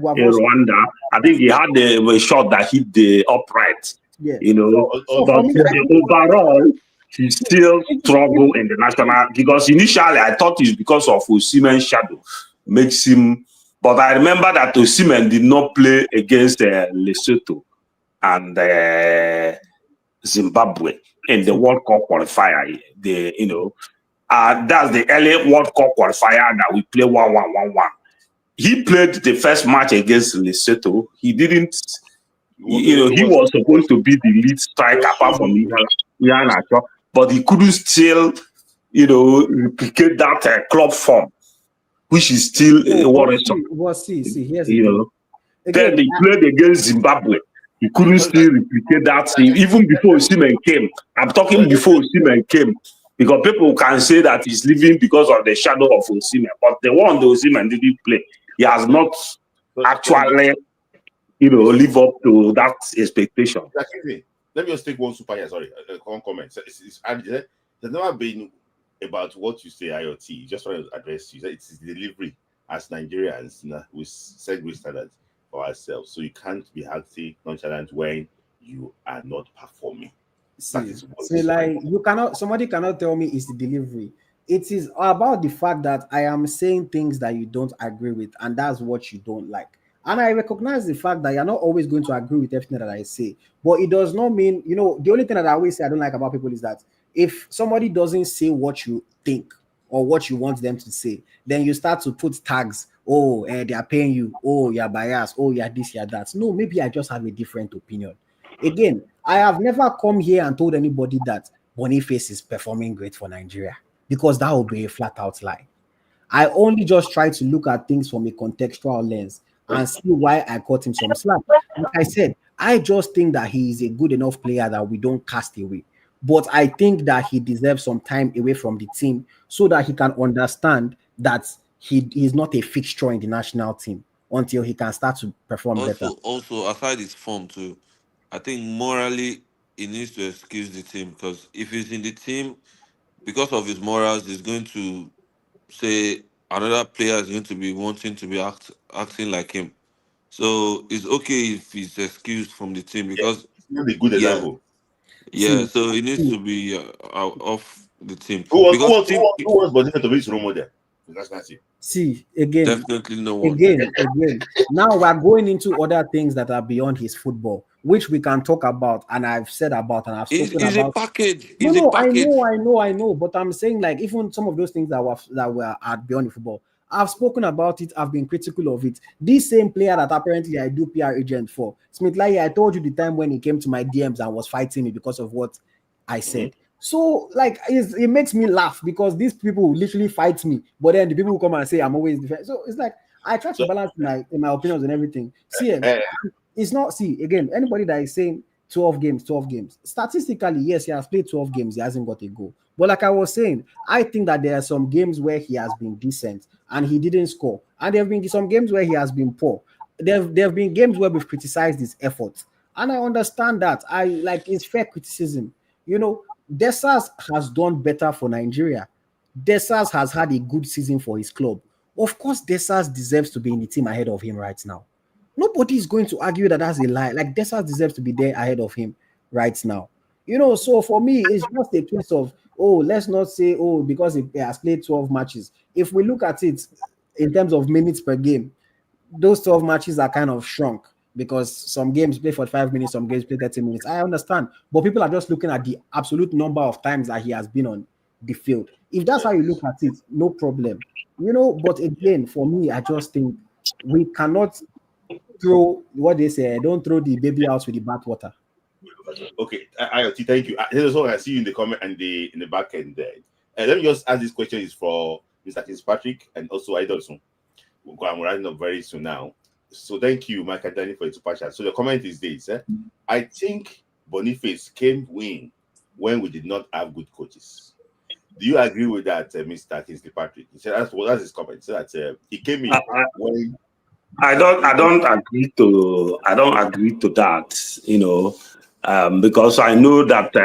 Rwanda. I think he had a shot that hit the upright. Yeah. But overall, he still struggled in the national because initially I thought it's because of Osimhen's shadow makes him. But I remember that Osimhen did not play against Lesotho and Zimbabwe in the World Cup qualifier. That's the early World Cup qualifier that we play 1-1. He played the first match against Lesotho. He didn't. He was supposed to be the lead striker apart from Iheanacho, but he couldn't still, replicate that club form, which is still worrisome. Then they played against Zimbabwe. He couldn't still replicate that team even before Osimhen came. I'm talking before Osimhen came because people can say that he's leaving because of the shadow of Osimhen, but the one that Osimhen didn't play, he has not actually, live up to that expectation. Let me just take one one comment. There's never been about what you say, IoT. Just want to address you. It's delivery as Nigerians, we set great standards for ourselves. So you can't be healthy, nonchalant when you are not performing. Somebody cannot tell me it's the delivery. It is about the fact that I am saying things that you don't agree with, and that's what you don't like. And I recognize the fact that you're not always going to agree with everything that I say, but it does not mean, the only thing that I always say I don't like about people is that if somebody doesn't say what you think or what you want them to say, then you start to put tags. Oh, they are paying you. Oh, you're biased. Oh, you're this, you're that. No, maybe I just have a different opinion. Again, I have never come here and told anybody that Boniface is performing great for Nigeria because that would be a flat out lie. I only just try to look at things from a contextual lens and see why I caught him some slack. Like I said, I just think that he is a good enough player that we don't cast away. But I think that he deserves some time away from the team so that he can understand that he's not a fixture in the national team until he can start to perform better. Also, aside his form too, I think morally he needs to excuse the team because if he's in the team, because of his morals, he's going to say another player is going to be wanting to be acting like him. So it's okay if he's excused from the team because it's not a good example. Yeah, so he needs to be off the team. Who was Boniface to be his role model? the national team. See, again, Definitely no one. again. Now we're going into other things that are beyond his football, which we can talk about, and I've said about, and I've spoken It's a about. package. No, It's a no, package. I know. But I'm saying, like, even some of those things that were at beyond the football, I've spoken about it. I've been critical of it. This same player that apparently I do PR agent for, Smith Lai, I told you the time when he came to my DMs and was fighting me because of what I said. So, like, it makes me laugh because these people literally fight me, but then the people who come and say I'm always defensive. So it's like I try to balance in my opinions and everything. See, it's not. See, again, anybody that is saying 12 games. Statistically, yes, he has played 12 games. He hasn't got a goal. But like I was saying, I think that there are some games where he has been decent and he didn't score. And there have been some games where he has been poor. There have been games where we've criticized his efforts. And I understand that. I like it's fair criticism. You know, Desas has done better for Nigeria. Desas has had a good season for his club. Of course, Desas deserves to be in the team ahead of him right now. Nobody is going to argue that that's a lie. Like, Desas deserves to be there ahead of him right now. You know, so for me, it's just a case of, let's not say, because he has played 12 matches. If we look at it in terms of minutes per game, those 12 matches are kind of shrunk because some games play 45 minutes, some games play 30 minutes. I understand. But people are just looking at the absolute number of times that he has been on the field. If that's how you look at it, no problem. You know, but again, for me, I just think we cannot throw what they say, don't throw the baby out with the bathwater. Okay, IoT, thank you. Here's what I see you in the comment and in the back end there. Let me just ask this question is for Mr. Fitzpatrick and also Idolson. I'm writing up very soon now. So thank you, Mike and Danny, for your super chat. So the comment is this: I think Boniface came win when we did not have good coaches. Do you agree with that, Mr. Fitzpatrick? He said that's his comment. So that he came in when. I don't agree to that, you know, because I know that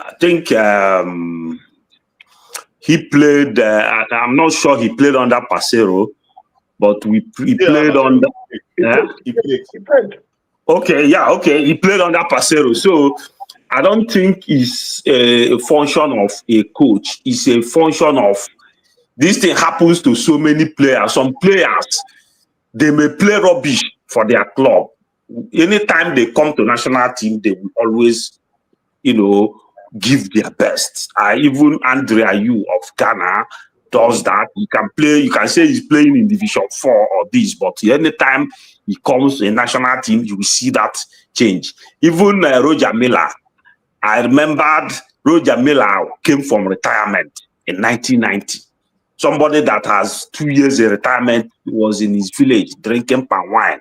I think he played. I'm not sure he played under Pasero, but he played under. He played. Okay, he played under Pasero, so. I don't think it's a function of a coach. It's a function of this thing happens to so many players. Some players, they may play rubbish for their club. Anytime they come to national team, they will always, you know, give their best. Even Andrea Yu of Ghana does that. You can say he's playing in Division 4 or this, but anytime he comes in national team, you will see that change. Even Roger Miller. I remembered Roger Miller came from retirement in 1990. Somebody that has 2 years in retirement was in his village drinking palm wine.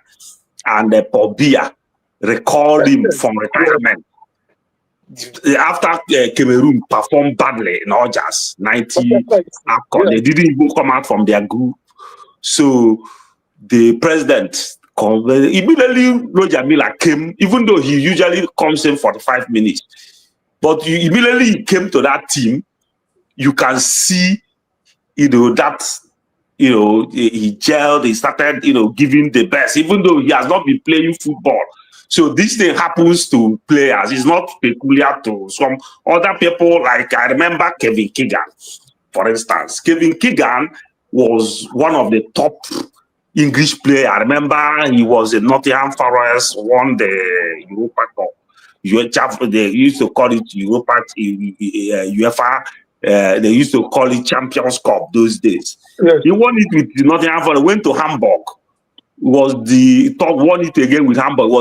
And Paul Biya recalled him from retirement. After Cameroon performed badly in August 90 AFCON, they didn't even come out from their group. So the president immediately Roger Miller came, even though he usually comes in 45 minutes. But immediately he came to that team, you can see, you know, that, you know, he gelled, he started, you know, giving the best, even though he has not been playing football. So this thing happens to players. It's not peculiar to some other people. Like I remember Kevin Keegan, for instance. Kevin Keegan was one of the top English players. I remember he was in Nottingham Forest, won the Europa Cup. They used to call it Europa, UEFA. They used to call it Champions Cup those days. Yes. He won it with Nottingham Forest. Went to Hamburg. Was the top. Won it again with Hamburg.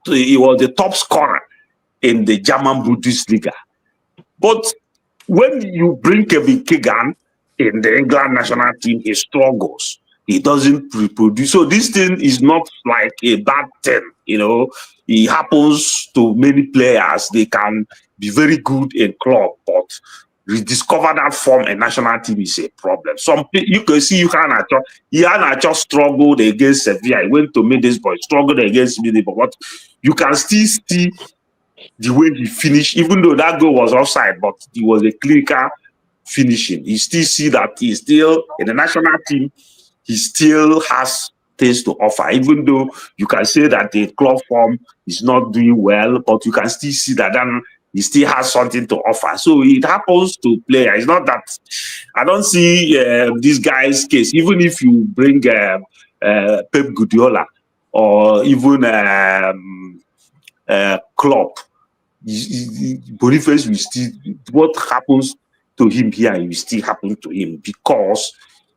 He was the top scorer in the German Bundesliga. But when you bring Kevin Keegan in the England national team, he struggles. He doesn't reproduce. So this thing is not like a bad thing, you know. It happens to many players. They can be very good in club, but rediscover that form in national team is a problem. Some you can see he just struggled against Sevilla. He went to Middlesbrough, struggled against Middlesbrough, but you can still see the way he finished, even though that goal was offside, but it was a clinical finishing. You still see that he's still in the national team. He still has things to offer, even though you can say that the club form is not doing well, but you can still see that then he still has something to offer. So it happens to players. It's not that I don't see this guy's case. Even if you bring Pep Guardiola or even Klopp, Boniface will still, what happens to him here will still happen to him because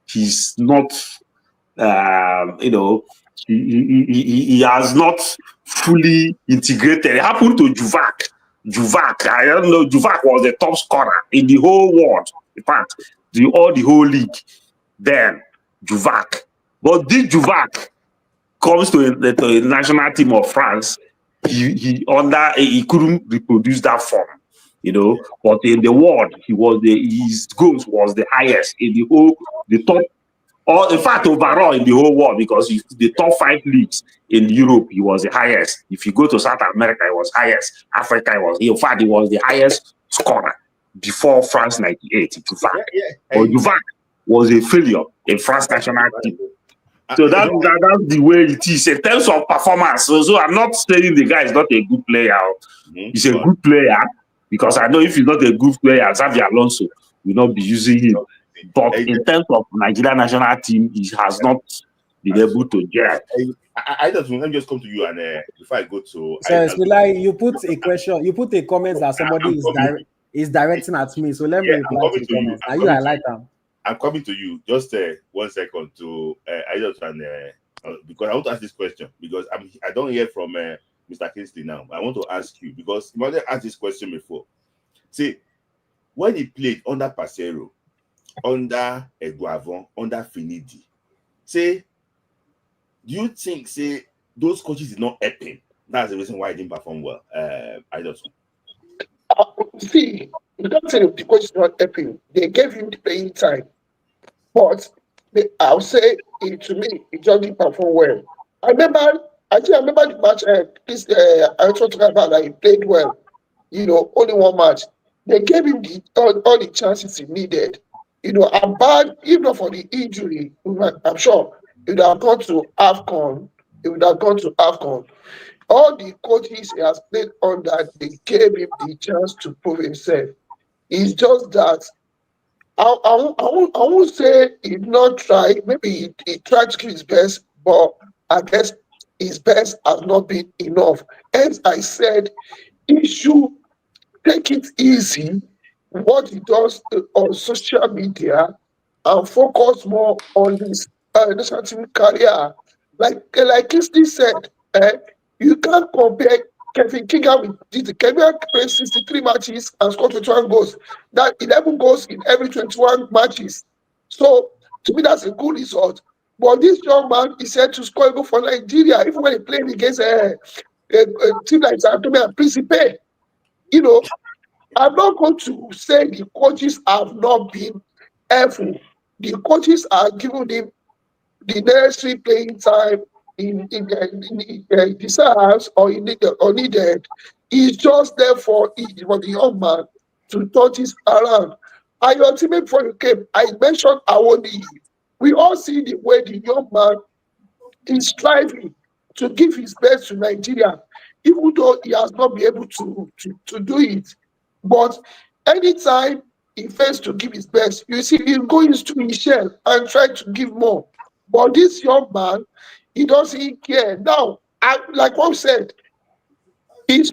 he's not, he has not fully integrated. It happened to Juvac. I don't know, Juvac was the top scorer in the whole world. In fact, the whole league. Then Juvac. But this Juvac comes to the national team of France. He couldn't reproduce that form, But in the world, his goals was the highest in the top. Or in fact, overall in the whole world, because the top 5 leagues in Europe, he was the highest. If you go to South America, he was highest. Africa, he was the highest scorer before France '98. But Juvac was a failure in France national team. So that's the way it is in terms of performance. So I'm not saying the guy is not a good player. He's a good player because I know if he's not a good player, Xabi Alonso will not be using him. But in terms of Nigeria national team, he has not been able to get. I just let me just come to you and before I go to. So you put a question, you put a comment that somebody is directing at me. So let me reply to the comments. I like them. I'm coming to you. Just 1 second to I just because I want to ask this question because I don't hear from Mr. Kingsley now. I want to ask you because you might have asked this question before. See, when he played under Pasero, under Eguavon, under Finidi, say, do you think those coaches did not help him? That's the reason why he didn't perform well. I just see, you don't say the coach is not helping. They gave him the playing time. But I'll say to me, he just didn't perform well. I remember the match. I was talking about that he played well. Only one match. They gave him all the chances he needed. I'm bad, even for the injury. I'm sure he would have gone to WAFCON. All the coaches he has played under, they gave him the chance to prove himself. It's just that I won't say he did not try. Maybe he tried to give his best, but I guess his best has not been enough. As I said, he should take it easy, what he does on social media, and focus more on his national team career. Like Kingsley said, you can't compare Kevin Keegan with this. Kevin played 63 matches and scored 21 goals. That 11 goals in every 21 matches. So to me, that's a good result. But this young man is said to score a goal for Nigeria, even when he played against a team like Zantome and Principe. I'm not going to say the coaches have not been helpful. The coaches are giving him the necessary playing time in desires or needed. He's just there for the young man to touch his around. And your teammate before you came, I mentioned Awoni. We all see the way the young man is striving to give his best to Nigeria, even though he has not been able to do it. But anytime he fails to give his best, you see him go into his shell and try to give more. But this young man, he doesn't care. Now, like one said, his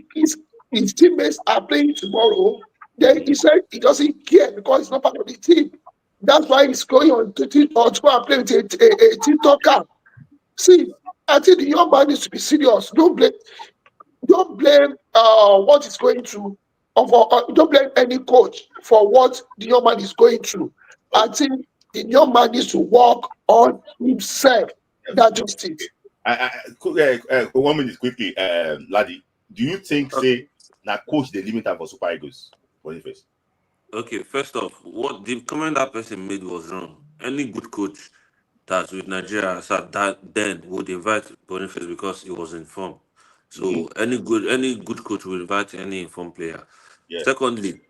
teammates are playing tomorrow. Then he said he doesn't care because he's not part of the team. That's why he's going on to play with a TikToker. See, I think the young man needs to be serious. Don't blame what he's going through. Don't blame any coach for what the young man is going through. I think the young man needs to work on himself. That's just it. 1 minute quickly, Laddie. Do you think that coach the limiter for Super Eagles? Boniface? Okay, first off, what the comment that person made was wrong. Any good coach that's with Nigeria that then would invite Boniface because he was informed. So any good coach will invite any informed player. Yeah. Secondly,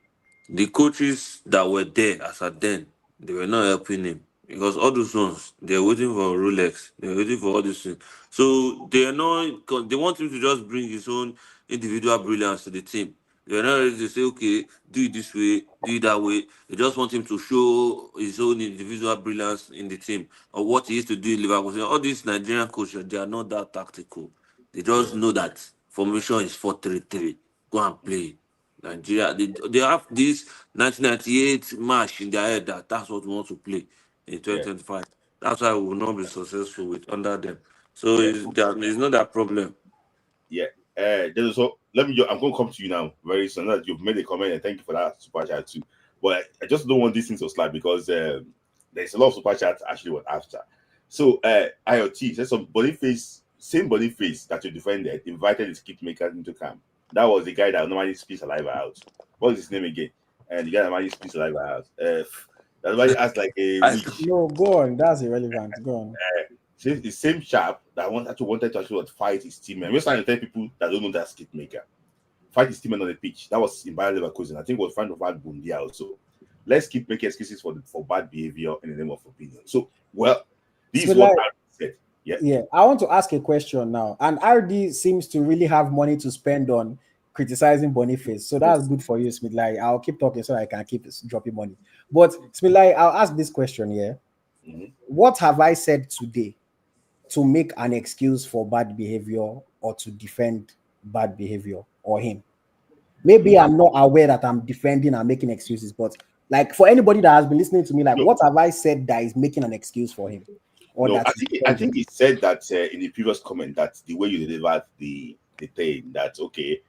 the coaches that were there as at then, they were not helping him because all those ones they're waiting for Rolex, they're waiting for all these things. So they want him to just bring his own individual brilliance to the team. They're not ready to say, okay, do it this way, do it that way. They just want him to show his own individual brilliance in the team or what he used to do in Liverpool. So all these Nigerian coaches, they are not that tactical. They just know that formation is 4-3-3. Go and play. Nigeria, they have this 1998 match in their head that's what we want to play in Yeah, 2025. That's why we will not be successful with under them. So yeah, it's not that problem. yeah. There's also, I'm going to come to you now very soon. That you've made a comment and thank you for that super chat too. But I just don't want these things to slide because there's a lot of super chats actually what after. So IoT says some same Boniface that you defended invited his kidmakers into camp. That was the guy that normally speaks saliva out. What is his name again? And the guy that normally speaks saliva out. That's why he asked like a I, witch. No, go on. That's irrelevant. Go on. The same chap that wanted to actually fight his teammate. We're starting to tell people that don't know that skit maker. Fight his teammate on the pitch. That was in Bayer Leverkusen. I think it was friend of bad Bundia also. Let's keep making excuses for bad behavior in the name of opinion. So, well, this So is what like- I said. Yeah. Yeah, I want to ask a question now. And RD seems to really have money to spend on criticizing Boniface. So that's good for you, Smith. Like, I'll keep talking so I can keep dropping money. But Smith, like, I'll ask this question here. Mhm. What have I said today to make an excuse for bad behavior or to defend bad behavior or him? Maybe I'm not aware that I'm defending and making excuses, but like for anybody that has been listening to me, like, No. what have I said that is making an excuse for him? Or No, that I think he said that in the previous comment that the way you delivered the thing that okay,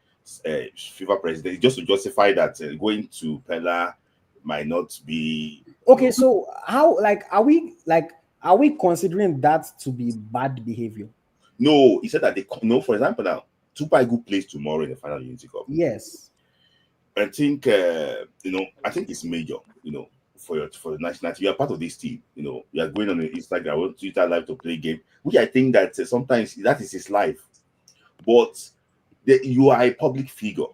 FIFA president just to justify that going to Pella might not be okay, so how are we considering that to be bad behavior? No, he said that for example now Tupai plays tomorrow in the final Unity Cup. Yes. I think I think it's major, for the national team. You are part of this team, you are going on Instagram or Twitter live to play game, which I think that sometimes that is his life. But you are a public figure.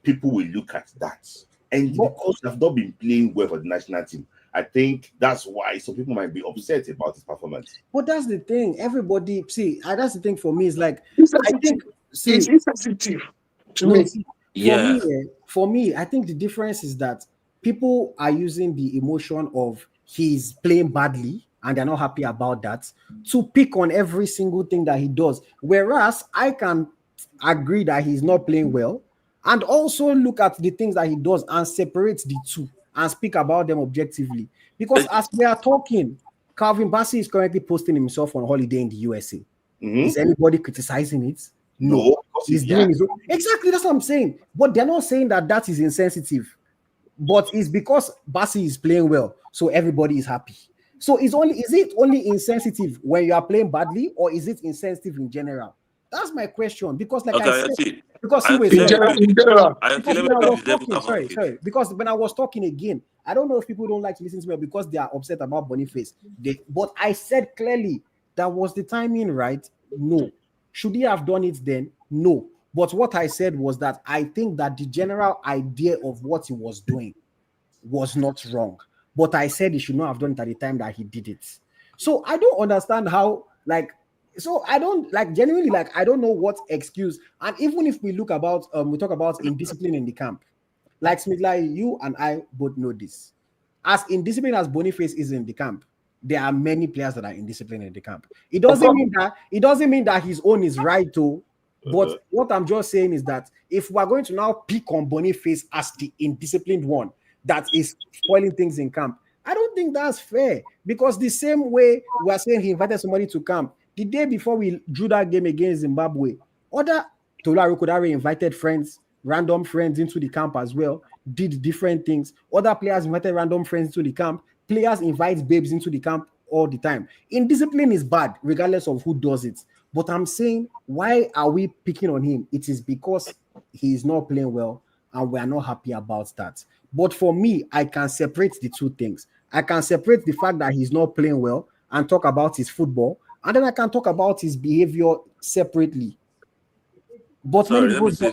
People will look at that. And because you have not been playing well for the national team, I think that's why some people might be upset about his performance. But that's the thing. Everybody, that's the thing for me is like, It's I think, it's insensitive to no, me. see, yeah. for me, I think the difference is that people are using the emotion of he's playing badly and they're not happy about that to pick on every single thing that he does. Whereas I can agree that he's not playing well and also look at the things that he does and separate the two and speak about them objectively. Because as we are talking, Calvin Bassey is currently posting himself on holiday in the USA. Mm-hmm. Is anybody criticizing it? No, he's doing his own. Exactly, that's what I'm saying. But they're not saying that is insensitive. But it's because Bassey is playing well, so everybody is happy. So is it only insensitive when you are playing badly, or is it insensitive in general? That's my question. Because like I said, because in general. Because when I was talking again, I don't know if people don't like to listen to me because they are upset about Boniface. But I said clearly that was the timing right? No. Should he have done it then? No. But what I said was that I think that the general idea of what he was doing was not wrong. But I said he should not have done it at the time that he did it. So I don't understand how, I don't genuinely I don't know what excuse. And even if we look about we talk about indiscipline in the camp, like Smith, you and I both know this. As indisciplined as Boniface is in the camp, there are many players that are indisciplined in the camp. It doesn't mean that his own is right too. But what I'm just saying is that if we're going to now pick on Boniface as the indisciplined one that is spoiling things in camp, I don't think that's fair. Because the same way we're saying he invited somebody to camp, the day before we drew that game against Zimbabwe, other Tola Rokodare invited random friends into the camp as well, did different things. Other players invited random friends into the camp. Players invite babes into the camp all the time. Indiscipline is bad, regardless of who does it. But I'm saying, why are we picking on him? It is because he is not playing well, and we are not happy about that. But for me, I can separate the two things. I can separate the fact that he's not playing well and talk about his football, and then I can talk about his behavior separately. But let me say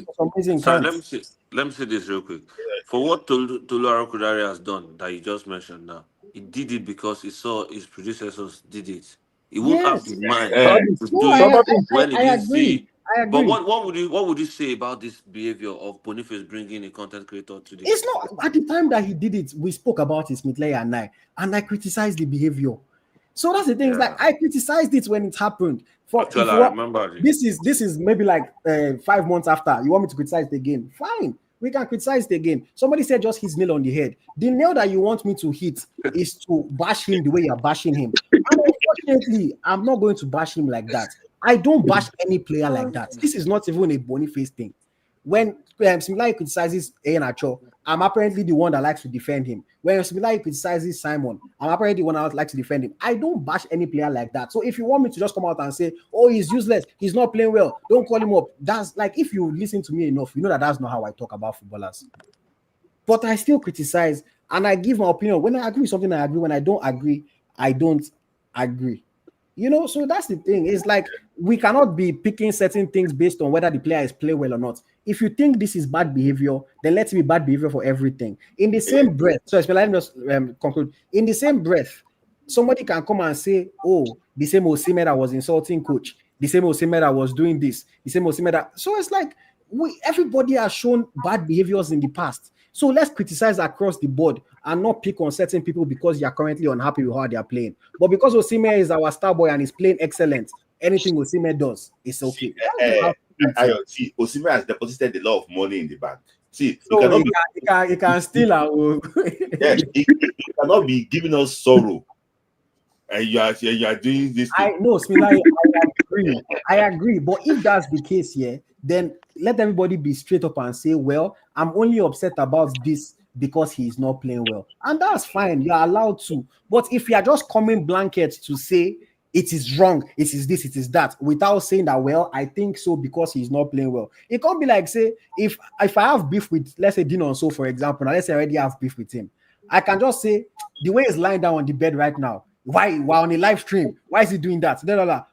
this real quick. For what Tola Rokodare has done that you just mentioned now, he did it because he saw his predecessors did it. He won't have the mind to do it when he didn't see I But agree. what would you say about this behavior of Boniface bringing a content creator to the? It's not at the time that he did it. We spoke about it, Smithley and I criticized the behavior. So that's the thing. Is like I criticized it when it happened. Actually, I remember this is maybe like 5 months after. You want me to criticize it again? Fine, we can criticize it again. Somebody said just his nail on the head. The nail that you want me to hit is to bash him the way you're bashing him. And unfortunately, I'm not going to bash him like that. I don't bash any player like that. This is not even a Boniface thing. When Similar criticizes Iheanacho, I'm apparently the one that likes to defend him. When Similar criticizes Simon, I'm apparently the one that likes to defend him. I don't bash any player like that. So if you want me to just come out and say, oh, he's useless, he's not playing well, don't call him up. That's like, if you listen to me enough, you know that that's not how I talk about footballers. But I still criticize and I give my opinion. When I agree with something, I agree. When I don't agree, I don't agree. You know, so that's the thing. It's like we cannot be picking certain things based on whether the player is playing well or not. If you think this is bad behavior, then let it be bad behavior for everything. In the same breath, so let me just conclude. In the same breath, somebody can come and say, oh, the same Osimhen that was insulting coach, the same Osimhen that was doing this, the same Osimhen that... So it's like everybody has shown bad behaviors in the past. So let's criticize across the board and not pick on certain people because you are currently unhappy with how they are playing. But because Osimhen is our star boy and is playing excellent, anything Osimhen does is okay. See, Osimhen has deposited a lot of money in the bank. See, so he can steal our... Yes, he cannot be giving us sorrow. And you are doing this thing. I know, Smilai, I agree. But if that's the case here, then let everybody be straight up and say, well, I'm only upset about this because he's not playing well. And that's fine. You're allowed to. But if you're just coming blanket to say it is wrong, it is this, it is that, without saying that, well, I think so because he's not playing well. It can't be like, say, if I have beef with, let's say, Dino So, for example, now let's say I already have beef with him. I can just say, the way he's lying down on the bed right now, why on a live stream? Why is he doing that?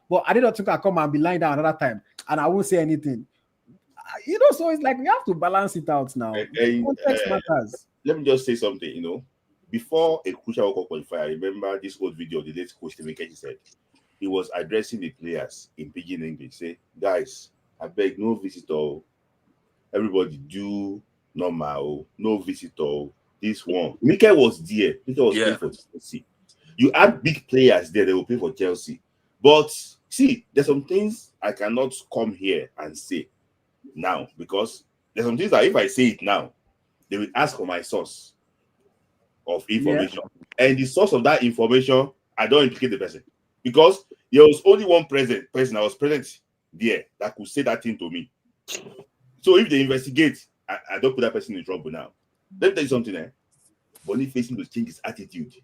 But I didn't think I'd come and be lying down another time and I won't say anything. You know, so it's like we have to balance it out now. Context matters. Let me just say something, you know. Before a crucial World Cup qualifier, I remember this old video the late coach Boniface said. He was addressing the players in pidgin English. Say, guys, I beg no visitor. Everybody do normal, no visitor. This one. Mikel was there. Mikel was playing for Chelsea. You add big players there, they will play for Chelsea. But see, there's some things I cannot come here and say now because there's some things that if I say it now, they will ask for my source of information. Yeah. And the source of that information, I don't implicate the person. Because there was only one person that was present there that could say that thing to me. So if they investigate, I don't put that person in trouble now. Let me tell you something. Boniface needs to change his attitude.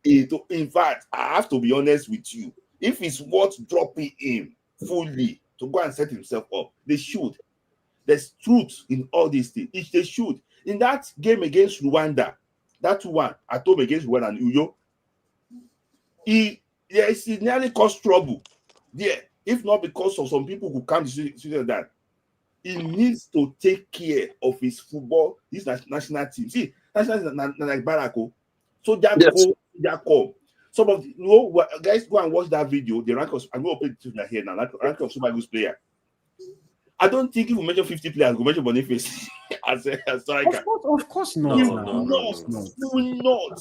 In fact, I have to be honest with you. If it's worth dropping him fully to go and set himself up, they should. There's truth in all these things. They should. In that game against Rwanda, that one at home against Rwanda and Uyo, he nearly caused trouble there. If not because of some people who can't see that, he needs to take care of his football, his national team. See, national team like Barako. So that come. Some of the guys go and watch that video. The rank of I'm going to put it here now. Rank of Super Eagles player. I don't think if we mention 50 players, we mention Boniface as striker. Of course not. No.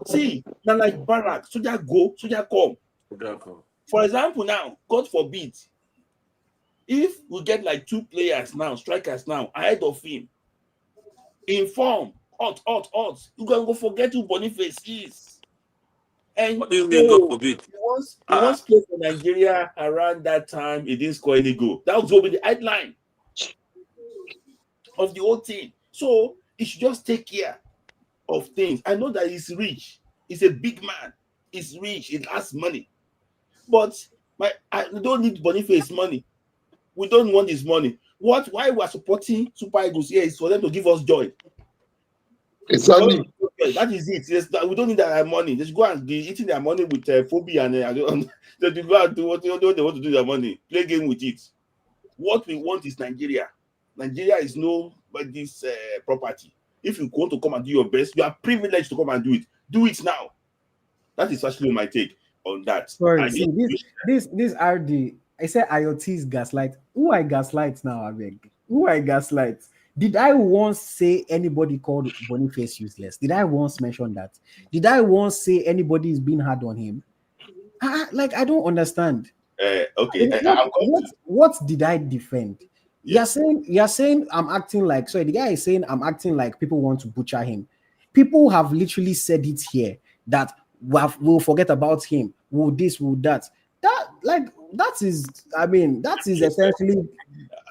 See, now like Barak, soldier go, soldier come. For example, now, God forbid, if we get like 2 players now, strikers now, ahead of him, in form, hot, you're going to forget who Boniface is. And what do you mean, God forbid? He once played for Nigeria around that time. He didn't score any goal. That was over the headline of the whole thing. So he should just take care of things. I know that he's rich. He's a big man. He's rich. He has money. But we don't need Boniface money. We don't want his money. Why we are supporting Super Eagles here is for them to give us joy. Exactly. That is it. We don't need their money. Just go and be eating their money with phobia and they go and do what they want to do with their money. Play game with it. What we want is Nigeria. Nigeria is nobody's property. If you want to come and do your best, you are privileged to come and do it. Do it now. That is actually my take on that. Sorry, see, this RD, I said IoT is gaslight. Who I gaslight now, I beg? Who I gaslight? Did I once say anybody called Boniface useless? Did I once mention that? Did I once say anybody is being hard on him? Like I don't understand. Okay, I'm going to. What did I defend? Yeah. You're saying I'm acting like, sorry, the guy is saying I'm acting like people want to butcher him. People have literally said it here that we'll forget about him, we'll this, we'll that. That is, I mean, that is essentially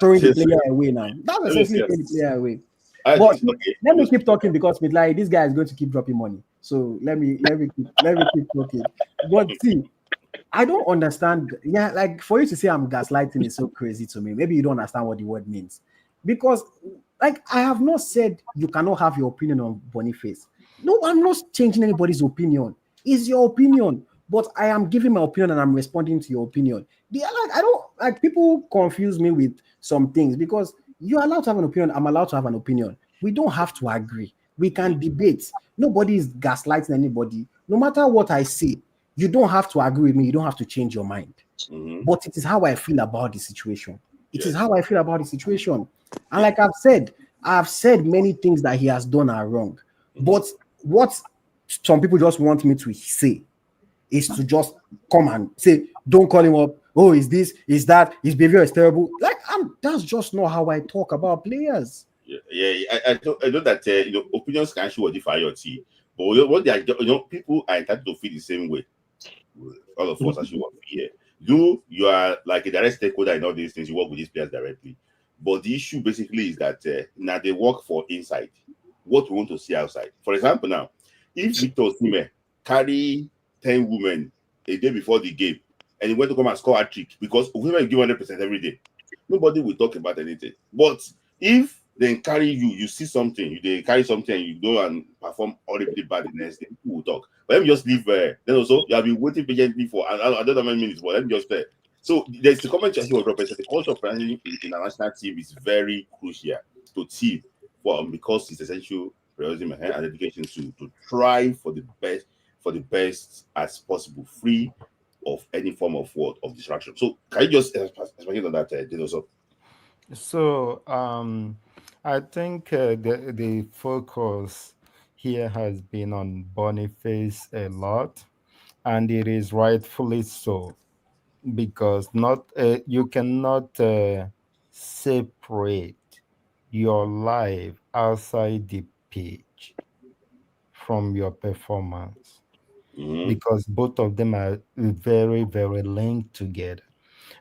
throwing the Yes, player away now. That's let me essentially see. throwing the player away. I But think okay. let me keep talking because like this guy is going to keep dropping money. So let me keep talking. But see, I don't understand. Yeah, like for you to say I'm gaslighting is so crazy to me. Maybe you don't understand what the word means. Because, like, I have not said you cannot have your opinion on Boniface. No, I'm not changing anybody's opinion. It's your opinion. But I am giving my opinion and I'm responding to your opinion. I don't like people confuse me with some things because you're allowed to have an opinion. I'm allowed to have an opinion. We don't have to agree. We can debate. Nobody is gaslighting anybody. No matter what I say, you don't have to agree with me. You don't have to change your mind. Mm-hmm. But it is how I feel about the situation. It is Yes. how I feel about the situation. And like I've said many things that he has done are wrong. But what some people just want me to say is to just come and say, don't call him up. Oh, is this, is that, his behavior is terrible. Like, that's just not how I talk about players. I know that opinions can actually modify your tea, but what they are, people are entitled to feel the same way. All of us actually work here. You are like a direct stakeholder in all these things. You work with these players directly, but the issue basically is that now they work for inside. What we want to see outside. For example, now if Victor Osimhen carry 10 women a day before the game and he went to come and score a trick because Osimhen give 100% every day, nobody will talk about anything. But if they carry you see something, they carry something, and you go and perform horribly bad the next day, people will talk. But let me just leave. Then also, you have been waiting patiently for, I don't know how many minutes, but let me just. So there's the comment you was represented. The culture of presenting in a national team is very crucial to team because it's essential realism and dedication to try for the best as possible, free of any form of what of distraction. So can you just expand on that, also? So I think the focus here has been on Boniface a lot, and it is rightfully so because not you cannot separate your life outside the pitch from your performance Mm-hmm. because both of them are very very linked together.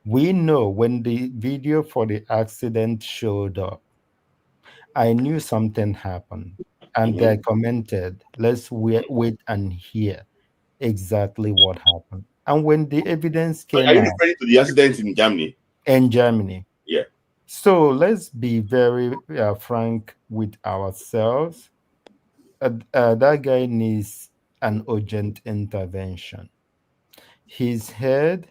We know when the video for the accident showed up, I knew something happened. And Mm-hmm. they commented, let's wait and hear exactly what happened. And when the evidence Are came you out referring to the accident in Germany? in Germany, Yeah. so let's be very frank with ourselves. That guy needs an urgent intervention. His head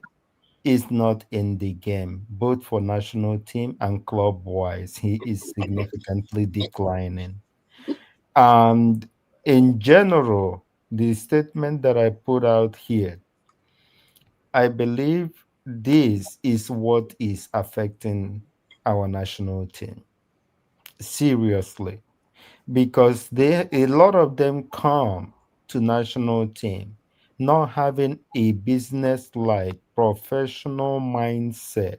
is not in the game, both for national team and club wise. He is significantly declining. And in general, the statement that I put out here, I believe this is what is affecting our national team seriously because a lot of them come to national team not having a business like professional mindset.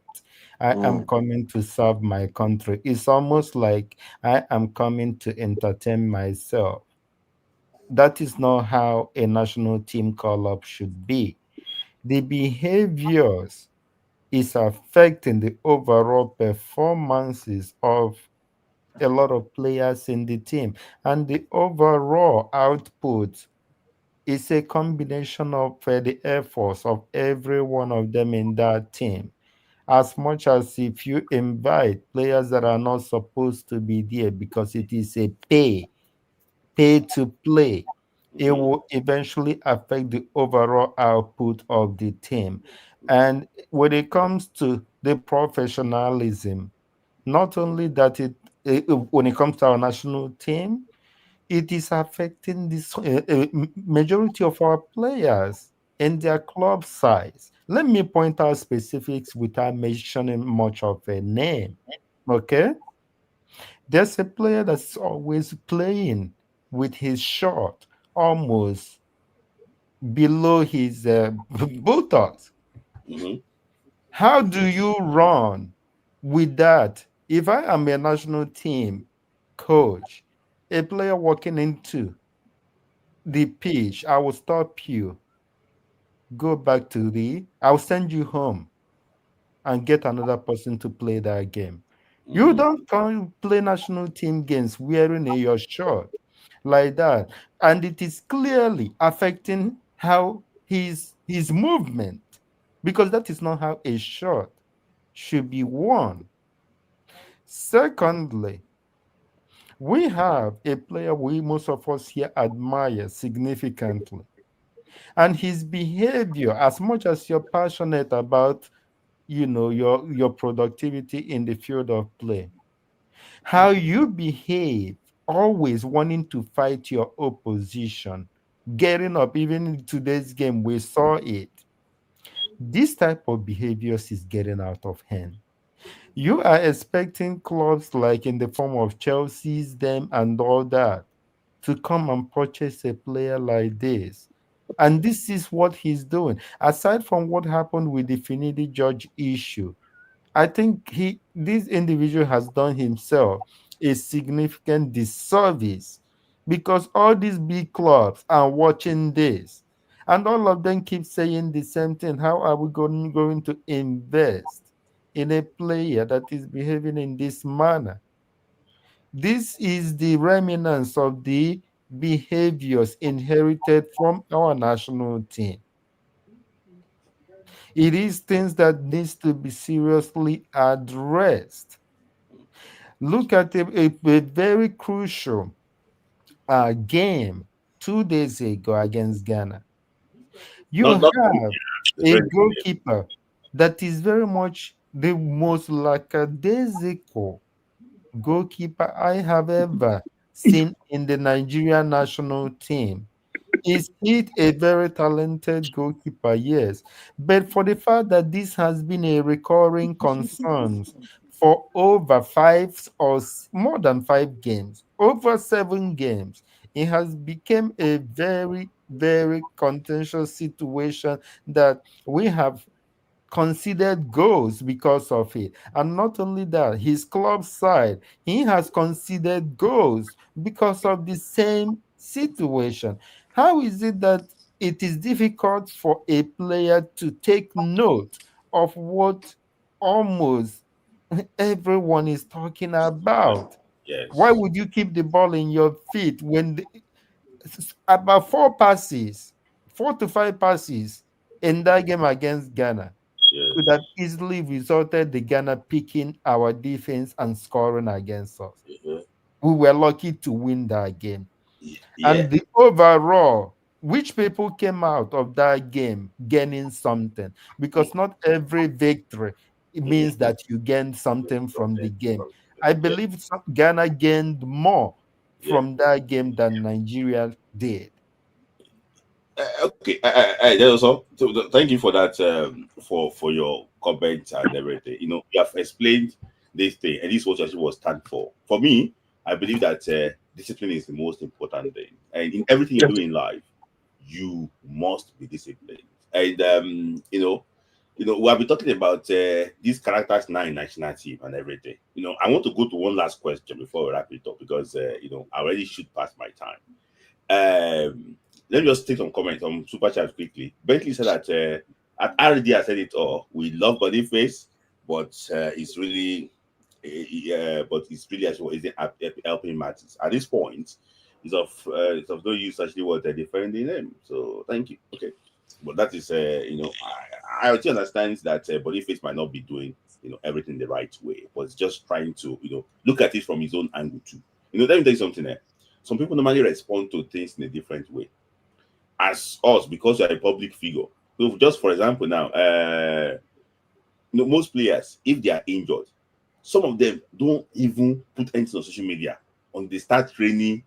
I am coming to serve my country. It's almost like I am coming to entertain myself. That is not how a national team call up should be. The behaviors is affecting the overall performances of a lot of players in the team, and the overall output is a combination of the efforts of every one of them in that team. As much as if you invite players that are not supposed to be there because it is a pay to play, it Mm-hmm. will eventually affect the overall output of the team. And when it comes to the professionalism, not only that when it comes to our national team, it is affecting this majority of our players in their club size Let me point out specifics without mentioning much of a name. Okay? There's a player that's always playing with his short almost below his buttocks. Mm-hmm. How do you run with that? If I am a national team coach, a player walking into the pitch, I will stop you. Go back to I'll send you home and get another person to play that game. You Mm-hmm. don't come play national team games wearing your shirt like that. And it is clearly affecting how his movement, because that is not how a shirt should be worn. Secondly, we have a player we most of us here admire significantly. And his behavior, as much as you're passionate about, your productivity in the field of play, how you behave, always wanting to fight your opposition, getting up, even in today's game, we saw it. This type of behaviors is getting out of hand. You are expecting clubs like in the form of Chelsea's, them, and all that to come and purchase a player like this. And this is what he's doing. Aside from what happened with the Finidi George issue, I think this individual has done himself a significant disservice, because all these big clubs are watching this, and all of them keep saying the same thing. How are we going to invest in a player that is behaving in this manner? This is the remnants of the behaviors inherited from our national team. It is things that needs to be seriously addressed. Look at a very crucial game 2 days ago against Ghana. You Not have it's a very goalkeeper that is very much the most lackadaisical goalkeeper I have ever seen in the Nigerian national team. Is it a very talented goalkeeper? Yes. But for the fact that this has been a recurring concern for over more than 5 games, over 7 games, it has become a very, very contentious situation that we have considered goals because of it. And not only that, his club side, he has considered goals because of the same situation. How is it that it is difficult for a player to take note of what almost everyone is talking about? Why yes. would you keep the ball in your feet when about 4 passes, 4 to 5 passes in that game against Ghana could Yes. have easily resulted the Ghana picking our defense and scoring against us? Mhm. We were lucky to win that game. Yeah. And the overall, which people came out of that game gaining something, because not every victory it means Mhm. that you gain something from the game. I Yeah. believe Ghana gained more Yeah. from that game than Nigeria did. Okay. There also. Thank you for that. For your comments and everything. You have explained this thing, and this is what actually was stand for. For me, I believe that discipline is the most important thing, and in everything you do in life, you must be disciplined. And we have been talking about these characters now in national team and everything. I want to go to one last question before we wrap it up because I already shoot past my time. Let me just take some comments on super chat quickly. Bentley said that at RD I said it all. We love Boniface, but it's really actually isn't helping matters at this point. It's of no use actually what they're defending him. So thank you. Okay, but that is I actually understand that Boniface might not be doing everything the right way, but it's just trying to look at it from his own angle too. Let me tell you something. Some people normally respond to things in a different way. As us, because you're a public figure. So just for example, now, most players, if they are injured, some of them don't even put anything on social media. They start training,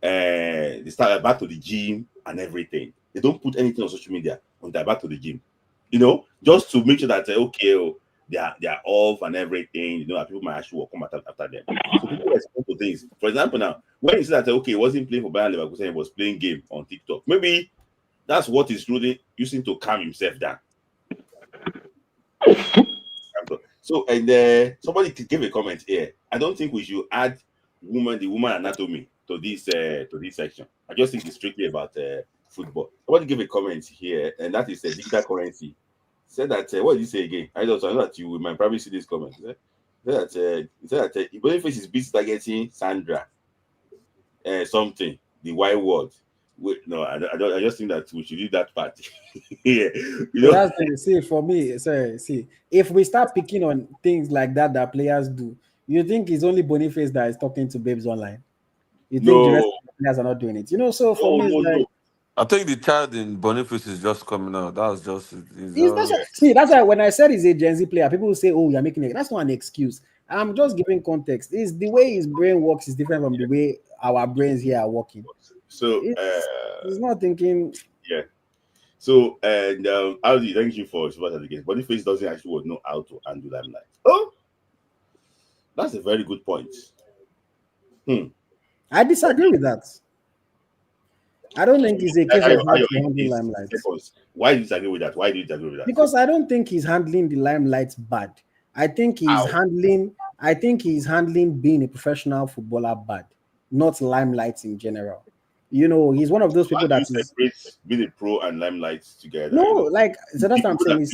they start back to the gym and everything. They don't put anything on social media on their back to the gym. You know, just to make sure that okay, oh, they are off and everything. You know, that people might actually come after them. So people respond to things. For example, now when you say that okay, he wasn't playing for Bayern Leverkusen, he was playing game on TikTok. Maybe that's what he's really using to calm himself down. So, and somebody gave a comment here. I don't think we should add the woman anatomy to this section. I just think it's strictly about football. Somebody gave a comment here, and that is digital currency. Said that what did you say again? I know that you might probably see this comment. He said that Boniface is busy targeting Sandra. Something the Y word. Wait, no, I just think that we should leave that part. Yeah, you know. That's the, see for me. See, if we start picking on things like that players do, you think it's only Boniface that is talking to babes online? You think the rest of the players are not doing it? You know, so for me, it's like. I think the child in Boniface is just coming out. That's just see, that's why when I said he's a Gen Z player, people will say, "Oh, you're making it." That's not an excuse. I'm just giving context. Is the way his brain works is different from the way our brains here are working. So he's not thinking. Yeah. So and Aldi, thank you for support again. Boniface doesn't actually know how to handle limelight. Oh, that's a very good point. I disagree with that. I don't think he's a case of how to handle limelight. Why do you disagree with that? Why do you disagree with that? Because I don't think he's handling the limelight bad. I think he's handling being a professional footballer bad, not limelight in general. You know, he's one of those people that is being a pro and limelight together. No, like so that's what I'm saying.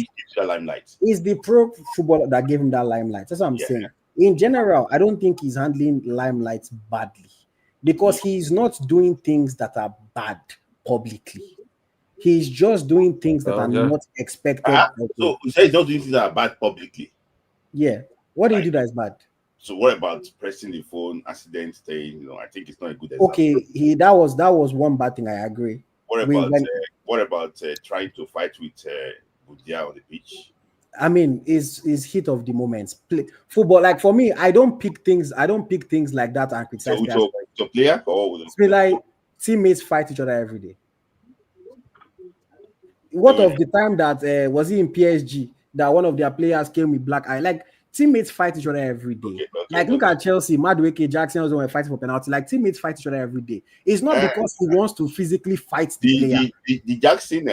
Is the pro footballer that gave him that limelight. That's what I'm saying. In general, I don't think he's handling limelight badly because he's not doing things that are bad publicly. He's just doing things that are not expected. So you say he's not doing things that are bad publicly. Yeah. What do you do that is bad? So what about pressing the phone, accident thing? You know, I think it's not a good example. Okay, that was one bad thing. I agree. What about trying to fight with Budia on the pitch? I mean, is heat of the moment. Football, like for me, I don't pick things like that and criticize. So player or it's like teammates fight each other every day. What of the time that was he in PSG that one of their players came with black eye? Like teammates fight each other every day. Look at Chelsea, Madueke, Jackson was when fighting for penalty. Like teammates fight each other every day. It's not because he wants to physically fight the player. The Jackson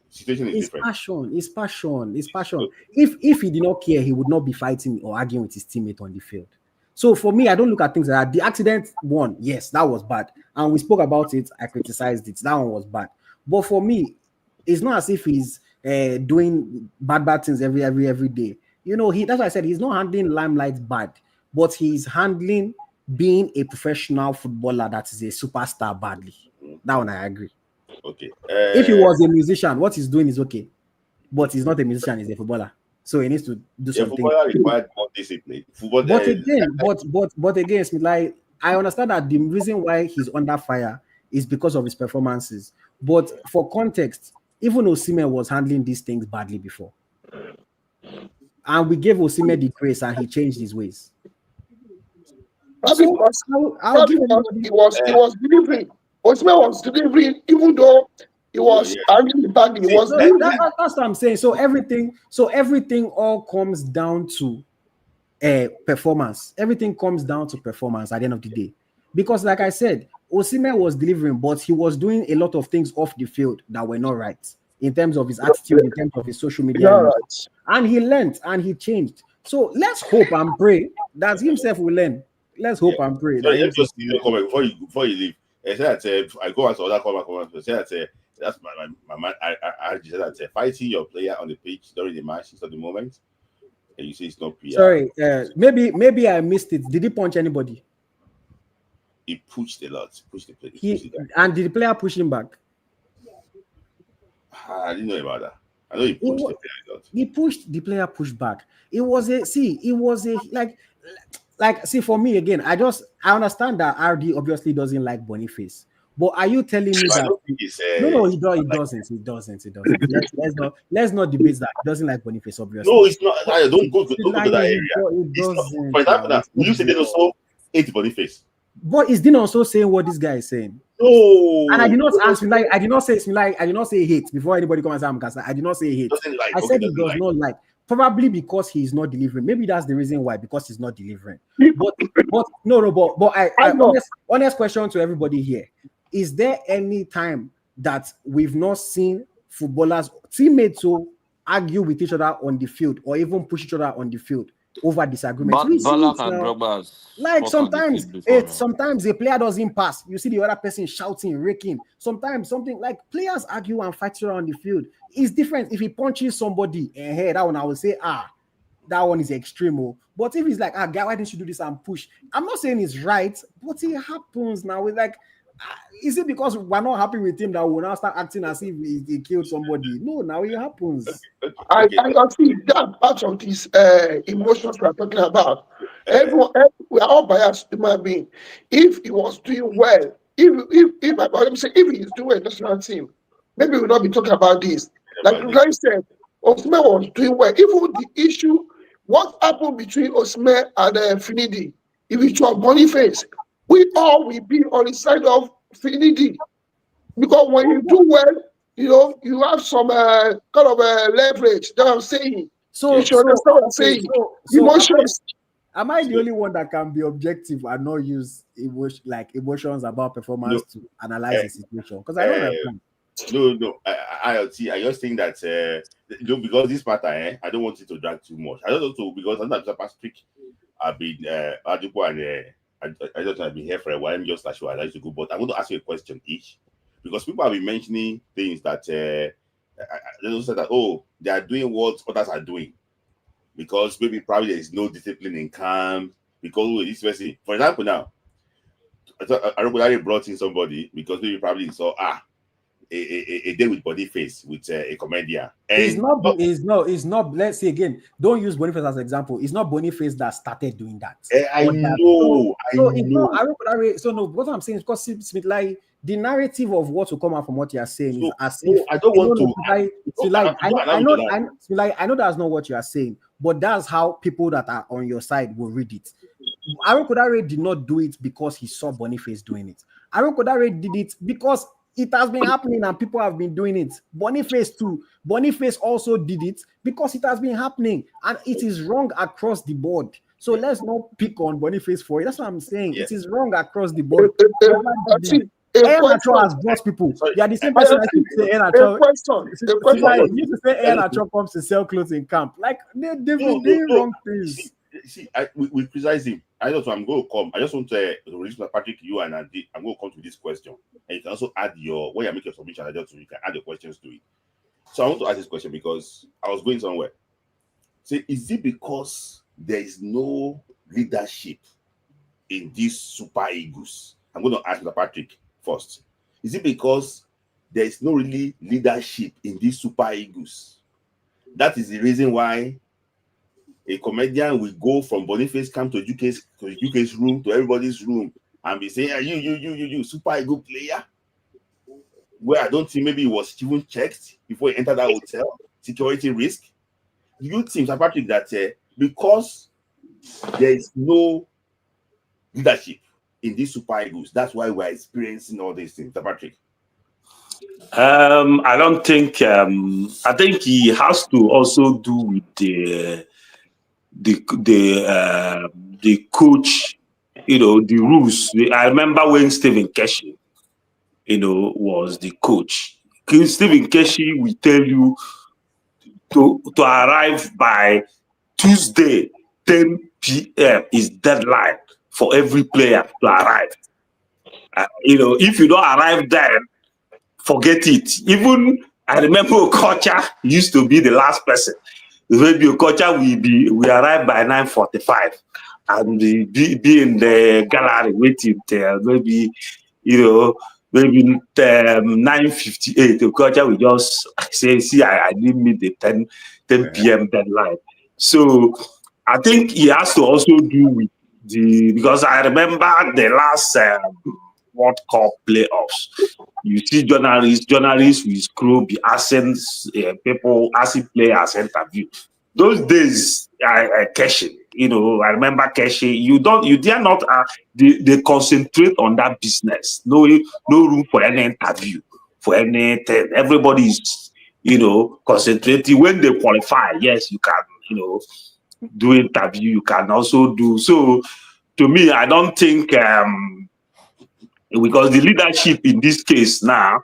situation is different. It's passion. If he did not care, he would not be fighting or arguing with his teammate on the field. So for me, I don't look at things like that. The accident one, yes, that was bad. And we spoke about it. I criticized it. That one was bad. But for me, it's not as if he's doing bad things every day. You know, that's why I said he's not handling limelight bad, but he's handling being a professional footballer that is a superstar badly. That one I agree. Okay. If he was a musician, what he's doing is okay, but he's not a musician; he's a footballer, so he needs to do something. Footballer required more discipline. But again, like I understand that the reason why he's under fire is because of his performances. But for context, even Osimhen was handling these things badly before. And we gave Osimhen the grace and he changed his ways. He was delivering. Osimhen was delivering, even though he was handling badly. That's what I'm saying. So everything all comes down to performance. Everything comes down to performance at the end of the day. Because like I said, Osimhen was delivering, but he was doing a lot of things off the field that were not right in terms of his attitude, in terms of his social media. And he learned and he changed. So let's hope and pray that himself will learn. Let's hope and pray. So let's just comment before you leave. I said that I go out to other comment. I said that that's my man. I said that fighting your player on the pitch during the match is at the moment. And you say it's not PR. Sorry, maybe I missed it. Did he punch anybody? He pushed a lot. Pushed the player. And did the player push him back? I didn't know about that. I know he pushed the player a lot. He pushed the player, pushed back. See, for me again, I understand that RD obviously doesn't like Boniface. But are you telling me that? I don't think it's, no, he doesn't. Let's not debate that. He doesn't like Boniface, obviously. No, it's not. Don't go to that area. For example, you said they also hate Boniface. But is Dino also saying what this guy is saying? No. And I did not ask like I did not say hate before anybody comes and say I'm I did not say hate. Like, I said he does not like. Probably because he's not delivering. Maybe that's the reason why, because he's not delivering. But honest question to everybody here. Is there any time that we've not seen footballers, teammates who argue with each other on the field or even push each other on the field over disagreements? Like sometimes sometimes a player doesn't pass. You see the other person shouting, raking. Sometimes something like players argue and fight each other on the field. It's different if he punches somebody in head. That one I would say, that one is extreme. But if he's like, guy, why didn't you do this and push? I'm not saying it's right, but it happens now. It's like, is it because we're not happy with him that we'll now start acting as if he killed somebody? No, now it happens. I can see that part of these emotions we're talking about. Everyone, we are all biased human being. If he was doing well, if he's doing a national team, maybe we'll not be talking about this. Like I said, Osimhen was doing well. Even the issue, what happened between Osimhen and Finidi, if it was Boniface, we all will be on the side of Finidi. Because when you do well, you have some kind of leverage. That I'm saying. So you should understand what I'm saying. Emotions. Am I the only one that can be objective and not use emotions about performance to analyze the situation? Because I don't understand. No. I just think that because this matter, I don't want it to drag too much. I don't know because sometimes Patrick I've been Adipo and I just have been here for a while. I'm just like sure I like to go, but I'm going to ask you a question each because people have been mentioning things that they don't say that they are doing what others are doing because maybe probably there is no discipline in camp because this person, for example, now I regularly brought in somebody because maybe probably saw a day with Boniface with a comedian. It's not. Let's say again, don't use Boniface as an example. It's not Boniface that started doing that. I know. What I'm saying is because like the narrative of what will come out from what you are saying is as if I don't want to. I know that's not what you are saying, but that's how people that are on your side will read it. Aaron Kodare did not do it because he saw Boniface doing it. Aaron Kodare did it because it has been happening and people have been doing it. Boniface too. Boniface also did it because it has been happening and it is wrong across the board. So let's not pick on Boniface for it. That's what I'm saying. It is wrong across the board. Enacho has brought people. Yeah, the same person that used to say Enacho. Used to say Enacho comes to sell clothes in camp. Like they've been doing wrong things. See, we criticize him. I'm going to come. I just want to release Patrick, you and Andy. I'm going to come to this question. And you can also add when you make your submission, you can add your questions to it. So I want to ask this question because I was going somewhere. Say, is it because there is no leadership in these Super Eagles? I'm going to ask Mr. Patrick first. Is it because there is no really leadership in these Super Eagles? That is the reason why a comedian will go from Boniface camp to UK's room to everybody's room and be saying, you Super Eagle player. Where I don't think maybe he was even checked before he entered that hotel. Security risk. Do you think, Mr. Patrick, that because there is no leadership in these Super Eagles, that's why we're experiencing all these things, Mr. Patrick? I don't think. I think he has to also do with the coach, the rules. I remember when Stephen Keshi, was the coach. Stephen Keshi will tell you to arrive by Tuesday, 10 p.m. is deadline for every player to arrive. If you don't arrive then, forget it. Even I remember Okocha used to be the last person. Maybe Okocha we arrive by 9:45 and be in the gallery waiting till maybe 9:58. Okocha will just say, see, I didn't meet the 10 p.m. deadline. So I think he has to also do with because I remember the last World Cup playoffs. You see journalists will scroll, be asking people, asking players interview. Those days, Keshin, You know, I remember Keshi. You dare not. They concentrate on that business. No room for any interview, for anything. Everybody is, you know, concentrating. When they qualify, yes, you can, you know, do interview. You can also do so. To me, I don't think because the leadership in this case now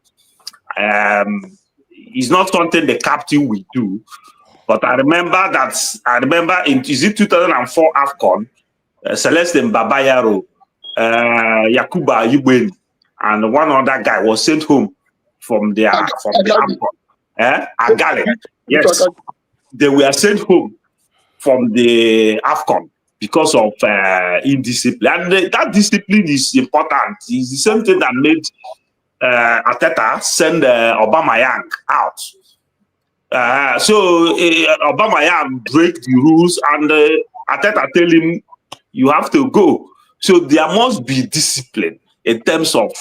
is not something the captain will do. But I remember in is it 2004 AFCON, Celestin Babayaro, Yakuba Yubeni, and one other guy was sent home from the AFCON. Agale. Yes, they were sent home from the AFCON because of indiscipline. And that discipline is important. It's the same thing that made Ateta send Aubameyang out. So Aubameyang break the rules, and Ateta tell him you have to go. So there must be discipline in terms of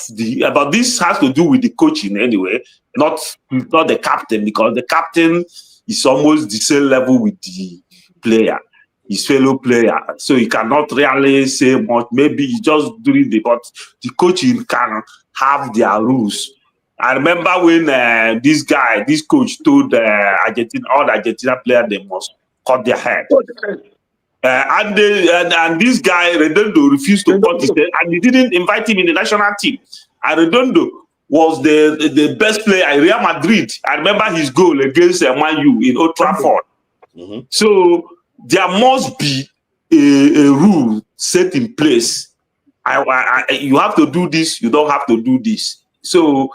but this has to do with the coaching anyway, not the captain, because the captain is almost the same level with the player, his fellow player. So he cannot really say much. Maybe he's just doing but the coaching can have their rules. I remember when this coach told all the Argentina players they must cut their head. And this guy, Redondo, refused to cut his head, and he didn't invite him in the national team. And Redondo was the best player in Real Madrid. I remember his goal against Man U in Old Trafford. Mm-hmm. So there must be a rule set in place. You have to do this, you don't have to do this. So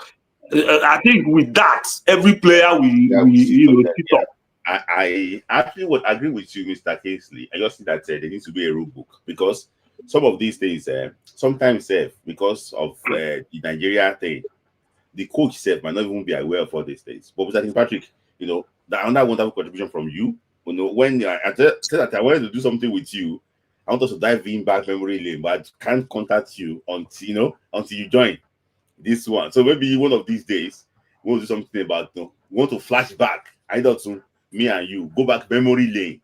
I think with that, every player will sit up. I actually would agree with you, Mr. Kingsley. I just think that there needs to be a rule book, because some of these things, sometimes because of the Nigeria thing, the coach itself might not even be aware of all these things. But Mr. Patrick, you know, another wonderful contribution from you. You know, when I said that I wanted to do something with you, I want us to dive in back memory lane, but I can't contact you until you join this one. So maybe one of these days we'll do something about we want to flash back, either to me and you, go back memory lane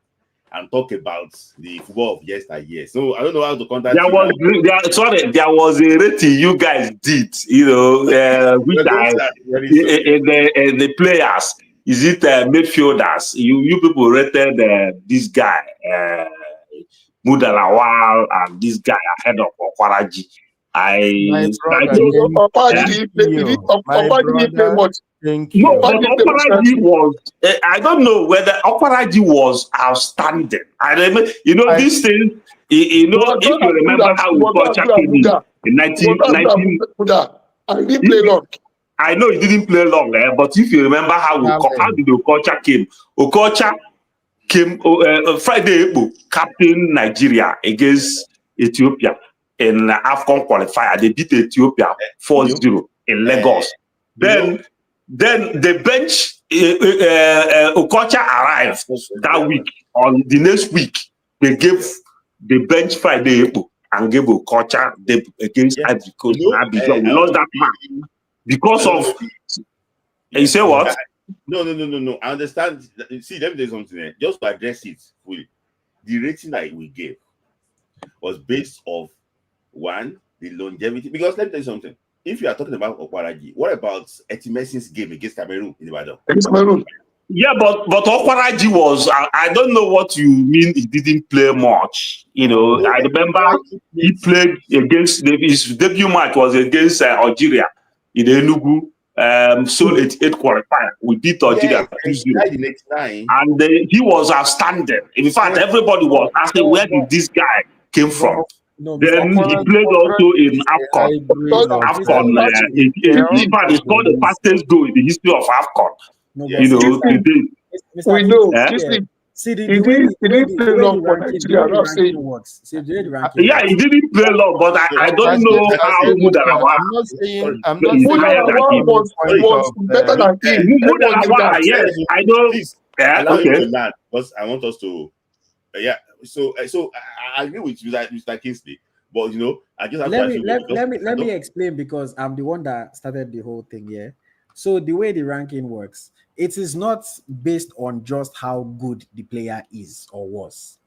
and talk about the football of yesteryear. So I don't know how to contact there was a rating you guys did, which in the players. Is it midfielders? You people rated this guy, Mudalawal, and this guy ahead of Okwaraji. No, but Okwaraji was. I don't know whether Okwaraji was outstanding. I remember, this thing. If you remember how Okocha came in 19. I didn't play long. I know he didn't play long, but if you remember how did Okocha came? Okocha came Friday, captain Nigeria against Ethiopia in AFCON qualifier. They beat Ethiopia 4-0 in Lagos. Then the bench, Okocha arrived that week. On the next week, they gave the bench Friday and gave Okocha against Ivory Coast. We lost that match because of. You say what? No. I understand. See, let me do something there. Just to address it fully. The rating that we gave was based off one, the longevity. Because let me tell you something. If you are talking about Okwaraji, what about Etimesi's game against Cameroon in Ibadan? Cameroon. Yeah, but Okwaraji was. I don't know what you mean. He didn't play much. I remember he played against his debut match was against Algeria in Enugu. So 88 qualifier. We beat Algeria 2-0. And he was outstanding. In fact, everybody was asking where did this guy came from. Then he played also in AFCON. In fact, he scored the fastest goal in the history of AFCON. We know. See, the way the ranking works. Yeah, he didn't play long, but I don't know how Mudalawa. I'm not saying was better than him. Mudalawa, yes, I know. Yeah, okay. Because I want us to. So I agree with you, Mr. Kingsley. But I just have let me explain, because I'm the one that started the whole thing here. So the way the ranking works, it is not based on just how good the player is or was.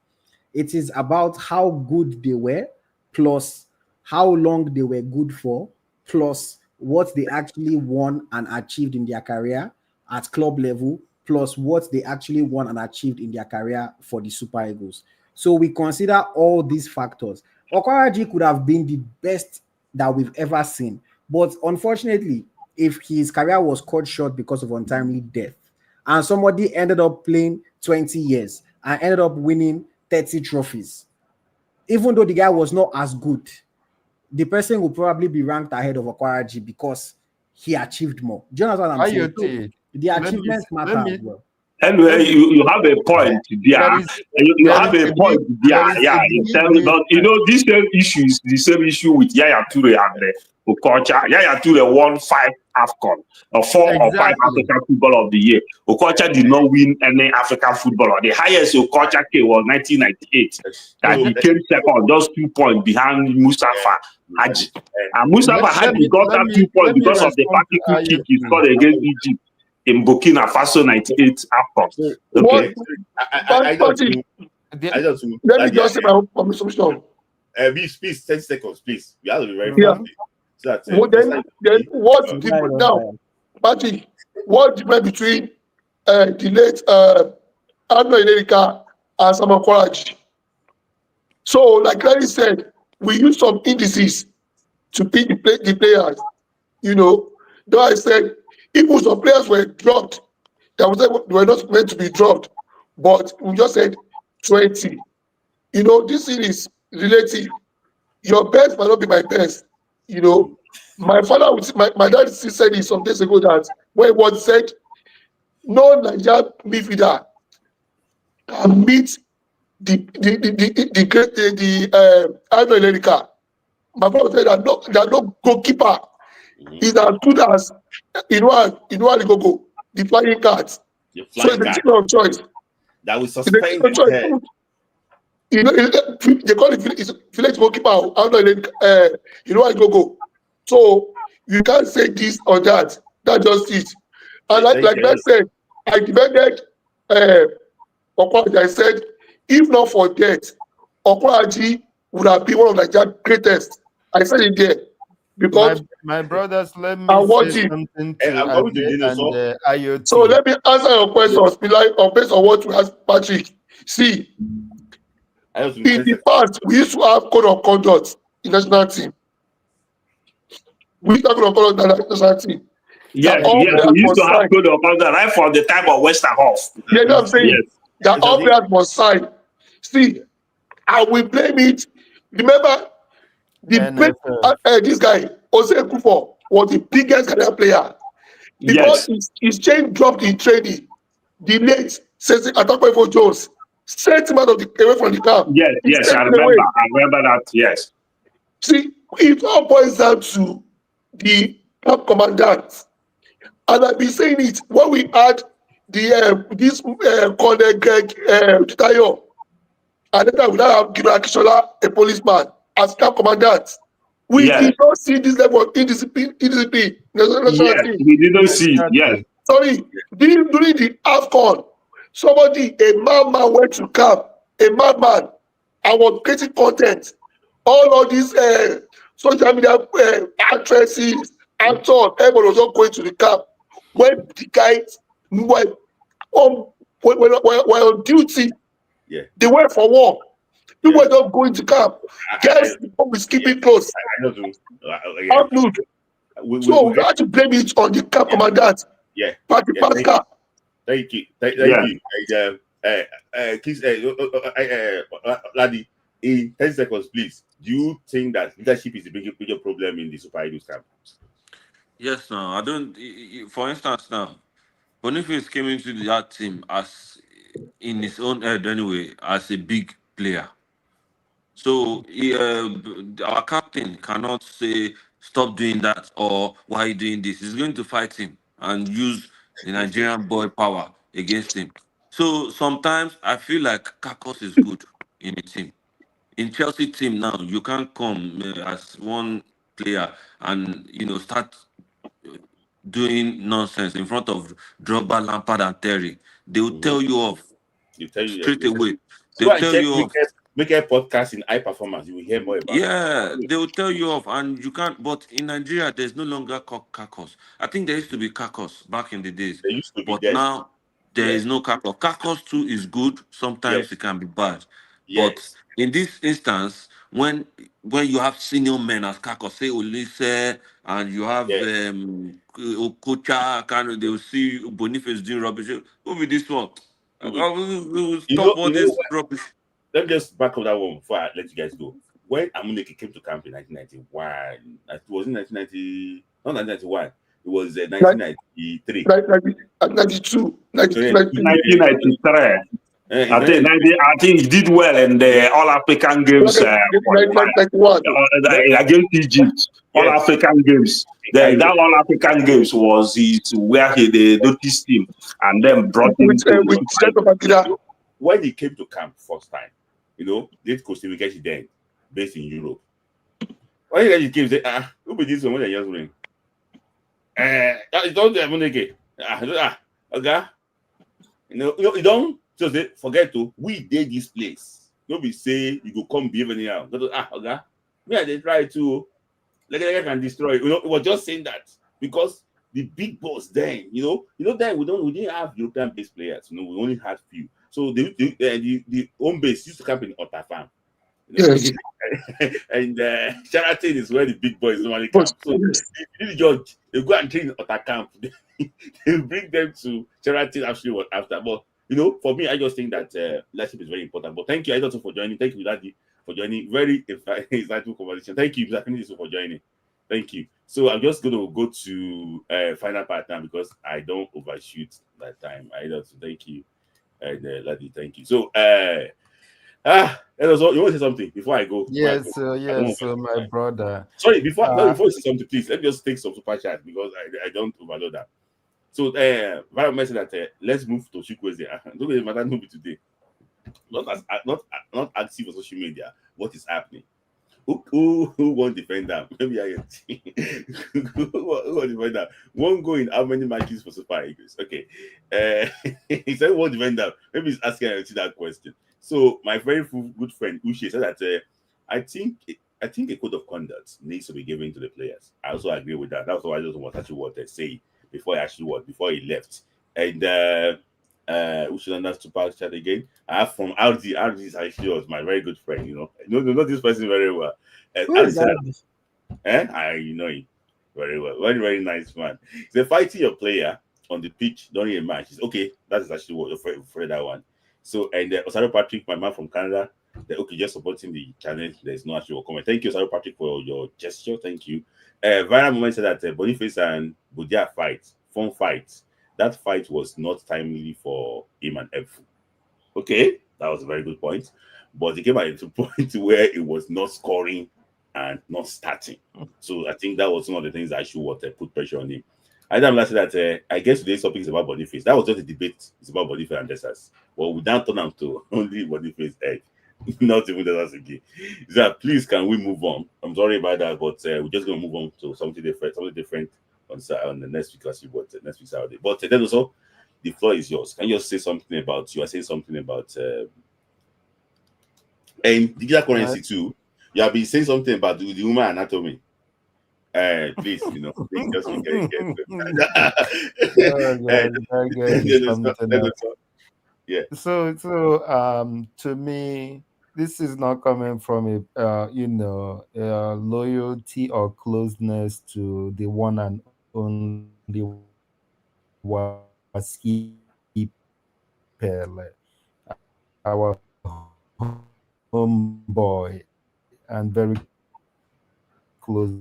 It is about how good they were, plus how long they were good for, plus what they actually won and achieved in their career at club level, plus what they actually won and achieved in their career for the Super Eagles. So we consider all these factors. Okwaraji could have been the best that we've ever seen, but unfortunately, if his career was cut short because of untimely death, and somebody ended up playing 20 years and ended up winning 30 trophies, even though the guy was not as good, the person will probably be ranked ahead of Okwaraji because he achieved more. Do you know what I'm saying? So the achievements matter as well. Anyway, you have a point there. You have a point there. Yeah, but you know, this same issue is the same issue with Yaya Toure and Okocha. Yaya Toure won 5 AFCON, or 4 or 5 African Footballer of the Year. Okocha did not win any African footballer. The highest Okocha came was 1998. That he came second, just 2 points behind Mustafa Haji. And Mustafa Haji got that 2 points because of the practical kick he scored against Egypt in Burkina Faso 98 AFCON. Okay. I don't know. Let me just say my own submission. Please, 10 seconds, please. You have to be very fast. So that, then what's the difference now? Patrick, what's the difference between the late Arnold America and Samuel Okwaraji? So, like Larry said, we use some indices to pick the players. You know, though I said, even some players were dropped, they were not meant to be dropped, but we just said 20. You know, this thing is relative. Your best might not be my best. You know, my dad said this some days ago that when it was said, no Nigerian midfielder can meet the Arnold America. My father said that no goalkeeper is as good as Inualigogo, the flying cards. So it's a team of choice. That will suspend his head. You know, they call it village goalkeeper. Inualigogo. So you can't say this or that. That's just it. And like I said, I defended Okwaraji. I said, if not for that, Okwaraji would have been one of Nigeria's greatest. I said it there. Because my brothers, let me say something to IoT. So let me answer your questions based on what you asked Patrick. See, in the past, we used to have code of conduct in the national team. We used to have code of conduct in the national team. Yes, we used to have code of conduct right from the time of Western Hoff. Yeah, you know what I'm saying? Yes. That all players must sign. See, I will blame it. Remember, this guy, Osimhen Kufo, was the biggest career player. Because his chain dropped in training. The late Atakpo Jones sent him away from the camp. Yes, I remember that, yes. See, it all boils down to the camp commandant. And I've been saying it when we had this Colonel Greg Tayo, and then we now have Gino Akishola, a policeman, as camp commandant. We did not see this level of indiscipline. We didn't see it, yes. Sorry, during the AFCON, a madman went to camp, a madman, and was creating content. All of these social media actresses, actors, everyone was not going to the camp. When the guys were on duty, they went for war. People were not going to camp. Guys were skipping close. So we have to blame it on the camp commandant. Patrick Pascal. Thank you. Thank you. Laddie, in 10 seconds, please. Do you think that leadership is a bigger problem in the Super Eagles camp? Yes, no, I don't. For instance, now, Boniface came into that team as, in his own head anyway, as a big player. So our captain cannot say, stop doing that, or why are you doing this? He's going to fight him and use the Nigerian boy power against him. So sometimes I feel like Kakos is good in a team. In Chelsea team now, you can't come as one player and start doing nonsense in front of Drogba, Lampard, and Terry. They will tell you off straight away. They'll tell you off. make a podcast in high performance. You will hear more about it. Yeah, they will tell you off, and you can't. But in Nigeria, there's no longer Kakos. I think there used to be Kakos back in the days, They used to be but there. now there Yeah. is no Kakos. Kakos too is good. Sometimes Yes. it can be bad, but Yes. in this instance, when you have senior men as Kakos, say Olise, and you have Yeah. Okocha, kind of, they will see Boniface doing rubbish. Who be this one? Mhm. We will You stop know. all You know. this rubbish. Let me just back up that one before I let you guys go. When Amuneke came to camp in 1991, it was in 1990, not 1991, it was 1993. 92, Yeah, 1993. it's I think 1993. I think he did well in the All African Games qualifier 91. against Egypt. All Yes, African Games. in Then that Cairo. All African Games was where they noticed him and then brought him to the With Super set of Akira. When he came to camp first time, late Costa then, based in Europe. When he came, he said, who be this one when they're just doing? It's all the Amuneke. Okay. You don't just say, forget to, we did this place. Don't be say, you go come behave anyhow. Okay. Me, I did try to, like can destroy. It was just saying that because the big boss then, then we didn't have European based players. We only had few. So the home base used to camp in Otafam. Yes. And Sheraton is where the big boys normally camp. So the judge, they go and train in Otta camp. They bring them to Sheraton after. But for me, I just think that leadership is very important. But thank you, Aidatu, for joining. Thank you, Daddy, for joining. Very insightful conversation. Thank you, Mr. for joining. Thank you. So I'm just going to go to final part now because I don't overshoot that time. Aidatu, thank you. And Daddy, thank you. So you want to say something before I go? Yes, I don't want so my brother. Sorry, before Uh, you say something, please let me just take some super chat because I don't overload that. So Viral said that let's move to Chukwueze. Don't really matter no be today. Not active on social media. What is happening? Who won't defend them? Maybe I who won't defend them? Won't go in how many matches for Super Eagles? Okay. He said won't defend them. Maybe he's asking that question. So my very good friend Uche said that I think a code of conduct needs to be given to the players. I also agree with that. That's why I just want actually what they say before he left. And Uche on that super chat again. I have from RD. RD is actually was my very good friend. Know this person very well. And Who is that? I know him very well. Very, very nice man. He's fighting your player on the pitch during a match. It's okay. That is actually what for that one. So and Osaro Patrick, my man from Canada, just supporting the channel. There's no actual comment. Thank you, Osaro Patrick, for your gesture. Thank you. Viral moment said that Boniface and Budia fun fight. That fight was not timely for him and F. Okay, that was a very good point. But it came at a point where it was not scoring and not starting. So I think that was one of the things that should put pressure on him. I don't say that I guess today's topic is about Boniface. That was just a debate. It's about Boniface and Desas. Well, we don't turn out to only Boniface egg. Not even Desas again. So please, can we move on? I'm sorry about that, but we're just going to move on to something different on the next week, next week Saturday. But then also, the floor is yours. Can you just say something about you are saying something about and digital currency too? You have been saying something about the human anatomy. Please, please just yeah. So to me, this is not coming from a loyalty or closeness to the one and only Waski Pele, our homeboy and very close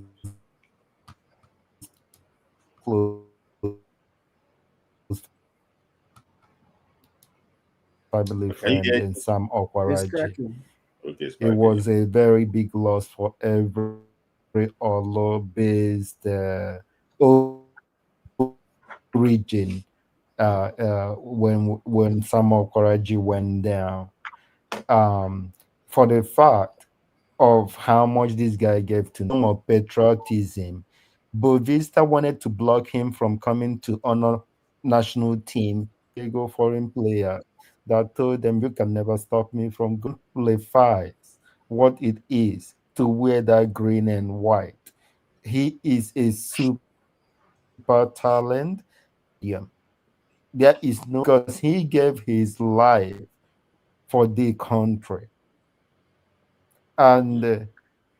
family friend and Sam It's Okwaraji. cracking. Okay, It was a very big loss for every Olo-based origin when Sam Okwaraji went down. For the fact of how much this guy gave to no more patriotism, Bovista wanted to block him from coming to honor national team. They go foreign player. that told them, "You can never stop me from glorifies what it is to wear that green and white." He is a super talent. There is no because he gave his life for the country. And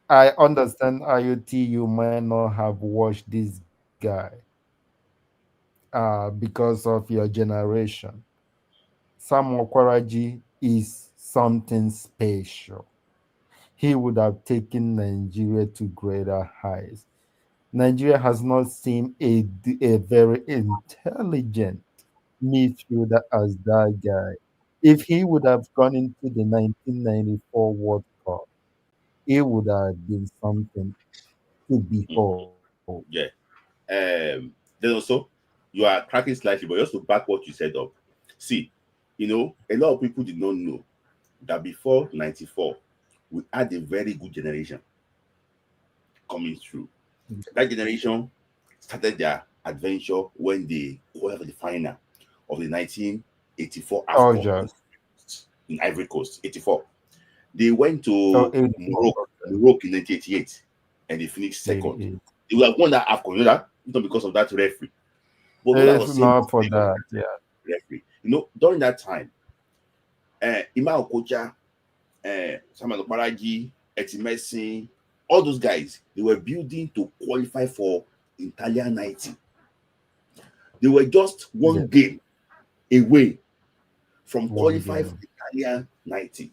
I understand IoT, you might not have watched this guy because of your generation. Sam Okwaraji is something special. He would have taken Nigeria to greater heights. Nigeria has not seen a very intelligent midfielder as that guy. If he would have gone into the 1994 World Cup, it would have been something to behold. Yeah. Then also, you are cracking slightly, but just to back what you said up. See, a lot of people did not know that before 94, we had a very good generation coming through. That generation started their adventure when they qualified the final of the 1984 Oh, AFCON just in Ivory Coast, 84. They went oh, to 84, Morocco in 1988 and they finished second. 88. They would have won that AFCON, that? Not because of that referee. But what I If was saying not was for that, yeah. referee. During that time, Ima Okocha, Samuel Okparaji, Etimesin, all those guys, they were building to qualify for Italian 90. They were just one Yes, game away from one qualifying for game. Italian 90.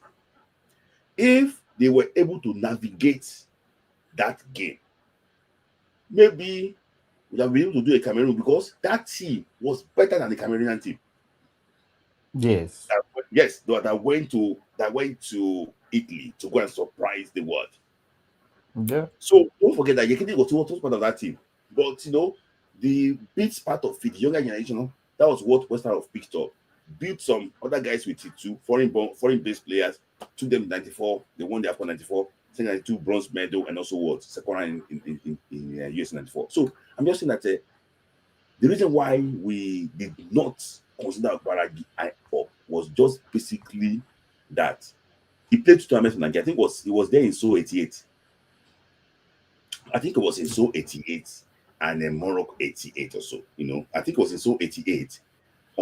If they were able to navigate that game, maybe would have been able to do a Cameroon because that team was better than the Cameroonian team. Yes. Yes, that went to Italy to go and surprise the world. Yeah. So don't forget that Yekini was part of that team. But the big part of it, the younger generation, that was what Western have picked up. Built some other guys with it too, foreign based players, took them 94, they won the AFCON 94, 92 bronze medal, and also what second round in US 94. So I'm just saying that the reason why we did not consider Baragi up was just basically that he played 2 tournaments for Nigeria. I think he was there in So 88. I think it was in So 88 and then Morocco 88 or so. I think it was in So 88 I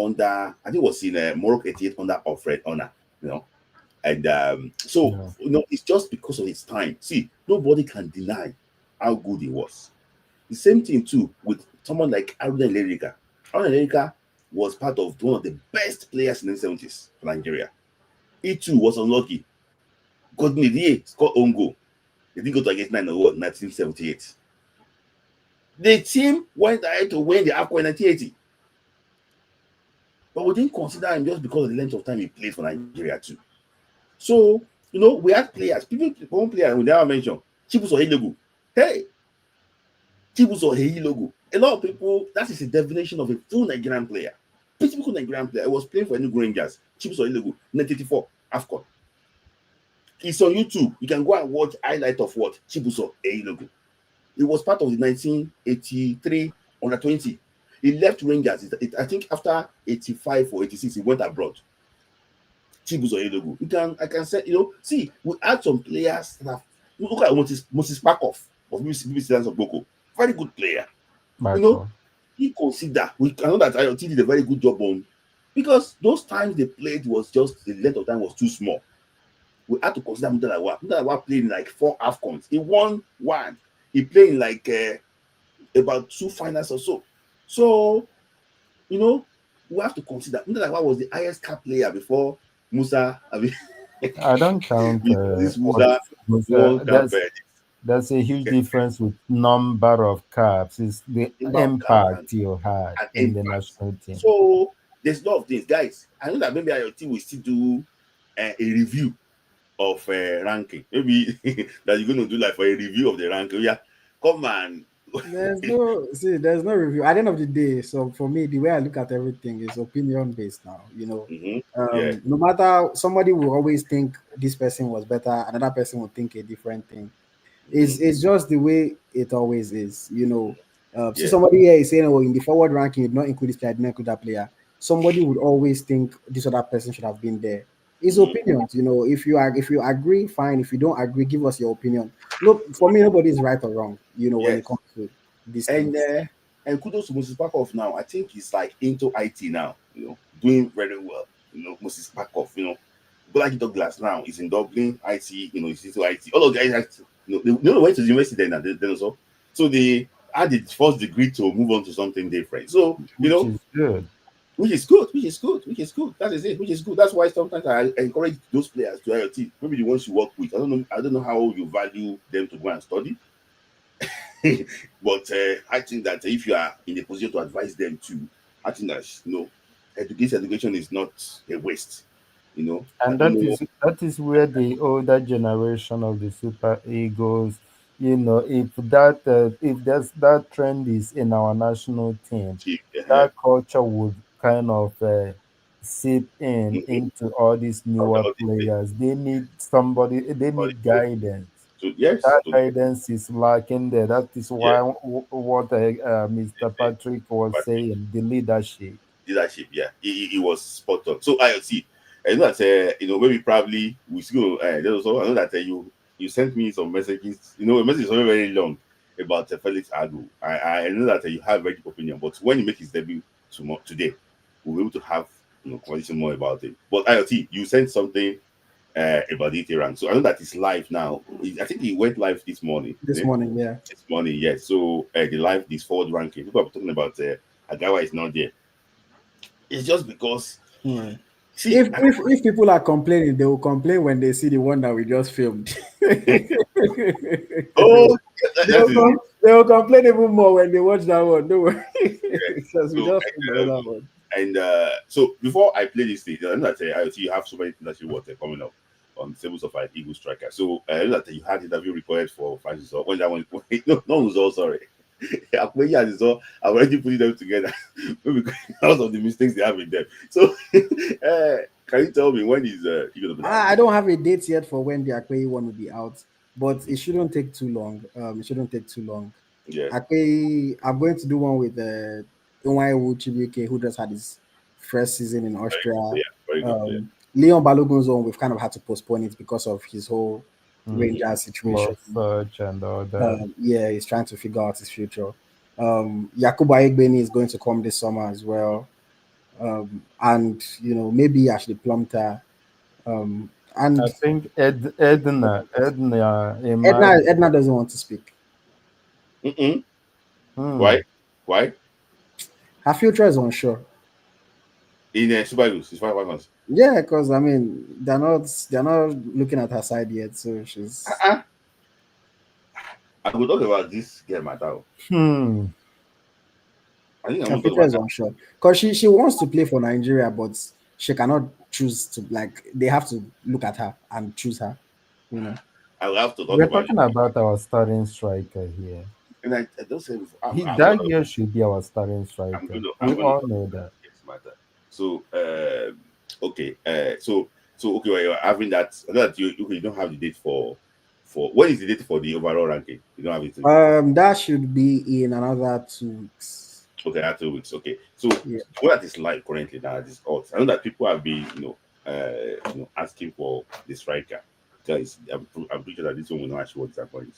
think it was in Morocco 88 under Alfred Honor. And so Yeah. it's just because of his time. See, nobody can deny how good he was. The same thing too with someone like Aruna Lerika. Aruna Lerika was part of one of the best players in the 70s for Nigeria. He too was unlucky. Godinier scored own goal. They didn't go to against 1978. The team went ahead to win the AFCON in 1980. But we didn't consider him just because of the length of time he played for Nigeria too. So, we had players. One player we never mentioned, Chibuzo Heilogu. Hey, Chibuzo Heilogu. A lot of people, that is the definition of a full Nigerian player. Typical Nigerian player. I was playing for Enugu Rangers. Chibuzo Heilogu, 1984 AFCON. It's on YouTube. You can go and watch highlight of what Chibuzo Heilogu. He was part of the 1983 under 20. He left Rangers. I think after 85 or 86, he went abroad. Chibuzo Heilogu. I can say, see, we had some players that have, look at Moses Parkoff of BBC Dance of Boko. Very good player. Michael. He consider, I know that IoT did a very good job on, because those times they played was just, the length of time was too small. We had to consider Mutalawa. Mutalawa played in like 4 AFCONs. He won 1. He played in like about 2 finals or so. So, we have to consider Mutalawa was the highest cap player before Musa. I don't count this Musa World Cup. That's a huge difference with number of caps. It's the impact you had in the national team. So there's a lot of things, guys. I know that maybe our team will still do a review of ranking. Maybe that you're going to do like for a review of the ranking. Yeah, come on. There's no review. At the end of the day, so for me, the way I look at everything is opinion based now. No matter, somebody will always think this person was better, another person will think a different thing. It's just the way it always is. See, somebody here is saying, "Oh, in the forward ranking, you did not include this player, did not include that player." somebody would always think this other person should have been there. It's opinions, If you agree, fine. If you don't agree, give us your opinion. Look, for me, nobody is right or wrong, when Yes. it comes to these And things. and kudos to Moses Parkoff now. I think he's like into IT now, doing very well. Moses Parkoff, Blackie Douglas now is in Dublin, IT, he's into IT. All of the guys, they went to the university then also. So they had the first degree to move on to something different. So, Which is good. which is good. That is it, which is good. That's why sometimes I encourage those players to IoT, maybe the ones you work with. I don't know how you value them to go and study. But I think that if you are in a position to advise them to, I think that education is not a waste. I And don't know. that is where the older generation of the super egos, if that trend is in our national team, that culture would kind of seep into all these newer players. They need somebody, they need guidance. So yes, That guidance is lacking there. That is why what Mr. Patrick was saying, the leadership. Yeah, he was spot on. So I see. I know that maybe probably we still. There's also I know that you sent me some messages. A message is very very long about Felix Agu. I know that you have very deep opinion, but when he makes his debut today, we'll be able to have conversation more about it. But IoT, you sent something about it, Iran. So I know that it's live now. I think he went live this morning. This morning, yeah. This morning, yes. So the live this forward ranking. People are talking about Agawa is not there. It's just because. See, if people are complaining, they will complain when they see the one that we just filmed. They will complain even more when they watch that one. Don't worry. Because we just filmed another one. And so before I play this thing, I know that I see you have so many things that you want coming up on tables of like Eagle Striker. So I know that you had interview recorded for Francis. When that one, no one was all sorry. I've already putting them together because of the mistakes they have in them. So, can you tell me when is I don't have a date yet for when the Akwe one will be out, but it shouldn't take too long. Yeah. Akwe, I'm going to do one with Uche, who just had his first season in Austria. Very good. Leon Balogun's one, we've kind of had to postpone it because of his whole Rangers situation. Search and all that. Yeah, he's trying to figure out his future. Yakubu Aigbeni is going to come this summer as well. And maybe Ashley Plumter. And I think Edna doesn't want to speak. Why? Her future is unsure. In Super Eagles, it's Falcons. Yeah, because I mean they're not looking at her side yet, so she's. I will talk about this girl matter. I think her future is unsure because she wants to play for Nigeria, but she cannot choose to they have to look at her and choose her. I will have to talk We're talking about our starting striker here. And I don't say before, that year should be our starting striker. We all know that. Yes, matter. So okay. So okay, well, you're having that. I know that you don't have the date for when is the date for the overall ranking? You don't have it. That should be in another 2 weeks. Okay, after 2 weeks. Okay. So what is live currently now? This odds. I know that people have been asking for the striker. Guys, I'm pretty sure that this one will not actually work that point.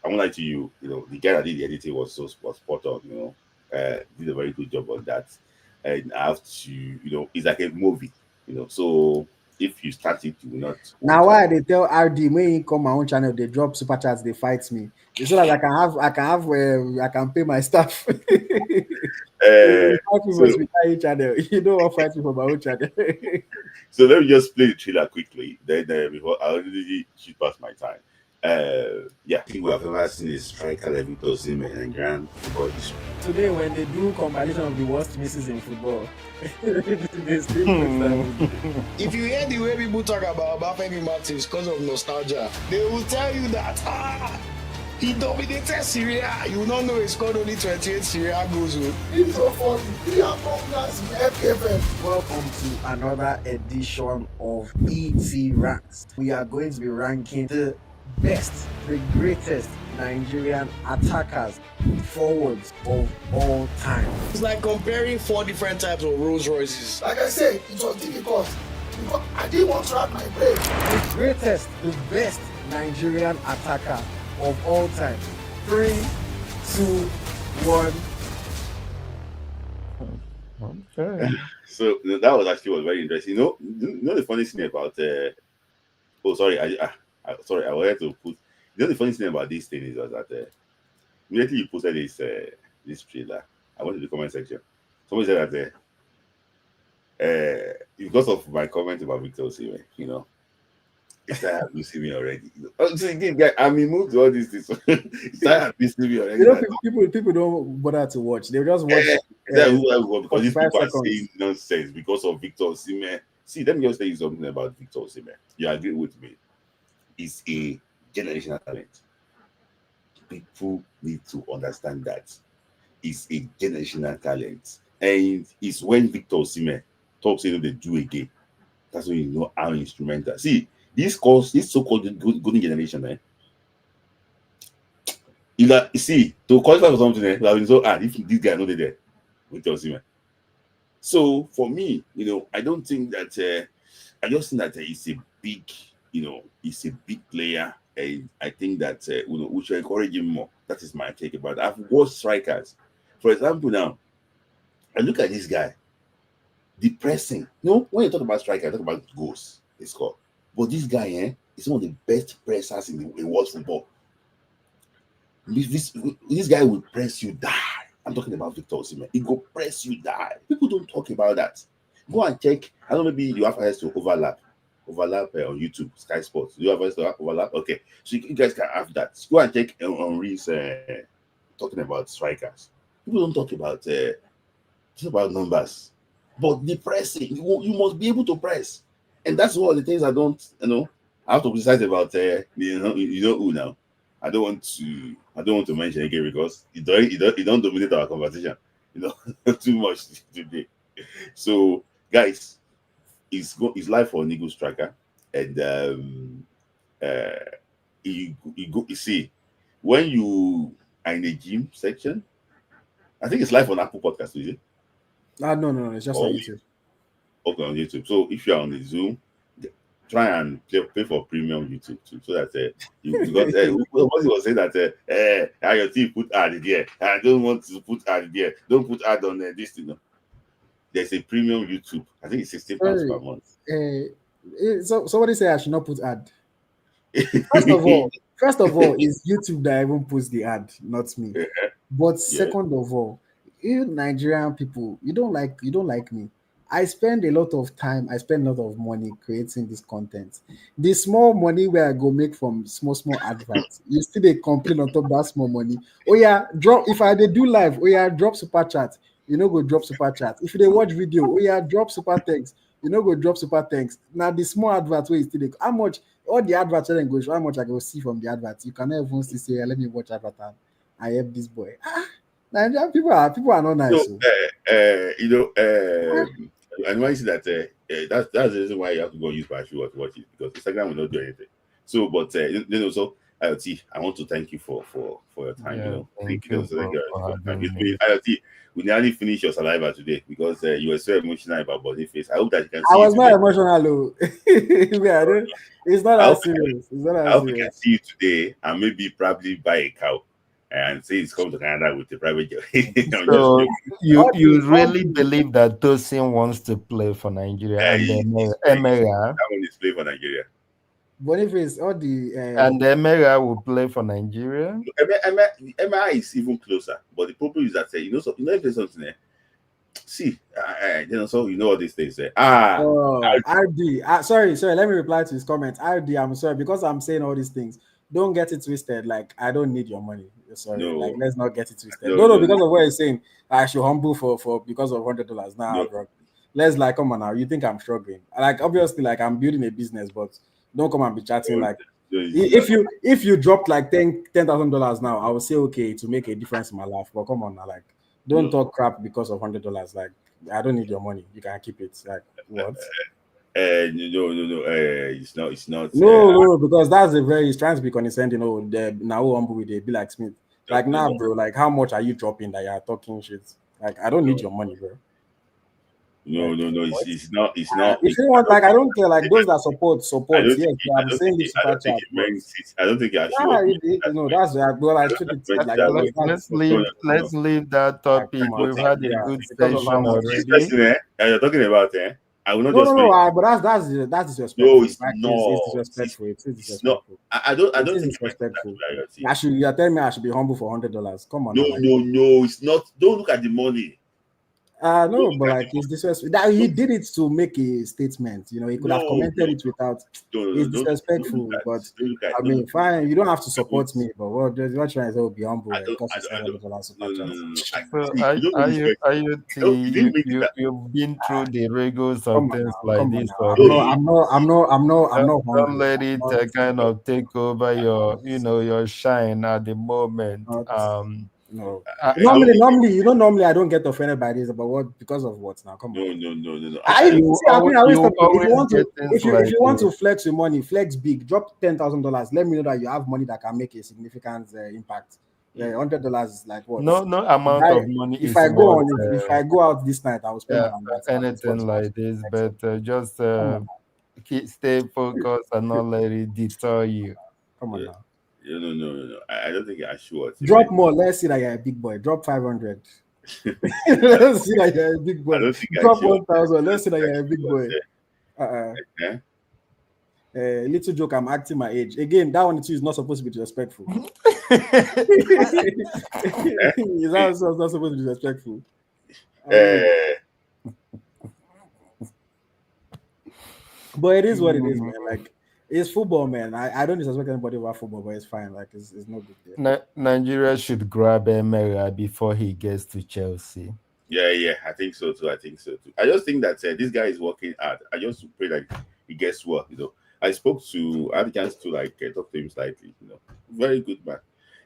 I won't lie to you. The guy that did the editing was spot on. Did a very good job on that. And I have to, it's like a movie. So if you start it, you will not. Now, why they tell RD when he come my own channel, they drop super chats, they fight me. So that I can pay my staff. Each channel. You don't want to fight me for my own channel. So let me just play the trailer quickly. Then before I already shoot past my time. I think we have ever seen a striker level Osimhen and Grand bodies. Today, when they do compilation of the worst misses in football, they still if you hear the way people talk about Bafemi Martins because of nostalgia, they will tell you that he dominated Syria. You will not know he scored only 28 Syria goals. It's so funny. 3 accomplishments in FKFM. Welcome to another edition of ET Ranks. We are going to be ranking the best, the greatest Nigerian attackers, forwards of all time. It's like comparing 4 different types of Rolls Royces. Like I said, it was difficult because I didn't want to have my brain. The greatest, the best Nigerian attacker of all time. 3, 2, 1. Okay. So that was actually very interesting. You know the funny thing about oh sorry, I wanted to put. You know the funny thing about this thing is that immediately you posted this trailer, I went to the comment section. Somebody said that because of my comment about Victor Osimhen, it's tired of missing me already. So again, guy, I'm moved to all these things. It's tired of missing me already. People don't bother to watch. They just watch. Because these people 45 are saying nonsense because of Victor Osimhen. See, let me just tell you something about Victor Osimhen. You agree with me? He's a generational talent. People need to understand that he's a generational talent, and it's when Victor Osimhen talks, they do again. That's when you know how instrumental. See, this so-called golden generation, you see, to qualify for something, so if this guy not there, Victor Osimhen. So for me, I don't think that I just think that he's a big, he's a big player, and I think that we should encourage him more. That is my take about it. I've watched strikers, for example. Now, I look at this guy, depressing. When you talk about striker, I talk about goals they score, but this guy, is one of the best pressers in world football. This guy will press you die. I'm talking about Victor Osimhen. He go press you die. People don't talk about that. Go and check. I don't know, maybe you have access to overlap on YouTube, Sky Sports. You have access to overlap? Okay. So you guys can have that. Go and check on Reese talking about strikers. People don't talk about just about numbers. But the pressing, you must be able to press. And that's one of the things I don't, I have to criticize about who now. I don't want to mention again because it don't dominate our conversation, too much today. So, guys, it's live for an Eagle striker, and you see when you are in the gym section. I think it's live on Apple Podcast, is it? No, it's just on YouTube. Okay, on YouTube. So if you are on the Zoom, try and pay for premium YouTube too, so that because somebody was saying that your team put ad there. I don't want to put ad there. Don't put ad on this thing. There's a premium YouTube. I think it's £16 per month. So somebody say I should not put ad. First of all, it's YouTube that even puts the ad, not me. But second of all, you Nigerian people, you don't like me. I spend a lot of time, I spend a lot of money creating this content. The small money where I go make from small adverts, you still they complain on top of that small money. Oh yeah, drop if I do live, drop super chat. Go drop super chat. If they watch video, drop super thanks. Go drop super thanks. Now the small advert where you still how much all the adverts then go show how much I go see from the adverts. You can even still say, let me watch advert. I help this boy. Nigerian people are not nice. And when you see that that's the reason why you have to go use Pashu to watch it, because Instagram will not do anything. So, but so IoT, I want to thank you for your time. Thank you for IoT, we nearly finished your saliva today because you were so emotional about Boniface. I hope that you can see. I was not emotional, it's not as serious. I hope we can see you today and maybe probably buy a cow and say it's come to Canada with the private jet. So you really believe that Tosin wants to play for Nigeria and the Emera? That one is play for Nigeria. Boniface, all the and the Emera will play for Nigeria. Emera is even closer, but the problem is that if there's something there. See, so all these things there. RD. Sorry. Let me reply to his comment. RD, I'm sorry because I'm saying all these things. Don't get it twisted. Like I don't need your money. Sorry. No. Like let's not get it twisted. No, because of what he's saying. I should humble for because of $100. Now, bro. Let's come on now. You think I'm struggling? Like obviously, like I'm building a business, but don't come and be chatting like. If you dropped like $10,000 now, I would say okay to make a difference in my life. But come on now, like don't talk crap because of $100. Like I don't need your money. You can keep it. Like what? No. It's not. It's not. No, because that's a very. He's trying to be condescending. Oh, the now humble with the be like Smith. Like nah, bro. Like how much are you dropping that you're talking shit? Like I don't need your money, bro. No, Like, no, no. what? It's not. It's not. If you want, like, I don't care. Like those that support. I don't Yes, think. I'm saying this I super don't think chat, it but meant it. I don't think it actually yeah, was meant that way. that's well, I took I it meant it like that because way. that's Let's No, leave no, no, no. let's leave that like topic. come on, We've had a yeah, good because of how session much. This already. person, that you're talking about, I will not No, just no, spend. no. But that's No, disrespectful. it's Like it's not. disrespectful. It is It's not. disrespectful. I It don't is think it meant it that disrespectful. way. You're telling me I should be humble for $100. Come on, No, now, like. no, no. It's not. Don't look at the money. No, Don't look but at like the it's disrespectful. That he money. did it to make a statement. You know, he could have No, commented it without. no, no, no. It's Don't look disrespectful. at. But Don't look at. I Don't mean, look fine. You don't have to at. support me, but what trying to say? Be humble I and don't. cost I you don't. I seven don't. hundred dollars No, super no, chat. no, no, no. So See, you don't know this person. He didn't make it that. you've been through the rigors of Come on things now, like come on this now. No, already. I'm not Don't humble. let it kind of take over your shine at the moment. Not no. I, I don't think. Normally I don't get offended by this, but what because of what now? Come on. No. I you see. I mean, I always you tell people if you always want get to things like if you want this. to flex your money, flex big. Drop $10,000. Let me know that you have money that can make a significant impact. $100 is like what? No amount of money If is I go worth on if I go out this night, I will spend more than that. At least anything what you like this, but just come on, stay focused and not let it deter you. come on now. No. I don't think I should. Drop more. Let's see that you're a big boy. Drop 500. Let's see that you're a big I boy. don't think I Drop should. 1,000. Let's see that you're a big What, boy. eh? Little joke. I'm acting my age again. That one too is not supposed to be disrespectful. Is that also not supposed to be disrespectful? But it is what it is, man. Like it's football, man. I don't disrespect anybody about football, but it's fine. Like it's no big deal. Nigeria should grab Emery before he gets to Chelsea. Yeah. I think so too. I just think that this guy is working hard. I just pray that he gets well. I had a chance to talk to him slightly. Very good man.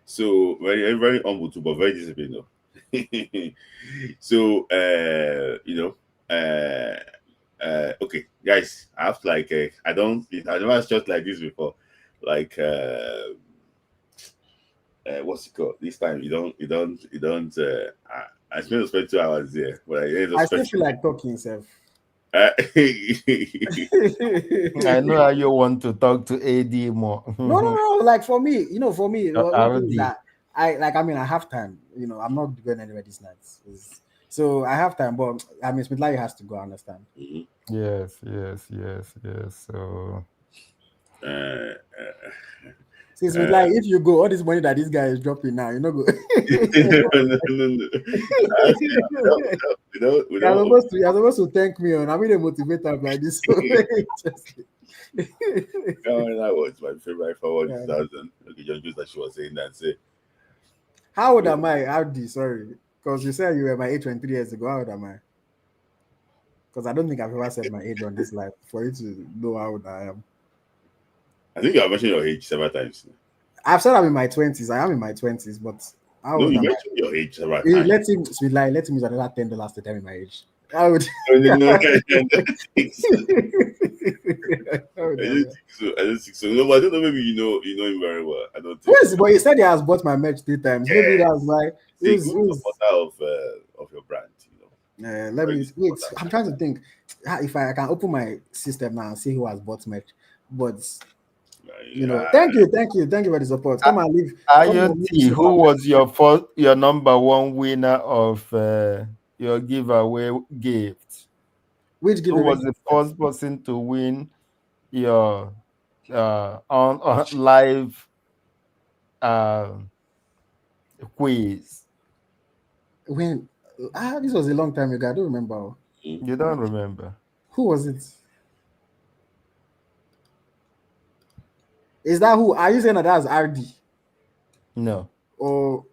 So very very humble too, but very disciplined. So okay, guys. I have to I never shot like this before. What's it called? This time you don't. I spent 2 hours there, but I still feel like talking, self. I know how you want to talk to AD more. No. Like for me, one thing RD. that I have time. I'm not going anywhere this night. So I have time, but I mean, Smith has to go. I understand. Yes. So. See, Smith if you go, all this money that this guy is dropping now, go. No. You're supposed to thank me on. I'm really motivated by this. That was my favorite for 1,000. Okay, John Juice that she was saying that. Say, how old am I? Audi, sorry. Because you said you were my age 23 years ago. How old am I? Because I don't think I've ever said my age on this live for you to know how old I am. I think you have mentioned your age several times. I've said I'm in my 20s. I am in my 20s, but how no, old you am mentioned your age several I? times. Let him use another $10 to tell me my age. I would. No, I don't think so. No, but I don't know. Maybe you know him very well. I don't think. Yes, but he said he has bought my merch 3 times. Yeah. Maybe that's why. He's a good supporter of your brand. Let me wait. I'm trying to think if I can open my system now and see who has bought merch. But thank you for the support. Come and leave. IoT, who was your number one winner of your giveaway gift? Which giveaway? Who was the first person to win your on live quiz? When this was a long time ago. I don't remember. You don't remember? Who was it? Is that who? Are you saying that that's RD? No. Or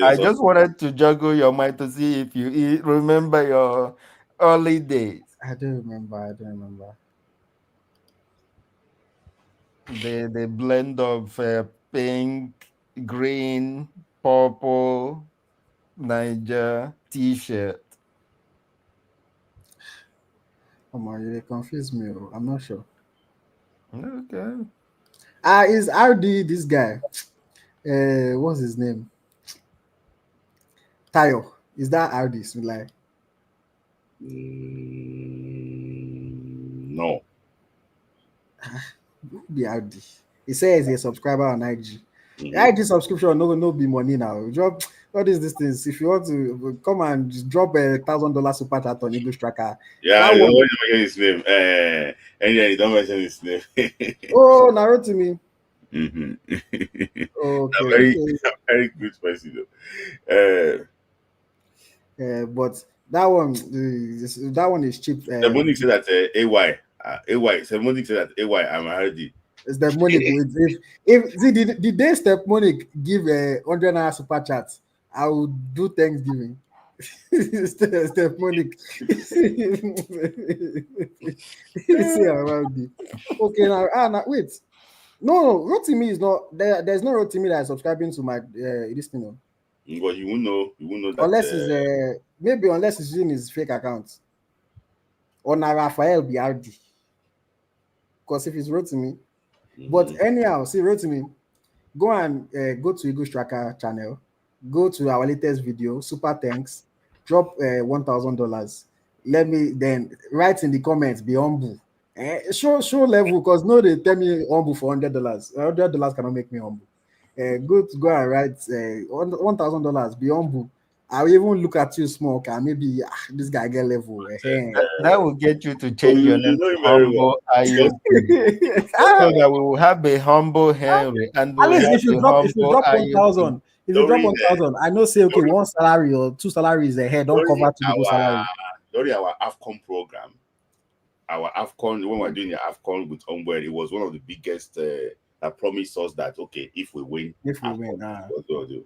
I just wanted to juggle your mind to see if you remember your early days. I don't remember. The blend of pink, green, purple, Niger t-shirt. Come on, you confuse me. I'm not sure. Okay. Is RD this guy? What's his name? Tayo. Is that RD? Like, No. be RD. He says he's a subscriber on IG. Mhm. IG subscription no be money now. Drop what is this things? If you want to come and just drop $1,000 super chat on English Tracker, Yeah, that you don't one. mention his name. And yeah, you don't mention his name. Oh, narrow to me. Mhm. A Okay, very, okay. very good person, though. But that one, that one is cheap. The Monique said that AY. So Monique said that AY, I'm already. It's the money. If see, the day Step Money give a 100 naira super chat, I would do Thanksgiving. Step Money. See around it. Okay, now wait. No, Rotimi is not there. There's no Rotimi that is subscribing to my this thing. No. But you won't know. You won't know that. Unless he's maybe unless he's using his fake account. Or na Raphael BRD. Because if it's Rotimi. But anyhow, see Rotimi. Go and go to Eagles Tracker channel. Go to our latest video. Super thanks. Drop $1,000. Let me then write in the comments. Be humble. Show level because no, they tell me humble for $100. $100 cannot make me humble. Go and write $1,000. Be humble. I'll even look at you small. Okay, maybe this guy get level. That will get you to change your name know to him very well. Humble Ayo. So that we will have a humble Henry and we At will least have if you a drop humble 1,000, if you drop During 1,000, I know say okay, one salary or two salaries ahead, don't cover two people's salary. during our AFCON program, our AFCON, when we were doing the AFCON with Onwell, it was one of the biggest that promised us that okay, if we win, we'll do.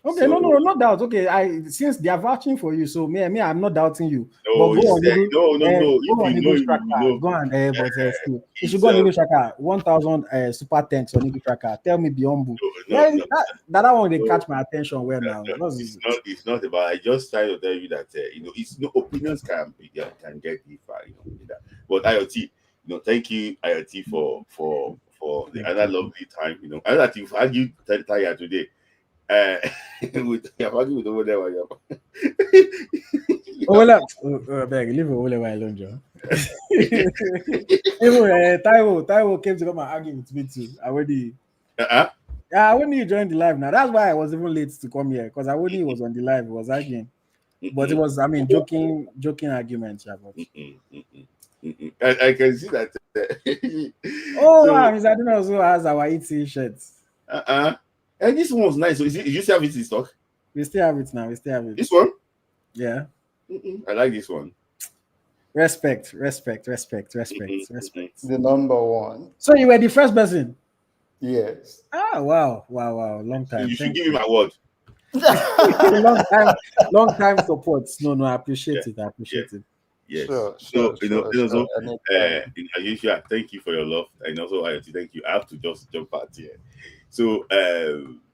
Okay, So, no doubt. Okay, since they are vouching for you, so me, I'm not doubting you. No, but go on, no. go on If you Eagles know, Tracker. you know. Go on, you should go on Eagles Tracker. 1,000 super thanks on Eagles Tracker. Tell me, be humble. That one they catch my attention well now. It's not about. I just try to tell you that it's no opinions can get different, that. But IoT, thank you IoT for the other lovely time. I know that you've argued tired today. With arguing with over there. Beg, leave Ole alone, Joe. Even Taiwo came to come and argue with me too. When he joined the live now, that's why I was even late to come here because when he was on the live, he was arguing. But it was, joking arguments. I can see that. Wow, Mr. Adina also has our ET shirts. And this one was nice. So you still have it in stock? We still have it now. This one? Yeah. I like this one. Respect. The number one. So you were the first person? Yes. Wow. Long time. You should give him an award. long time support. No, I appreciate it. I appreciate it. Yes. Sure, as usual, thank you for your love. And also IoT, thank you. I have to just jump out here. So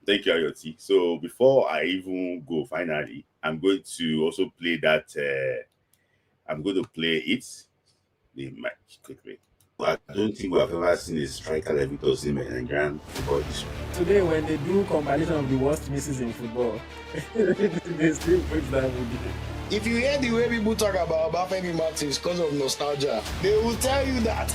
thank you, IoT. So before I even go finally, I'm going to also play that I'm going to play the match quickly. I don't think we have ever seen a striker like Osimhen in Grand football history. Today, when they do compilation of the worst misses in football, they still put that movie. If you hear the way people talk about Bafemi Martins because of nostalgia, they will tell you that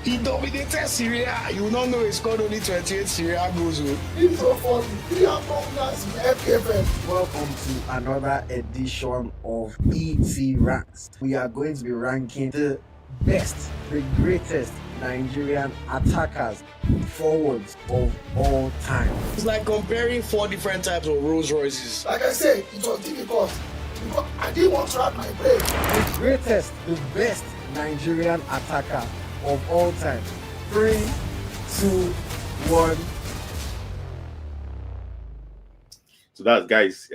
he dominated Syria. You will not know he scored only 28 Syria goals. It's so funny. 300 guys in FKFM. Welcome to another edition of ET Ranks. We are going to be ranking the best, the greatest Nigerian attackers, forwards of all time. It's like comparing 4 different types of Rolls Royces. Like I said, it was difficult because I didn't want to wrap my brain. The greatest, the best Nigerian attacker of all time. 3, 2, 1. So that's guys.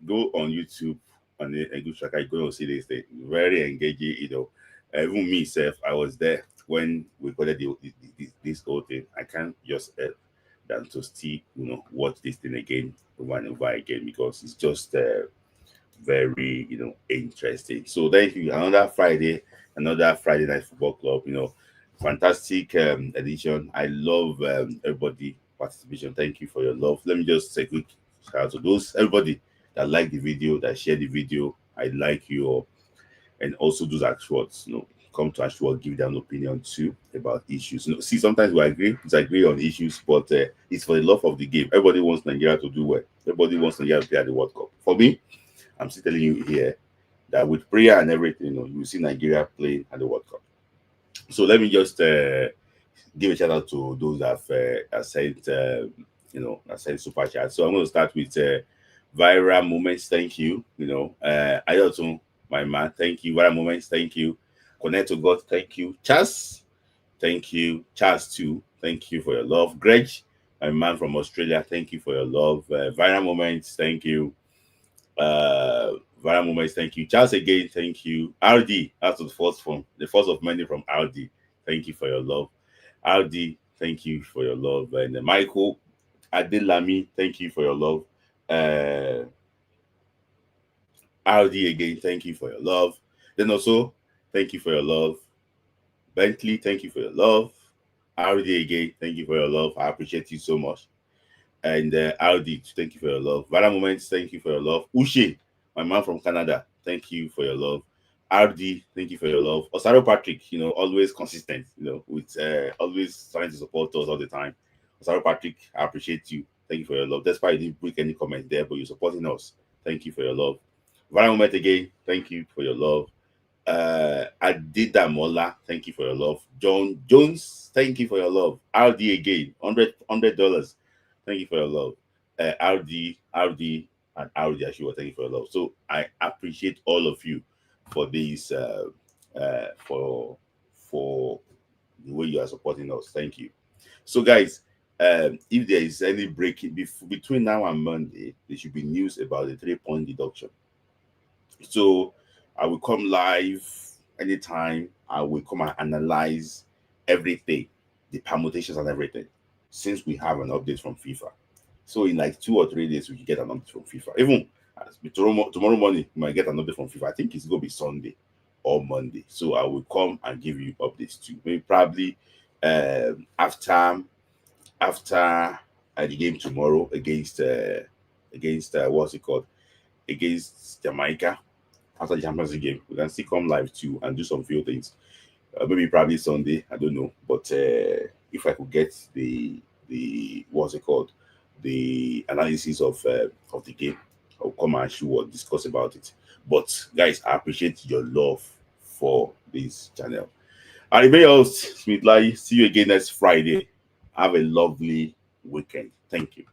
Go on YouTube on the English Tracker. You're going to see this thing. Very engaging. Even me, self, I was there when we recorded this whole thing. I can't just help than to still, watch this thing again, over and over again, because it's just very, interesting. So thank you. Another Friday night football club. Fantastic edition. I love everybody participation. Thank you for your love. Let me just say a quick shout out to those everybody that like the video, that share the video. I like you all, and also those Ashwords, come to Ashword, give their own opinion too about issues. See, sometimes we disagree on issues, but it's for the love of the game. Everybody wants Nigeria to do well. Everybody wants Nigeria to play at the World Cup. For me, I'm still telling you here that with prayer and everything, you will see Nigeria play at the World Cup. So let me just give a shout out to those that have sent super chat. So I'm going to start with viral moments. Thank you. Ayoton, my man, thank you. Viral moments, thank you. Connect to God, thank you. Chas, thank you. Chas too, thank you for your love. Greg, my man from Australia, thank you for your love. Viral moments, thank you. Viral moments, thank you. Charles again, thank you. RD, that's the first of many from RD. Thank you for your love. RD, thank you for your love. And Michael Adelami, thank you for your love. RD again, thank you for your love. Then also, thank you for your love. Bentley, thank you for your love. RD again, thank you for your love. I appreciate you so much. And RD, thank you for your love. Viral moments, thank you for your love. Uche, my man from Canada, thank you for your love. RD, thank you for your love. Osaro Patrick, always consistent, with always trying to support us all the time. Osaro Patrick, I appreciate you. Thank you for your love. Despite you didn't break any comment there, but you're supporting us. Thank you for your love. Viral moment again, thank you for your love. Adida Mola, thank you for your love. John Jones, thank you for your love. RD again, $100. Thank you for your love. RD, and RD Ashua, thank you for your love. So I appreciate all of you for this, for the way you are supporting us. Thank you. So guys, if there is any break between now and Monday, there should be news about the 3-point deduction. So I will come live anytime. I will come and analyze everything, the permutations and everything, since we have an update from FIFA. So in like 2 or 3 days, we can get an update from FIFA. Even tomorrow morning, we might get an update from FIFA. I think it's going to be Sunday or Monday. So I will come and give you updates too. Maybe probably after the game tomorrow against what's it called? Against Jamaica. After the Champions League game, we can still come live too and do some few things. Maybe probably Sunday, I don't know. But if I could get the what's it called, the analysis of the game, I'll come and discuss about it. But guys, I appreciate your love for this channel. And anybody else, Smith Lai, see you again next Friday. Have a lovely weekend. Thank you.